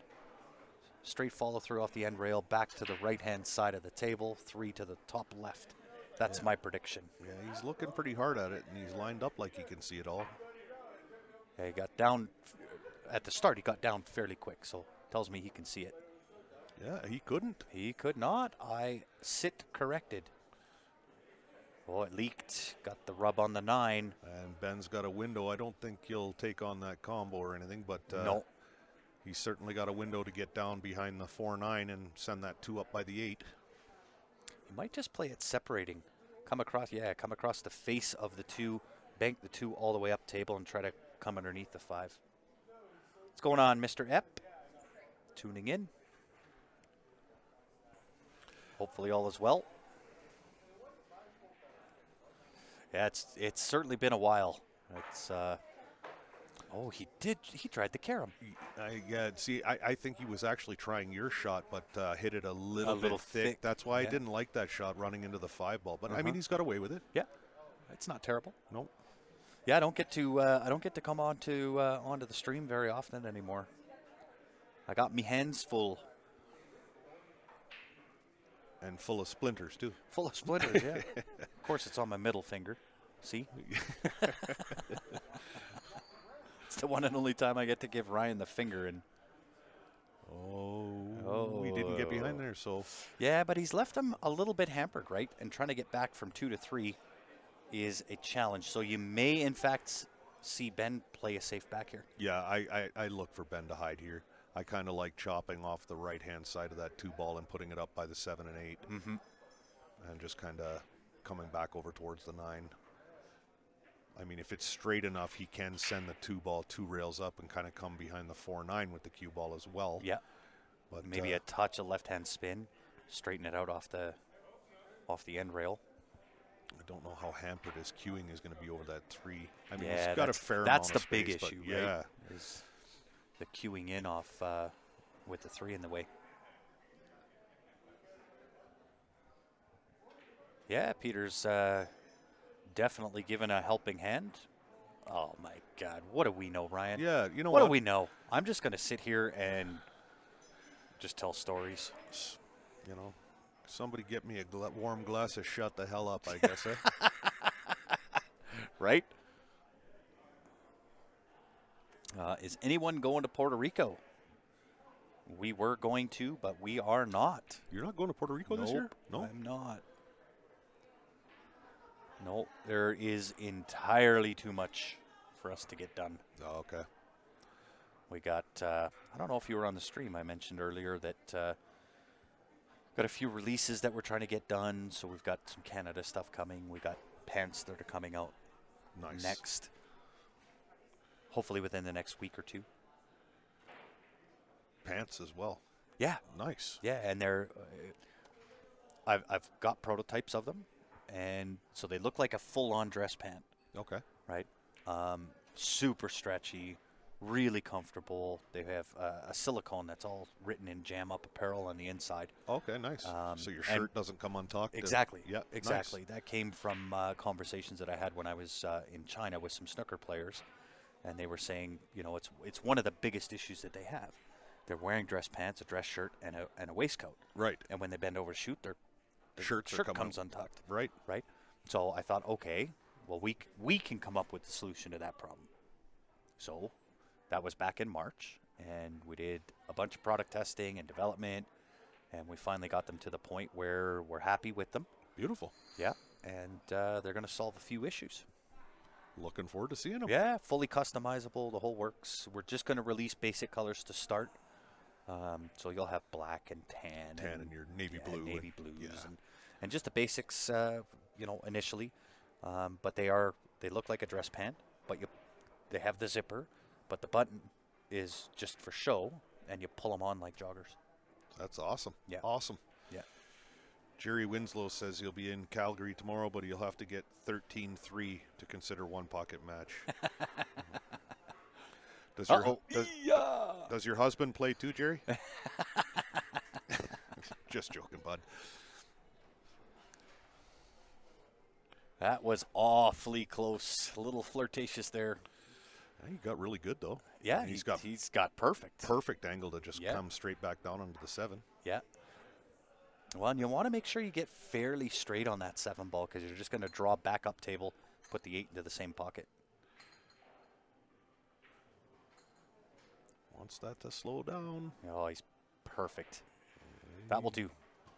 [SPEAKER 1] Straight follow through off the end rail, back to the right-hand side of the table, 3 to the top left. That's my prediction.
[SPEAKER 3] Yeah, he's looking pretty hard at it, and he's lined up like he can see it all.
[SPEAKER 1] Yeah, he got down at the start. He got down fairly quick, so tells me he can see it.
[SPEAKER 3] Yeah, he couldn't.
[SPEAKER 1] He could not. I sit corrected. Oh, it leaked. Got the rub on the 9.
[SPEAKER 3] And Ben's got a window. I don't think he'll take on that combo or anything, but
[SPEAKER 1] No.
[SPEAKER 3] he's certainly got a window to get down behind the 4-9 and send that 2 up by the 8.
[SPEAKER 1] You might just play it separating. Come across the face of the 2, bank the 2 all the way up table and try to come underneath the 5. What's going on, Mr. Epp? Tuning in. Hopefully all is well. Yeah, it's certainly been a while. It's oh, he tried the carom.
[SPEAKER 3] I think he was actually trying your shot, but hit it a little bit thick. That's why I didn't like that shot running into the 5-ball. But I mean, he's got away with it.
[SPEAKER 1] Yeah, it's not terrible.
[SPEAKER 3] Nope.
[SPEAKER 1] Yeah, I don't get to come onto the stream very often anymore. I got me hands full.
[SPEAKER 3] And full of splinters, too.
[SPEAKER 1] Full of splinters, yeah. Of course, it's on my middle finger. See? It's the one and only time I get to give Ryan the finger. And
[SPEAKER 3] we didn't get behind there, so.
[SPEAKER 1] yeah, but he's left him a little bit hampered, right? And trying to get back from 2 to 3. is a challenge. So you may, in fact, see Ben play a safe back here.
[SPEAKER 3] Yeah, I look for Ben to hide here. I kind of like chopping off the right-hand side of that 2-ball and putting it up by the 7 and 8. And just kind of coming back over towards the 9. I mean, if it's straight enough, he can send the 2-ball 2 rails up and kind of come behind the 4-9 with the cue ball as well.
[SPEAKER 1] Yeah.
[SPEAKER 3] But
[SPEAKER 1] maybe a touch, a left-hand spin, straighten it out off the end rail.
[SPEAKER 3] I don't know how hampered his cueing is going to be over that 3. I mean,
[SPEAKER 1] Yeah,
[SPEAKER 3] he's got a fair
[SPEAKER 1] that's
[SPEAKER 3] amount
[SPEAKER 1] the
[SPEAKER 3] of
[SPEAKER 1] big
[SPEAKER 3] space,
[SPEAKER 1] issue,
[SPEAKER 3] but
[SPEAKER 1] right?
[SPEAKER 3] yeah.
[SPEAKER 1] Is the cueing in off with the 3 in the way. Yeah, Peter's definitely given a helping hand. Oh my God, what do we know, Ryan?
[SPEAKER 3] Yeah, you know
[SPEAKER 1] what do we know? I'm just going to sit here and just tell stories.
[SPEAKER 3] You know, somebody get me a warm glass of shut the hell up, I guess.
[SPEAKER 1] Right? Is anyone going to Puerto Rico? We were going to, but we are not.
[SPEAKER 3] You're not going to Puerto Rico this year? No,
[SPEAKER 1] I'm not. No, there is entirely too much for us to get done.
[SPEAKER 3] Oh, okay.
[SPEAKER 1] We got, I don't know if you were on the stream, I mentioned earlier that got a few releases that we're trying to get done. So we've got some Canada stuff coming. We got pants that are coming out next. Hopefully within the next week or 2.
[SPEAKER 3] Pants as well.
[SPEAKER 1] Yeah.
[SPEAKER 3] Nice.
[SPEAKER 1] Yeah, and they're, I've got prototypes of them. And so they look like a full-on dress pant.
[SPEAKER 3] Okay.
[SPEAKER 1] Right? Super stretchy, really comfortable. They have a silicone that's all written in Jam Up Apparel on the inside.
[SPEAKER 3] Okay, nice. So your shirt doesn't come untucked?
[SPEAKER 1] Exactly.
[SPEAKER 3] Yeah,
[SPEAKER 1] exactly.
[SPEAKER 3] Nice.
[SPEAKER 1] That came from conversations that I had when I was in China with some snooker players. And they were saying, you know, it's one of the biggest issues that they have. They're wearing dress pants, a dress shirt, and a waistcoat.
[SPEAKER 3] Right.
[SPEAKER 1] And when they bend over to shoot, their
[SPEAKER 3] shirt
[SPEAKER 1] comes untucked.
[SPEAKER 3] Right.
[SPEAKER 1] Right. So I thought, okay, well, we can come up with the solution to that problem. So that was back in March, and we did a bunch of product testing and development, and we finally got them to the point where we're happy with them.
[SPEAKER 3] Beautiful.
[SPEAKER 1] Yeah, and they're going to solve a few issues.
[SPEAKER 3] Looking forward to seeing them.
[SPEAKER 1] Yeah, fully customizable, the whole works. We're just going to release basic colors to start. So you'll have black and tan.
[SPEAKER 3] And your navy blue.
[SPEAKER 1] Navy blues.
[SPEAKER 3] Yeah.
[SPEAKER 1] And just the basics, initially. But they look like a dress pant, but they have the zipper, but the button is just for show, and you pull them on like joggers.
[SPEAKER 3] That's awesome.
[SPEAKER 1] Yeah.
[SPEAKER 3] Awesome.
[SPEAKER 1] Yeah.
[SPEAKER 3] Jerry Winslow says he'll be in Calgary tomorrow, but he'll have to get 13-3 to consider one pocket match. Does your husband play too, Jerry? Just joking, bud.
[SPEAKER 1] That was awfully close. A little flirtatious there.
[SPEAKER 3] He got really good, though.
[SPEAKER 1] Yeah,
[SPEAKER 3] he's
[SPEAKER 1] got perfect
[SPEAKER 3] angle to just come straight back down onto the 7.
[SPEAKER 1] Yeah. Well, and you want to make sure you get fairly straight on that 7 ball because you're just going to draw back up table, put the 8 into the same pocket.
[SPEAKER 3] Wants that to slow down.
[SPEAKER 1] Oh, he's perfect. That will do.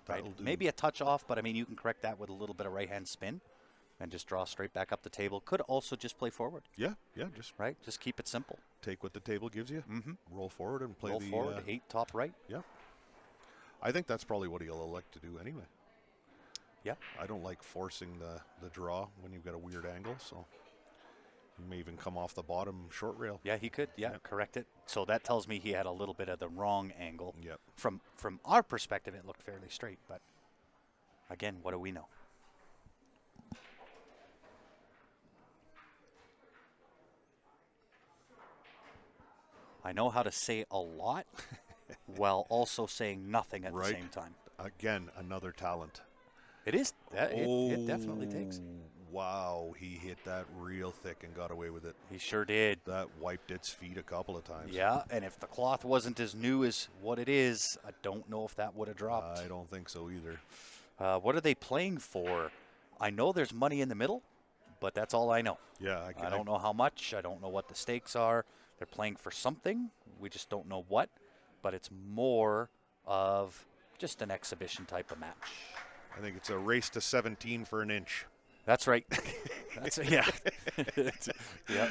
[SPEAKER 1] Right?
[SPEAKER 3] That'll do.
[SPEAKER 1] Maybe a touch off, but I mean, you can correct that with a little bit of right-hand spin and just draw straight back up the table. Could also just play forward.
[SPEAKER 3] Yeah, just
[SPEAKER 1] right. Just keep it simple.
[SPEAKER 3] Take what the table gives you.
[SPEAKER 1] Mm-hmm.
[SPEAKER 3] Roll forward and play
[SPEAKER 1] Roll forward, 8 top right.
[SPEAKER 3] Yeah. I think that's probably what he'll elect to do anyway.
[SPEAKER 1] Yeah.
[SPEAKER 3] I don't like forcing the draw when you've got a weird angle, so he may even come off the bottom short rail.
[SPEAKER 1] Yeah, he could. Yeah, correct it. So that tells me he had a little bit of the wrong angle.
[SPEAKER 3] Yep.
[SPEAKER 1] From our perspective, it looked fairly straight, but again, what do we know? I know how to say a lot while also saying nothing at the same time.
[SPEAKER 3] Again, another talent.
[SPEAKER 1] It is. It definitely takes.
[SPEAKER 3] Wow, he hit that real thick and got away with it.
[SPEAKER 1] He sure did.
[SPEAKER 3] That wiped its feet a couple of times.
[SPEAKER 1] Yeah, and if the cloth wasn't as new as what it is, I don't know if that would have dropped.
[SPEAKER 3] I don't think so either.
[SPEAKER 1] What are they playing for? I know there's money in the middle, but that's all I know.
[SPEAKER 3] Yeah,
[SPEAKER 1] I don't know how much. I don't know what the stakes are. They're playing for something. We just don't know what. But it's more of just an exhibition type of match.
[SPEAKER 3] I think it's a race to 17 for an inch.
[SPEAKER 1] That's right. That's yeah. Yeah.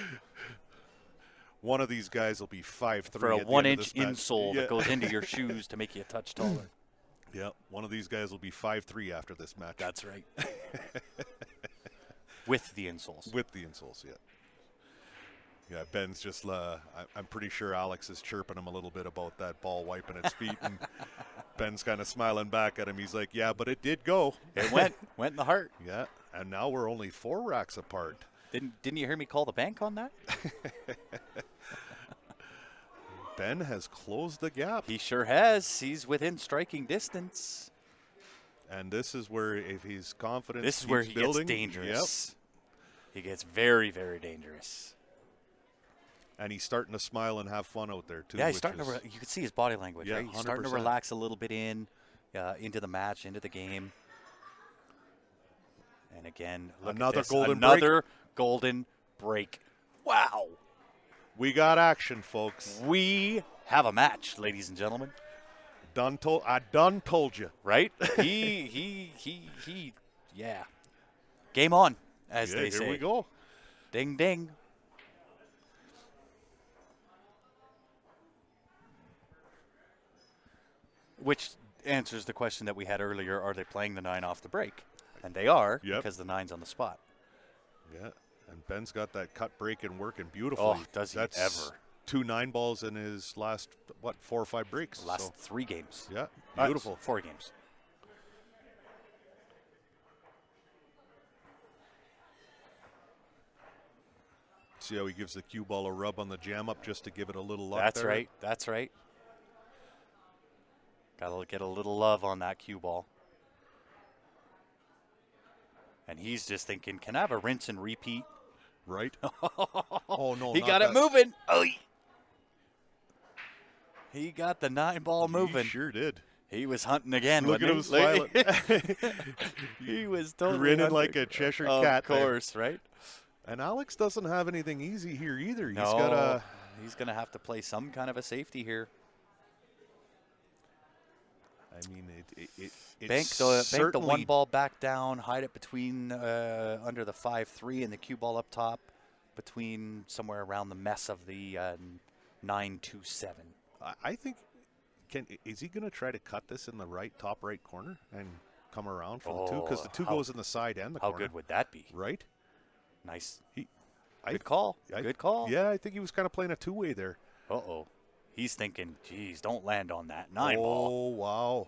[SPEAKER 3] One of these guys will be 5'3"
[SPEAKER 1] For a
[SPEAKER 3] at the end of
[SPEAKER 1] 1-inch
[SPEAKER 3] this match.
[SPEAKER 1] insole
[SPEAKER 3] Yeah.
[SPEAKER 1] that goes into your shoes to make you a touch taller.
[SPEAKER 3] Yeah, one of these guys will be 5'3" after this match.
[SPEAKER 1] That's right. With the insoles.
[SPEAKER 3] With the insoles, yeah. Yeah, Ben's just, I'm pretty sure Alex is chirping him a little bit about that ball wiping its feet, and Ben's kind of smiling back at him. He's like, yeah, but it did go.
[SPEAKER 1] It went in the heart.
[SPEAKER 3] Yeah, and now we're only 4 racks apart.
[SPEAKER 1] Didn't you hear me call the bank on that?
[SPEAKER 3] Ben has closed the gap.
[SPEAKER 1] He sure has. He's within striking distance.
[SPEAKER 3] And this is where, if he's confident,
[SPEAKER 1] This is where he
[SPEAKER 3] building,
[SPEAKER 1] gets dangerous. He gets very, very dangerous.
[SPEAKER 3] and he's starting to smile and have fun out there too.
[SPEAKER 1] Yeah, he's starting to. You can see his body language.
[SPEAKER 3] Yeah,
[SPEAKER 1] Right? He's starting to
[SPEAKER 3] 100%.
[SPEAKER 1] relax a little bit into the match, into the game. And again, look
[SPEAKER 3] Another
[SPEAKER 1] at this.
[SPEAKER 3] golden break.
[SPEAKER 1] Another golden break. Wow.
[SPEAKER 3] We got action, folks.
[SPEAKER 1] We have a match, ladies and gentlemen.
[SPEAKER 3] I done told you.
[SPEAKER 1] Right? He. Yeah. Game on, as
[SPEAKER 3] Yeah,
[SPEAKER 1] they say.
[SPEAKER 3] here we go.
[SPEAKER 1] Ding, ding. Which answers the question that we had earlier, are they playing the 9 off the break? And they are,
[SPEAKER 3] Yep.
[SPEAKER 1] because the 9's on the spot.
[SPEAKER 3] Yeah, and Ben's got that cut break and working beautifully.
[SPEAKER 1] Oh, does he
[SPEAKER 3] That's
[SPEAKER 1] ever.
[SPEAKER 3] 2 9-balls in his last, 4 or 5 breaks.
[SPEAKER 1] Last
[SPEAKER 3] So,
[SPEAKER 1] 3 games.
[SPEAKER 3] yeah, beautiful.
[SPEAKER 1] 4 games.
[SPEAKER 3] See how he gives the cue ball a rub on the jam up just to give it a little luck
[SPEAKER 1] That's
[SPEAKER 3] there?
[SPEAKER 1] right. That's right. Got to get a little love on that cue ball. And he's just thinking, can I have a rinse and repeat?
[SPEAKER 3] Right? Oh, no.
[SPEAKER 1] He
[SPEAKER 3] not
[SPEAKER 1] got
[SPEAKER 3] that.
[SPEAKER 1] it moving. Oh, he got the 9-ball moving.
[SPEAKER 3] He sure did.
[SPEAKER 1] He was hunting again.
[SPEAKER 3] Look at him
[SPEAKER 1] wasn't he?
[SPEAKER 3] smiling.
[SPEAKER 1] He was totally
[SPEAKER 3] Grinning
[SPEAKER 1] hunting.
[SPEAKER 3] like a Cheshire
[SPEAKER 1] Of
[SPEAKER 3] cat there.
[SPEAKER 1] course, right?
[SPEAKER 3] And Alex doesn't have anything easy here either.
[SPEAKER 1] No,
[SPEAKER 3] He's got a.
[SPEAKER 1] he's going to have to play some kind of a safety here.
[SPEAKER 3] I mean, it's
[SPEAKER 1] Bank the
[SPEAKER 3] certainly
[SPEAKER 1] 1 ball back down, hide it between under the 5-3 and the cue ball up top, between somewhere around the mess of the 9-2-7.
[SPEAKER 3] I think. Is he going to try to cut this in the top right corner and come around for the 2? Because the 2 goes in the side and the
[SPEAKER 1] How
[SPEAKER 3] corner.
[SPEAKER 1] good would that be?
[SPEAKER 3] Right?
[SPEAKER 1] Nice.
[SPEAKER 3] I-
[SPEAKER 1] Good call. Good call.
[SPEAKER 3] Yeah, I think he was kind of playing a 2-way there.
[SPEAKER 1] Uh-oh. He's thinking, geez, don't land on that 9-ball.
[SPEAKER 3] Oh, wow.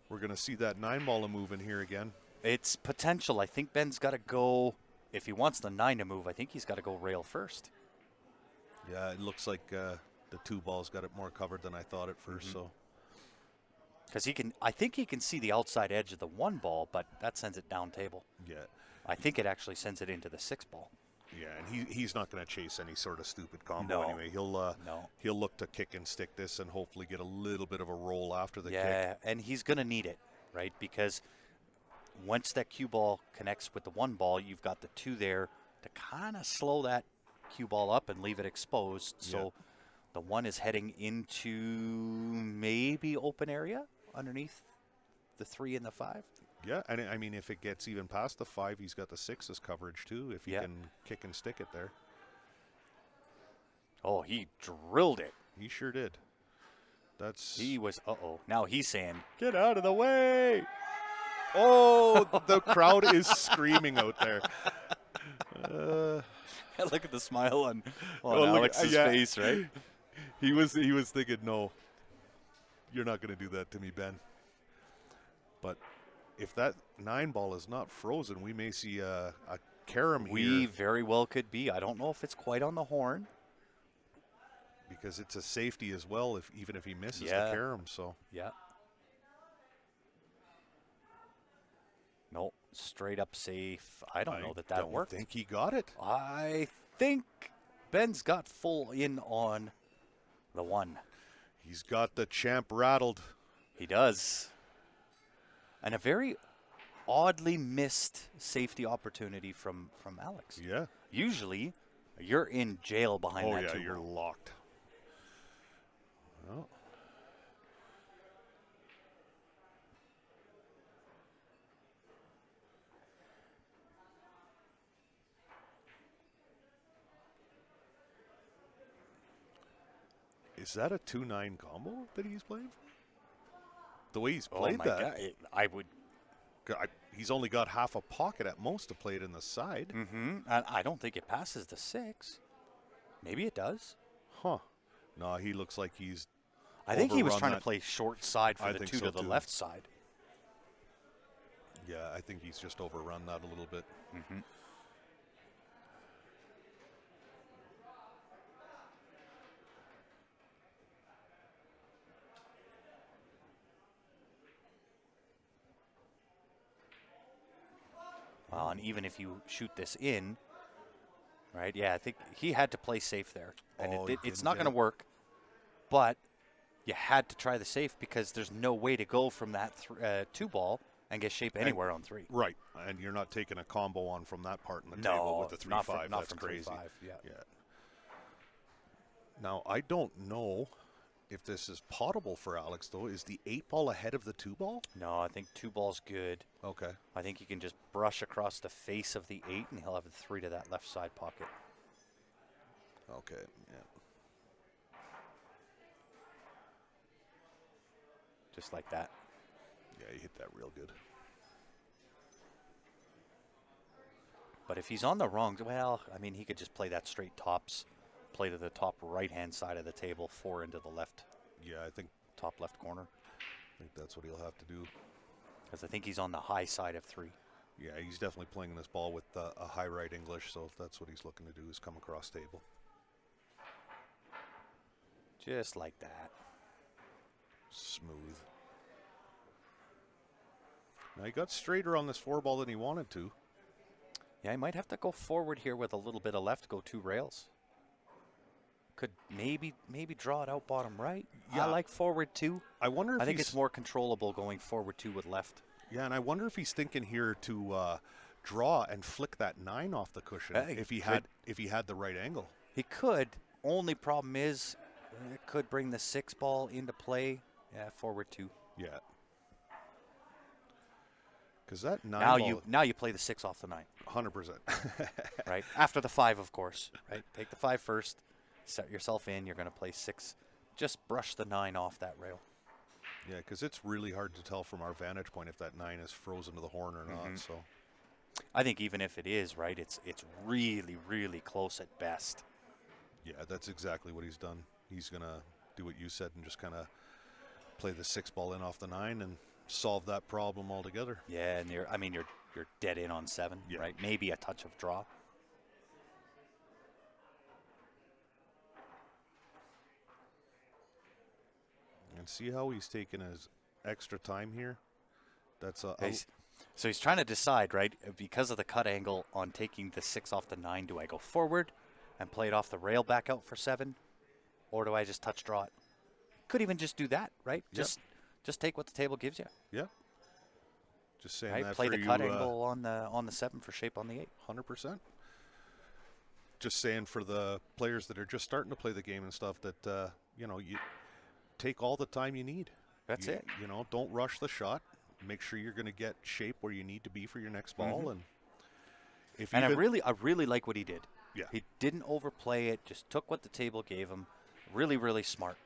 [SPEAKER 3] We're going to see that 9-ball move in here again.
[SPEAKER 1] It's potential. I think Ben's got to go, if he wants the 9 to move, I think he's got to go rail first.
[SPEAKER 3] Yeah, it looks like the 2 balls got it more covered than I thought at first.
[SPEAKER 1] Mm-hmm.
[SPEAKER 3] So
[SPEAKER 1] Because I think he can see the outside edge of the 1 ball, but that sends it down table.
[SPEAKER 3] yeah,
[SPEAKER 1] I think it actually sends it into the 6 ball.
[SPEAKER 3] yeah, and he's not going to chase any sort of stupid combo
[SPEAKER 1] No.
[SPEAKER 3] anyway. He'll look to kick and stick this and hopefully get a little bit of a roll after the kick.
[SPEAKER 1] Yeah, and he's going to need it, right? Because once that cue ball connects with the 1 ball, you've got the 2 there to kind of slow that cue ball up and leave it exposed.
[SPEAKER 3] Yeah.
[SPEAKER 1] So the 1 is heading into maybe open area underneath the 3 and the 5.
[SPEAKER 3] Yeah, and I mean, if it gets even past the 5, he's got the 6 as coverage too. If he
[SPEAKER 1] Yeah.
[SPEAKER 3] can kick and stick it there,
[SPEAKER 1] Oh, he drilled it.
[SPEAKER 3] he sure did. That's
[SPEAKER 1] He was, Now he's saying, get out of the way.
[SPEAKER 3] oh, the crowd is screaming out there.
[SPEAKER 1] Look at the smile on
[SPEAKER 3] look at-
[SPEAKER 1] Alex's
[SPEAKER 3] yeah.
[SPEAKER 1] face, right?
[SPEAKER 3] He was thinking, no, you're not going to do that to me, Ben. But if that 9-ball is not frozen, we may see a carom
[SPEAKER 1] We
[SPEAKER 3] here
[SPEAKER 1] very well could be. I don't know if it's quite on the horn.
[SPEAKER 3] because it's a safety as well. Even if he misses
[SPEAKER 1] Yeah.
[SPEAKER 3] the carom, so
[SPEAKER 1] Yeah. No, straight up safe. I don't know that
[SPEAKER 3] don't
[SPEAKER 1] worked.
[SPEAKER 3] think he got it.
[SPEAKER 1] I think Ben's got full in on the 1.
[SPEAKER 3] He's got the champ rattled.
[SPEAKER 1] He does. And a very oddly missed safety opportunity from Alex.
[SPEAKER 3] Yeah.
[SPEAKER 1] Usually, you're in jail behind
[SPEAKER 3] Oh
[SPEAKER 1] that
[SPEAKER 3] yeah,
[SPEAKER 1] 2
[SPEAKER 3] you're
[SPEAKER 1] ball.
[SPEAKER 3] locked. Well, Is that a 2-9 combo that he's playing for? The way he's
[SPEAKER 1] Oh
[SPEAKER 3] played
[SPEAKER 1] my
[SPEAKER 3] that,
[SPEAKER 1] God. I would.
[SPEAKER 3] he's only got half a pocket at most to play it in the side.
[SPEAKER 1] Mm-hmm. And I don't think it passes the 6. Maybe it does.
[SPEAKER 3] Huh. No, he looks like he's
[SPEAKER 1] I think he was
[SPEAKER 3] overrun
[SPEAKER 1] trying
[SPEAKER 3] that.
[SPEAKER 1] to play short side for
[SPEAKER 3] I
[SPEAKER 1] the
[SPEAKER 3] think
[SPEAKER 1] 2
[SPEAKER 3] so
[SPEAKER 1] to the
[SPEAKER 3] too.
[SPEAKER 1] left side.
[SPEAKER 3] Yeah, I think he's just overrun that a little bit.
[SPEAKER 1] Mm-hmm. Well, and even if you shoot this in, right? Yeah, I think he had to play safe there, and
[SPEAKER 3] Oh, he
[SPEAKER 1] it's
[SPEAKER 3] didn't
[SPEAKER 1] not
[SPEAKER 3] get
[SPEAKER 1] going to
[SPEAKER 3] it.
[SPEAKER 1] work. But you had to try the safe because there's no way to go from that 2 ball and get shape anywhere on 3.
[SPEAKER 3] Right, and you're not taking a combo on from that part in the
[SPEAKER 1] No,
[SPEAKER 3] table with the 3-5.
[SPEAKER 1] not from
[SPEAKER 3] That's
[SPEAKER 1] 3-5.
[SPEAKER 3] crazy.
[SPEAKER 1] Yeah.
[SPEAKER 3] Yeah. Now, I don't know if this is potable for Alex, though. Is the 8 ball ahead of the 2 ball?
[SPEAKER 1] No, I think 2 ball's good.
[SPEAKER 3] Okay.
[SPEAKER 1] I think he can just brush across the face of the 8, and he'll have the 3 to that left side pocket.
[SPEAKER 3] Okay, yeah.
[SPEAKER 1] Just like that.
[SPEAKER 3] Yeah, he hit that real good.
[SPEAKER 1] But if he's on the wrong, well, I mean, he could just play that straight tops, play to the top right-hand side of the table, 4 into the left,
[SPEAKER 3] Yeah, I think
[SPEAKER 1] top left corner.
[SPEAKER 3] that's what he'll have to do.
[SPEAKER 1] Because I think he's on the high side of 3.
[SPEAKER 3] Yeah, he's definitely playing this ball with a high right English, so that's what he's looking to do is come across table.
[SPEAKER 1] Just like that.
[SPEAKER 3] Smooth. Now he got straighter on this 4 ball than he wanted to.
[SPEAKER 1] Yeah, he might have to go forward here with a little bit of left, go 2 rails. Could maybe draw it out bottom right.
[SPEAKER 3] Yeah.
[SPEAKER 1] I like forward 2.
[SPEAKER 3] I wonder if
[SPEAKER 1] I think
[SPEAKER 3] he's,
[SPEAKER 1] it's more controllable going forward 2 with left.
[SPEAKER 3] Yeah, and I wonder if he's thinking here to draw and flick that 9 off the cushion
[SPEAKER 1] Hey,
[SPEAKER 3] if he
[SPEAKER 1] could-
[SPEAKER 3] had the right angle.
[SPEAKER 1] He could. Only problem is it could bring the 6 ball into play. Yeah, forward 2.
[SPEAKER 3] Yeah. Because that 9
[SPEAKER 1] Now
[SPEAKER 3] ball,
[SPEAKER 1] now you play the 6 off the 9,
[SPEAKER 3] 100%.
[SPEAKER 1] right? After the 5, of course, right? Take the 5 first. Set yourself in. You're going to play 6. Just brush the 9 off that rail.
[SPEAKER 3] Yeah, because it's really hard to tell from our vantage point if that 9 is frozen to the horn or not. So
[SPEAKER 1] I think even if it is, right, it's really, really close at best.
[SPEAKER 3] yeah, that's exactly what he's done. He's gonna do what you said and just kind of play the 6 ball in off the 9 and solve that problem altogether.
[SPEAKER 1] Yeah, and you're dead in on 7,
[SPEAKER 3] Yeah.
[SPEAKER 1] right? Maybe a touch of draw.
[SPEAKER 3] And see how he's taking his extra time here. That's a
[SPEAKER 1] So he's trying to decide, right, because of the cut angle on taking the 6 off the 9, do I go forward and play it off the rail back out for 7, or do I just touch draw it? Could even just do that, right?
[SPEAKER 3] Yep.
[SPEAKER 1] Just take what the table gives you,
[SPEAKER 3] yeah. Just saying
[SPEAKER 1] right?
[SPEAKER 3] that
[SPEAKER 1] Play
[SPEAKER 3] for
[SPEAKER 1] the
[SPEAKER 3] you,
[SPEAKER 1] cut angle on the 7 for shape on the 8.
[SPEAKER 3] 100%. Just saying for the players that are just starting to play the game and stuff that you take all the time you need.
[SPEAKER 1] That's it.
[SPEAKER 3] You know, don't rush the shot. Make sure you're going to get shape where you need to be for your next ball. And if
[SPEAKER 1] And I
[SPEAKER 3] even-
[SPEAKER 1] really like what he did.
[SPEAKER 3] Yeah.
[SPEAKER 1] He didn't overplay it, just took what the table gave him. Really, really smart.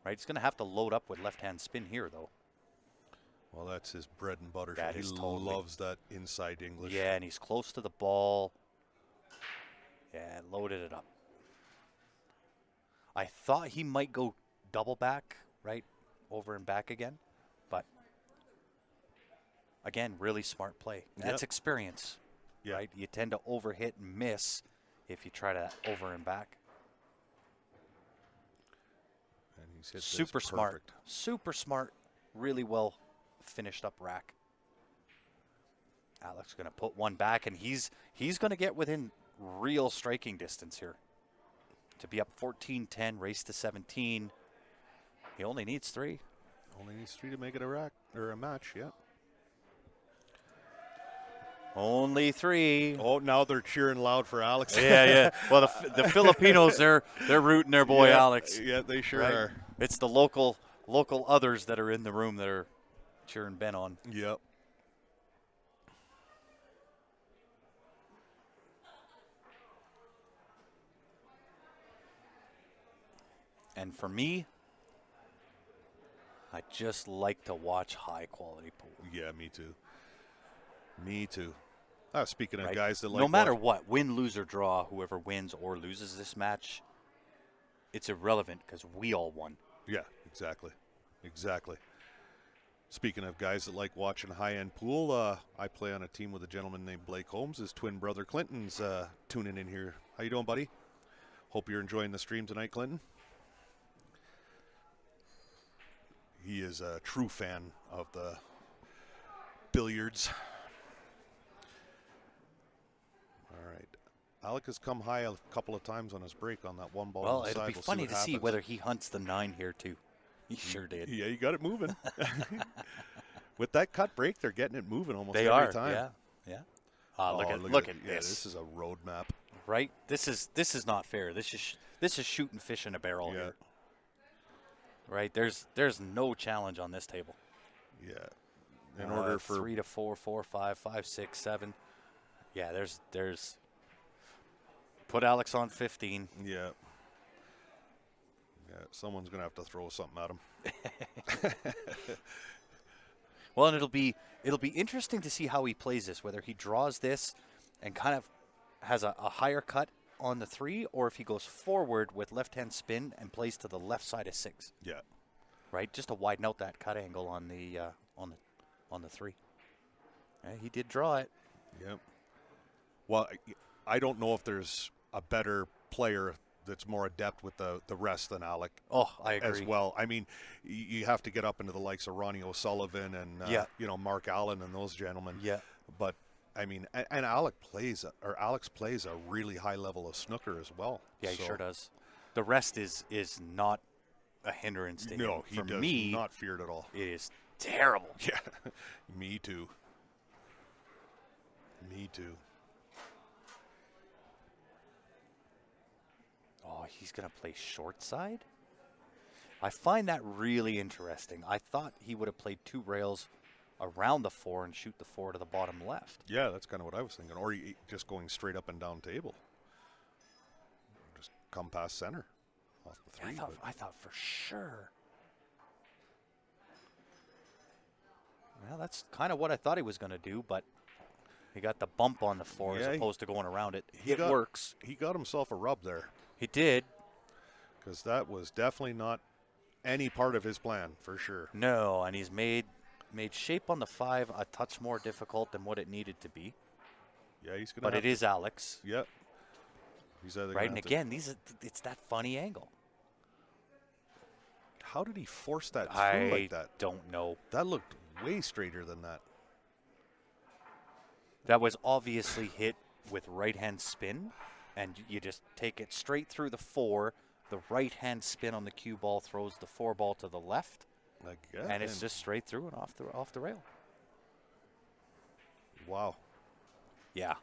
[SPEAKER 1] Right? He's going to have to load up with left-hand spin here, though.
[SPEAKER 3] Well, that's his bread and butter.
[SPEAKER 1] That
[SPEAKER 3] He
[SPEAKER 1] is totally-
[SPEAKER 3] loves that inside English.
[SPEAKER 1] Yeah, and he's close to the ball. Yeah, loaded it up. I thought he might go double back, right? Over and back again. But, again, really smart play. That's
[SPEAKER 3] Yep.
[SPEAKER 1] experience,
[SPEAKER 3] Yeah.
[SPEAKER 1] right? You tend to overhit and miss if you try to over and back.
[SPEAKER 3] And he's hit this
[SPEAKER 1] Super smart.
[SPEAKER 3] perfect.
[SPEAKER 1] Super smart. Really well finished up rack. Alex going to put one back, and he's going to get within real striking distance here. To be up 14-10, race to 17. He only needs 3.
[SPEAKER 3] Only needs 3 to make it a rack or a match. Yeah.
[SPEAKER 1] Only 3.
[SPEAKER 3] Oh, now they're cheering loud for Alex.
[SPEAKER 1] Yeah. Well, the Filipinos, they're rooting their boy
[SPEAKER 3] Yeah,
[SPEAKER 1] Alex.
[SPEAKER 3] Yeah, they sure
[SPEAKER 1] right?
[SPEAKER 3] are.
[SPEAKER 1] It's the local others that are in the room that are cheering Ben on.
[SPEAKER 3] Yep.
[SPEAKER 1] And for me, I just like to watch high-quality pool.
[SPEAKER 3] Yeah, me too. Me too. Speaking of
[SPEAKER 1] Right?
[SPEAKER 3] guys that like
[SPEAKER 1] No matter what, win, lose, or draw, whoever wins or loses this match, it's irrelevant because we all won.
[SPEAKER 3] Yeah, exactly. Exactly. Speaking of guys that like watching high-end pool, I play on a team with a gentleman named Blake Holmes. His twin brother Clinton's tuning in here. How you doing, buddy? Hope you're enjoying the stream tonight, Clinton. He is a true fan of the billiards. All right. Alec has come high a couple of times on his break on that one ball.
[SPEAKER 1] Well,
[SPEAKER 3] on the
[SPEAKER 1] it'll
[SPEAKER 3] side.
[SPEAKER 1] be
[SPEAKER 3] We'll
[SPEAKER 1] funny
[SPEAKER 3] what
[SPEAKER 1] to see
[SPEAKER 3] happens.
[SPEAKER 1] whether he hunts the 9 here, too. He sure did.
[SPEAKER 3] Yeah, you got it moving. With that cut break, they're getting it moving almost
[SPEAKER 1] They
[SPEAKER 3] every
[SPEAKER 1] are,
[SPEAKER 3] time.
[SPEAKER 1] yeah. Look at
[SPEAKER 3] Yeah,
[SPEAKER 1] this.
[SPEAKER 3] this is a road map.
[SPEAKER 1] Right? This is not fair. This is shooting fish in a barrel
[SPEAKER 3] Yeah.
[SPEAKER 1] here. Right? There's no challenge on this table.
[SPEAKER 3] Yeah. In order for
[SPEAKER 1] 3 to 4, 4, 5, 5, 6, 7. Yeah, there's put Alex on 15.
[SPEAKER 3] Yeah. Yeah, someone's going to have to throw something at him.
[SPEAKER 1] Well, and it'll be interesting to see how he plays this, whether he draws this and kind of has a higher cut on the 3, or if he goes forward with left-hand spin and plays to the left side of 6.
[SPEAKER 3] Yeah.
[SPEAKER 1] Right, just to widen out that cut angle on the 3. Yeah, he did draw it.
[SPEAKER 3] Yep. Well, I don't know if there's a better player that's more adept with the rest than Alec.
[SPEAKER 1] Oh, I agree.
[SPEAKER 3] As well. I mean, you have to get up into the likes of Ronnie O'Sullivan and Mark Allen and those gentlemen.
[SPEAKER 1] Yeah.
[SPEAKER 3] But I mean, and Alex plays a really high level of snooker as well.
[SPEAKER 1] Yeah, he sure does. The rest is not a hindrance to him.
[SPEAKER 3] No, he
[SPEAKER 1] For
[SPEAKER 3] does
[SPEAKER 1] me,
[SPEAKER 3] not fear it at all.
[SPEAKER 1] it is terrible.
[SPEAKER 3] Yeah, me too. Me too.
[SPEAKER 1] Oh, he's going to play short side? I find that really interesting. I thought he would have played 2 rails around the 4 and shoot the 4 to the bottom left.
[SPEAKER 3] Yeah, that's kind of what I was thinking. Or just going straight up and down table. Just come past center off the 3.
[SPEAKER 1] I thought for sure. Well, that's kind of what I thought he was going to do, but he got the bump on the 4 as opposed to going around it. It works.
[SPEAKER 3] He got himself a rub there.
[SPEAKER 1] He did.
[SPEAKER 3] Because that was definitely not any part of his plan, for sure.
[SPEAKER 1] No, and he's made shape on the 5 a touch more difficult than what it needed to be.
[SPEAKER 3] Yeah, he's going to.
[SPEAKER 1] But it is Alex.
[SPEAKER 3] Yep. He's either
[SPEAKER 1] right, and again, it's that funny angle.
[SPEAKER 3] How did he force that through like that?
[SPEAKER 1] I don't know.
[SPEAKER 3] That looked way straighter than that.
[SPEAKER 1] That was obviously hit with right-hand spin, and you just take it straight through the 4. The right-hand spin on the cue ball throws the 4 ball to the left, and it's just straight through and off the rail.
[SPEAKER 3] Wow.
[SPEAKER 1] Yeah.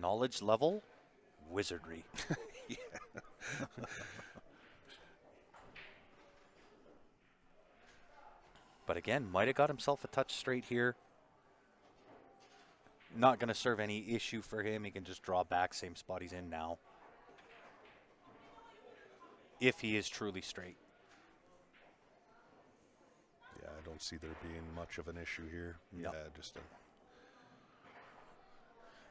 [SPEAKER 1] Knowledge level, wizardry.
[SPEAKER 3] Yeah.
[SPEAKER 1] But again, might have got himself a touch straight here. Not going to serve any issue for him. He can just draw back, same spot he's in now. If he is truly straight.
[SPEAKER 3] Yeah, I don't see there being much of an issue here.
[SPEAKER 1] No.
[SPEAKER 3] Yeah, just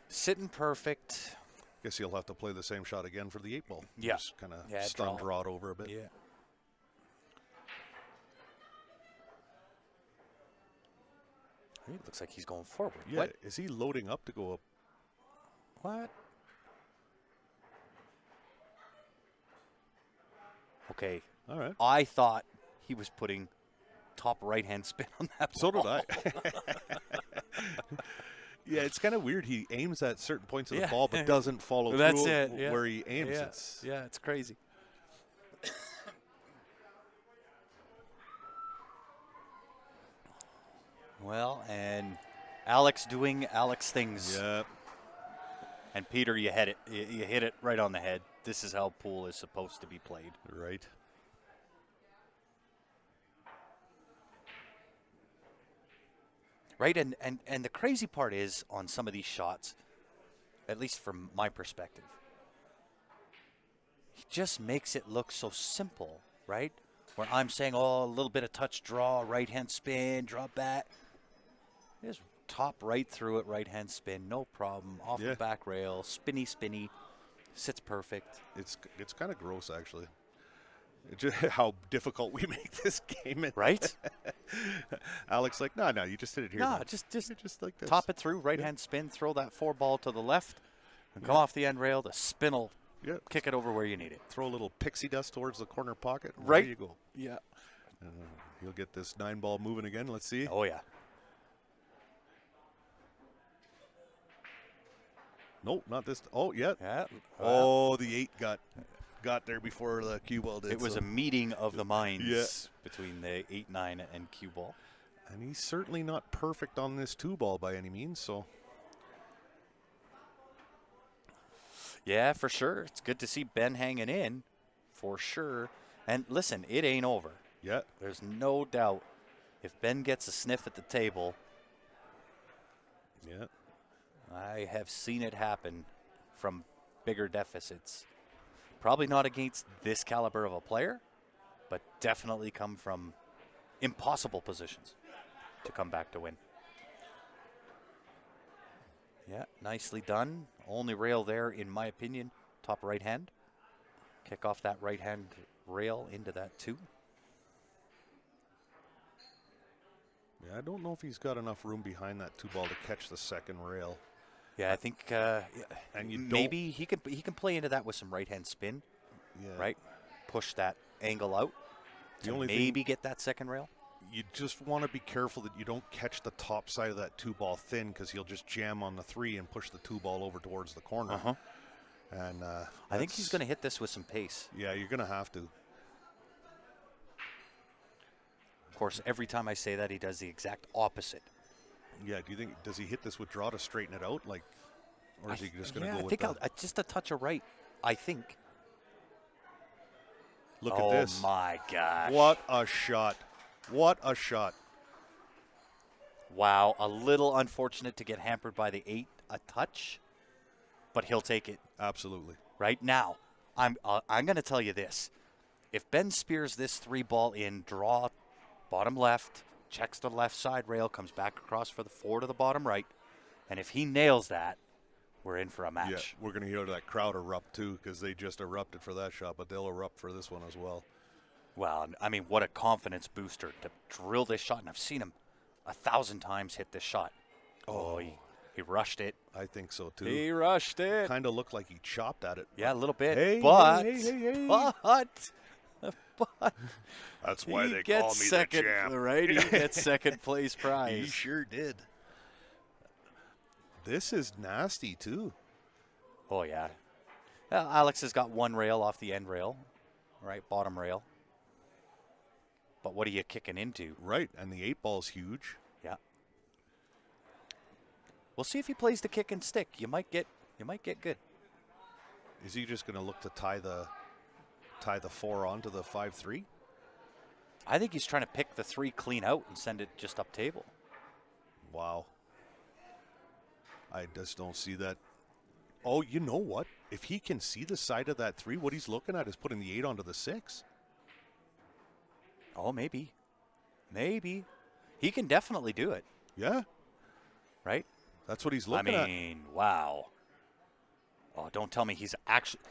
[SPEAKER 1] sitting perfect.
[SPEAKER 3] guess he'll have to play the same shot again for the 8 ball.
[SPEAKER 1] Yeah.
[SPEAKER 3] Just kind of stun draw it over a bit.
[SPEAKER 1] Yeah. It looks like he's going forward.
[SPEAKER 3] Yeah,
[SPEAKER 1] What?
[SPEAKER 3] is he loading up to go up?
[SPEAKER 1] What? Okay.
[SPEAKER 3] All right.
[SPEAKER 1] I thought he was putting top right-hand spin on that ball.
[SPEAKER 3] So did I. Yeah, it's kind of weird. He aims at certain points of the ball, but doesn't follow through where he aims.
[SPEAKER 1] Yeah, it's crazy. Well, and Alex doing Alex things.
[SPEAKER 3] Yeah.
[SPEAKER 1] And Peter, you hit it. You hit it right on the head. This is how pool is supposed to be played.
[SPEAKER 3] Right.
[SPEAKER 1] Right, and the crazy part is on some of these shots, at least from my perspective, he just makes it look so simple, right? Where I'm saying, oh, a little bit of touch draw, right hand spin, drop back. Just top right through it, right hand spin, no problem. Off the back rail, spinny, spinny, sits perfect.
[SPEAKER 3] It's kind of gross, actually. Just how difficult we make this game.
[SPEAKER 1] Right?
[SPEAKER 3] Alex, like, no, you just hit it here.
[SPEAKER 1] No,
[SPEAKER 3] man. just like this.
[SPEAKER 1] Top it through, right hand spin, throw that 4-ball to the left, and come off the end rail. The spin will kick it over where you need it.
[SPEAKER 3] Throw a little pixie dust towards the corner pocket.
[SPEAKER 1] Right.
[SPEAKER 3] There you go.
[SPEAKER 1] Yeah.
[SPEAKER 3] He'll get this 9-ball moving again. Let's see.
[SPEAKER 1] Oh, yeah.
[SPEAKER 3] Nope, not this. Oh, yeah.
[SPEAKER 1] Yeah.
[SPEAKER 3] Oh, the 8 got there before the cue ball did.
[SPEAKER 1] It was a meeting of the minds between the 8-9 and cue ball.
[SPEAKER 3] And he's certainly not perfect on this 2-ball by any means, so.
[SPEAKER 1] Yeah, for sure. It's good to see Ben hanging in, for sure. And listen, it ain't over.
[SPEAKER 3] Yeah.
[SPEAKER 1] There's no doubt. If Ben gets a sniff at the table, I have seen it happen from bigger deficits. Probably not against this caliber of a player, but definitely come from impossible positions to come back to win. Yeah, nicely done. Only rail there, in my opinion, top right hand. Kick off that right hand rail into that 2.
[SPEAKER 3] Yeah, I don't know if he's got enough room behind that 2-ball to catch the second rail.
[SPEAKER 1] Yeah, I think
[SPEAKER 3] and you
[SPEAKER 1] maybe he can play into that with some right hand spin.
[SPEAKER 3] Yeah.
[SPEAKER 1] Right, push that angle out.
[SPEAKER 3] The only
[SPEAKER 1] maybe get that second rail.
[SPEAKER 3] You just want to be careful that you don't catch the top side of that 2-ball thin, because he'll just jam on the 3 and push the 2-ball over towards the corner. And
[SPEAKER 1] I think he's going to hit this with some pace.
[SPEAKER 3] Yeah, you're going to have to.
[SPEAKER 1] Of course, every time I say that, he does the exact opposite.
[SPEAKER 3] Yeah, do you think, does he hit this with draw to straighten it out, like, or is he just going to go
[SPEAKER 1] I
[SPEAKER 3] with
[SPEAKER 1] think
[SPEAKER 3] that?
[SPEAKER 1] just a touch of right, I think.
[SPEAKER 3] Look at this.
[SPEAKER 1] Oh, my gosh.
[SPEAKER 3] What a shot. What a shot.
[SPEAKER 1] Wow, a little unfortunate to get hampered by the 8 a touch, but he'll take it.
[SPEAKER 3] Absolutely.
[SPEAKER 1] Right now, I'm going to tell you this. If Ben spears this 3-ball in, draw bottom left, checks the left side rail, comes back across for the 4 to the bottom right, and if he nails that, we're in for a match.
[SPEAKER 3] Yeah, we're going to hear that crowd erupt too, because they just erupted for that shot, but they'll erupt for this one as well.
[SPEAKER 1] Well, I mean, what a confidence booster to drill this shot, and I've seen him 1,000 times hit this shot. Oh, he rushed it.
[SPEAKER 3] I think so too.
[SPEAKER 1] He rushed it.
[SPEAKER 3] Kind of looked like he chopped at it.
[SPEAKER 1] Yeah, a little bit.
[SPEAKER 3] Hey,
[SPEAKER 1] but
[SPEAKER 3] that's why they
[SPEAKER 1] gets
[SPEAKER 3] call me
[SPEAKER 1] second,
[SPEAKER 3] the champ.
[SPEAKER 1] right? He gets second place prize.
[SPEAKER 3] He sure did. This is nasty too.
[SPEAKER 1] Oh, yeah. Well, Alex has got 1 rail off the end rail, right? Bottom rail. But what are you kicking into?
[SPEAKER 3] Right, and the 8-ball's huge.
[SPEAKER 1] Yeah. We'll see if he plays the kick and stick. You might get good.
[SPEAKER 3] Is he just going to look to tie the 4 onto the 5-3?
[SPEAKER 1] I think he's trying to pick the 3 clean out and send it just up table.
[SPEAKER 3] Wow. I just don't see that. Oh, you know what? If he can see the side of that 3, what he's looking at is putting the 8 onto the 6.
[SPEAKER 1] Oh, maybe. Maybe. He can definitely do it.
[SPEAKER 3] Yeah.
[SPEAKER 1] Right?
[SPEAKER 3] That's what he's looking
[SPEAKER 1] I mean, wow. Oh, don't tell me he's actually...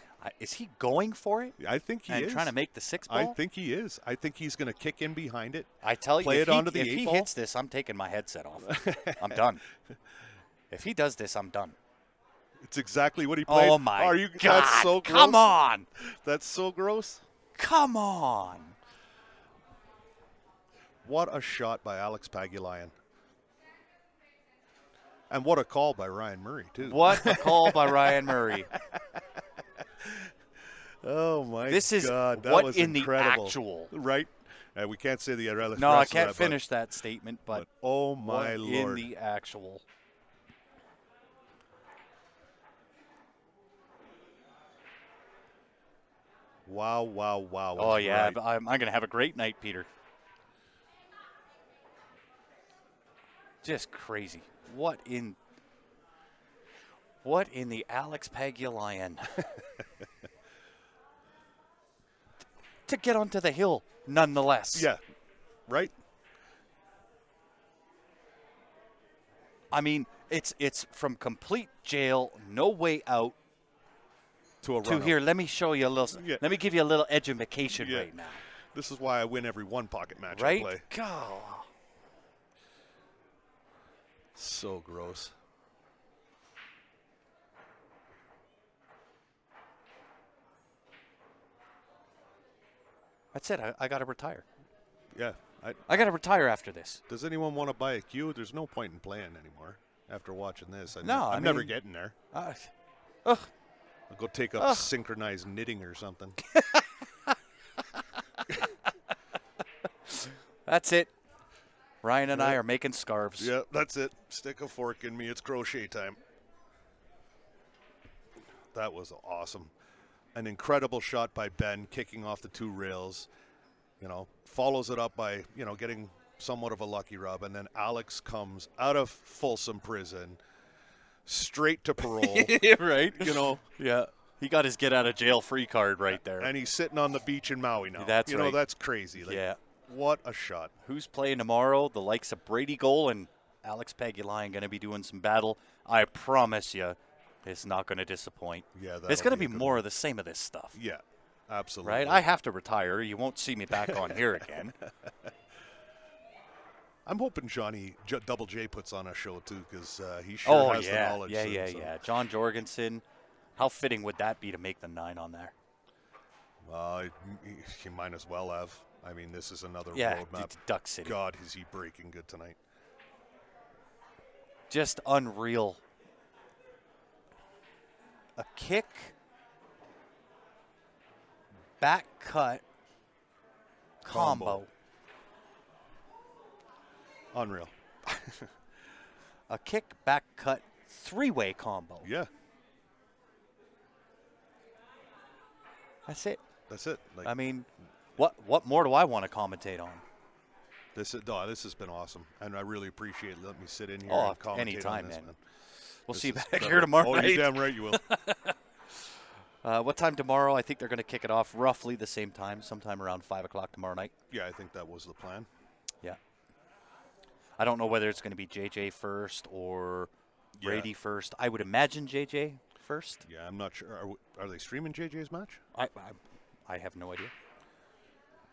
[SPEAKER 1] is he going for it?
[SPEAKER 3] I think he is.
[SPEAKER 1] And trying to make the 6-ball?
[SPEAKER 3] I think he is. I think he's going to kick in behind it.
[SPEAKER 1] I tell you,
[SPEAKER 3] play it onto the
[SPEAKER 1] if he
[SPEAKER 3] 8-ball.
[SPEAKER 1] hits this, I'm taking my headset off. I'm done. If he does this, I'm done.
[SPEAKER 3] It's exactly what he played.
[SPEAKER 1] Oh, my God.
[SPEAKER 3] That's so gross.
[SPEAKER 1] Come on.
[SPEAKER 3] That's so gross.
[SPEAKER 1] Come on.
[SPEAKER 3] What a shot by Alex Pagulayan. And what a call by Ryan Murray, too.
[SPEAKER 1] What a call by Ryan Murray.
[SPEAKER 3] Oh, my
[SPEAKER 1] This is
[SPEAKER 3] God. That
[SPEAKER 1] what
[SPEAKER 3] was
[SPEAKER 1] in
[SPEAKER 3] incredible.
[SPEAKER 1] the actual.
[SPEAKER 3] Right? We can't say the rest
[SPEAKER 1] No, I
[SPEAKER 3] of
[SPEAKER 1] can't
[SPEAKER 3] that,
[SPEAKER 1] finish that statement, but
[SPEAKER 3] oh, my
[SPEAKER 1] what
[SPEAKER 3] Lord.
[SPEAKER 1] in the actual.
[SPEAKER 3] Wow, wow, wow.
[SPEAKER 1] Oh, yeah.
[SPEAKER 3] Right.
[SPEAKER 1] I'm going to have a great night, Peter. Just crazy. What in the Alex Pagulayan? to get onto the hill nonetheless.
[SPEAKER 3] Yeah, right?
[SPEAKER 1] I mean, it's from complete jail, no way out,
[SPEAKER 3] To a
[SPEAKER 1] to
[SPEAKER 3] run
[SPEAKER 1] here. Let me show you a little.
[SPEAKER 3] Yeah.
[SPEAKER 1] Let me give you a little education
[SPEAKER 3] Yeah.
[SPEAKER 1] right now.
[SPEAKER 3] This is why I win every one pocket match
[SPEAKER 1] Right?
[SPEAKER 3] I play.
[SPEAKER 1] God.
[SPEAKER 3] So gross.
[SPEAKER 1] That's it. I got to retire.
[SPEAKER 3] Yeah.
[SPEAKER 1] I got to retire after this.
[SPEAKER 3] Does anyone want to buy a cue? There's no point in playing anymore after watching this.
[SPEAKER 1] No,
[SPEAKER 3] I'm
[SPEAKER 1] I
[SPEAKER 3] never
[SPEAKER 1] mean-
[SPEAKER 3] getting there.
[SPEAKER 1] Ugh.
[SPEAKER 3] I'll go take up synchronized knitting or something.
[SPEAKER 1] That's it. Ryan and I are making scarves.
[SPEAKER 3] Yeah, that's it. Stick a fork in me. It's crochet time. That was awesome. An incredible shot by Ben, kicking off the 2 rails. Follows it up by, getting somewhat of a lucky rub. And then Alex comes out of Folsom Prison, straight to parole.
[SPEAKER 1] Right? Yeah. He got his get out of jail free card right there.
[SPEAKER 3] And he's sitting on the beach in Maui now.
[SPEAKER 1] That's right.
[SPEAKER 3] That's crazy.
[SPEAKER 1] Yeah.
[SPEAKER 3] What a shot.
[SPEAKER 1] Who's playing tomorrow? The likes of Brady Goal and Alex Pagulayan going to be doing some battle. I promise you, it's not going to disappoint.
[SPEAKER 3] Yeah,
[SPEAKER 1] it's going to
[SPEAKER 3] be
[SPEAKER 1] be
[SPEAKER 3] a good
[SPEAKER 1] more
[SPEAKER 3] one.
[SPEAKER 1] of the same of this stuff.
[SPEAKER 3] Yeah, absolutely.
[SPEAKER 1] Right? I have to retire. You won't see me back on here again.
[SPEAKER 3] I'm hoping Double J puts on a show too, because he sure has the knowledge.
[SPEAKER 1] Yeah. John Jorgensen. How fitting would that be to make the 9 on there?
[SPEAKER 3] You might as well have. I mean, this is another
[SPEAKER 1] Yeah,
[SPEAKER 3] roadmap.
[SPEAKER 1] it's Duck City.
[SPEAKER 3] God, is he breaking good tonight?
[SPEAKER 1] Just unreal. A kick, back cut, combo.
[SPEAKER 3] Unreal.
[SPEAKER 1] A kick, back cut, 3-way combo.
[SPEAKER 3] Yeah,
[SPEAKER 1] That's it.
[SPEAKER 3] that's it. Like,
[SPEAKER 1] I mean, what more do I want to commentate on?
[SPEAKER 3] this has been awesome, and I really appreciate letting me sit in here
[SPEAKER 1] Oh,
[SPEAKER 3] and commentate
[SPEAKER 1] anytime,
[SPEAKER 3] on this,
[SPEAKER 1] man.
[SPEAKER 3] man.
[SPEAKER 1] We'll
[SPEAKER 3] This
[SPEAKER 1] see you
[SPEAKER 3] is
[SPEAKER 1] back
[SPEAKER 3] better.
[SPEAKER 1] here tomorrow
[SPEAKER 3] Oh,
[SPEAKER 1] night.
[SPEAKER 3] you're damn right you will.
[SPEAKER 1] What time tomorrow? I think they're going to kick it off roughly the same time, sometime around 5 o'clock tomorrow night.
[SPEAKER 3] Yeah, I think that was the plan.
[SPEAKER 1] Yeah. I don't know whether it's going to be JJ first or
[SPEAKER 3] Yeah.
[SPEAKER 1] Brady first. I would imagine JJ first.
[SPEAKER 3] Yeah, I'm not sure. Are they streaming JJ's match?
[SPEAKER 1] I have no idea.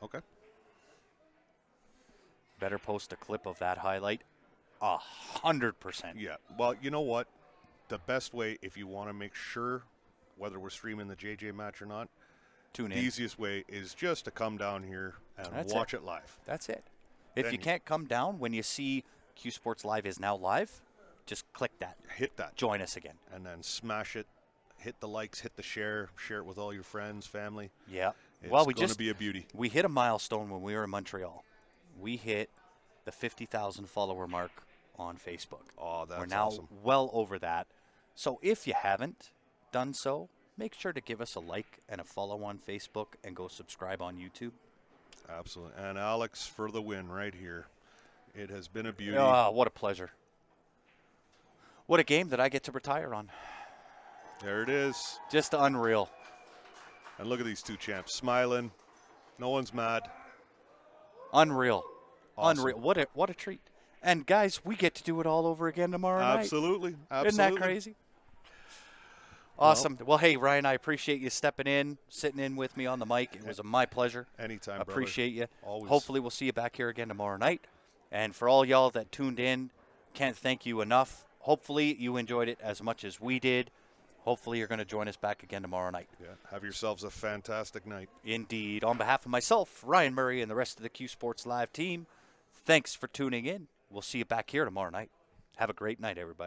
[SPEAKER 3] Okay.
[SPEAKER 1] Better post a clip of that highlight. 100%.
[SPEAKER 3] Yeah. Well, you know what? The best way, if you want to make sure whether we're streaming the JJ match or not,
[SPEAKER 1] Tune
[SPEAKER 3] the
[SPEAKER 1] in.
[SPEAKER 3] easiest way is just to come down here and
[SPEAKER 1] That's
[SPEAKER 3] watch it live.
[SPEAKER 1] That's it. If
[SPEAKER 3] Then
[SPEAKER 1] you
[SPEAKER 3] you-
[SPEAKER 1] can't come down when you see Q Sports Live is now live, just click that.
[SPEAKER 3] Hit that.
[SPEAKER 1] Join us again.
[SPEAKER 3] And then smash it. Hit the likes, hit the share it with all your friends, family.
[SPEAKER 1] Yeah.
[SPEAKER 3] It's
[SPEAKER 1] Well, we
[SPEAKER 3] going
[SPEAKER 1] just
[SPEAKER 3] to be a beauty.
[SPEAKER 1] we hit a milestone when we were in Montreal. We hit the 50,000 follower mark on Facebook.
[SPEAKER 3] Oh, that's
[SPEAKER 1] We're now
[SPEAKER 3] awesome.
[SPEAKER 1] well over that. So if you haven't done so, make sure to give us a like and a follow on Facebook and go subscribe on YouTube.
[SPEAKER 3] Absolutely. And Alex for the win right here. It has been a beauty.
[SPEAKER 1] Oh, what a pleasure. What a game that I get to retire on.
[SPEAKER 3] There it is.
[SPEAKER 1] Just unreal.
[SPEAKER 3] And look at these two champs smiling. No one's mad.
[SPEAKER 1] Unreal.
[SPEAKER 3] Awesome.
[SPEAKER 1] Unreal. What a treat. And guys, we get to do it all over again tomorrow night.
[SPEAKER 3] Absolutely. Absolutely.
[SPEAKER 1] Isn't that crazy? Awesome. Well, hey, Ryan, I appreciate you stepping in, sitting in with me on the mic. It was my pleasure.
[SPEAKER 3] Anytime, brother.
[SPEAKER 1] Appreciate you.
[SPEAKER 3] Always.
[SPEAKER 1] Hopefully, we'll see you back here again tomorrow night. And for all y'all that tuned in, can't thank you enough. Hopefully, you enjoyed it as much as we did. Hopefully, you're going to join us back again tomorrow night.
[SPEAKER 3] Yeah. Have yourselves a fantastic night.
[SPEAKER 1] Indeed. On behalf of myself, Ryan Murray, and the rest of the Q Sports Live team, thanks for tuning in. We'll see you back here tomorrow night. Have a great night, everybody.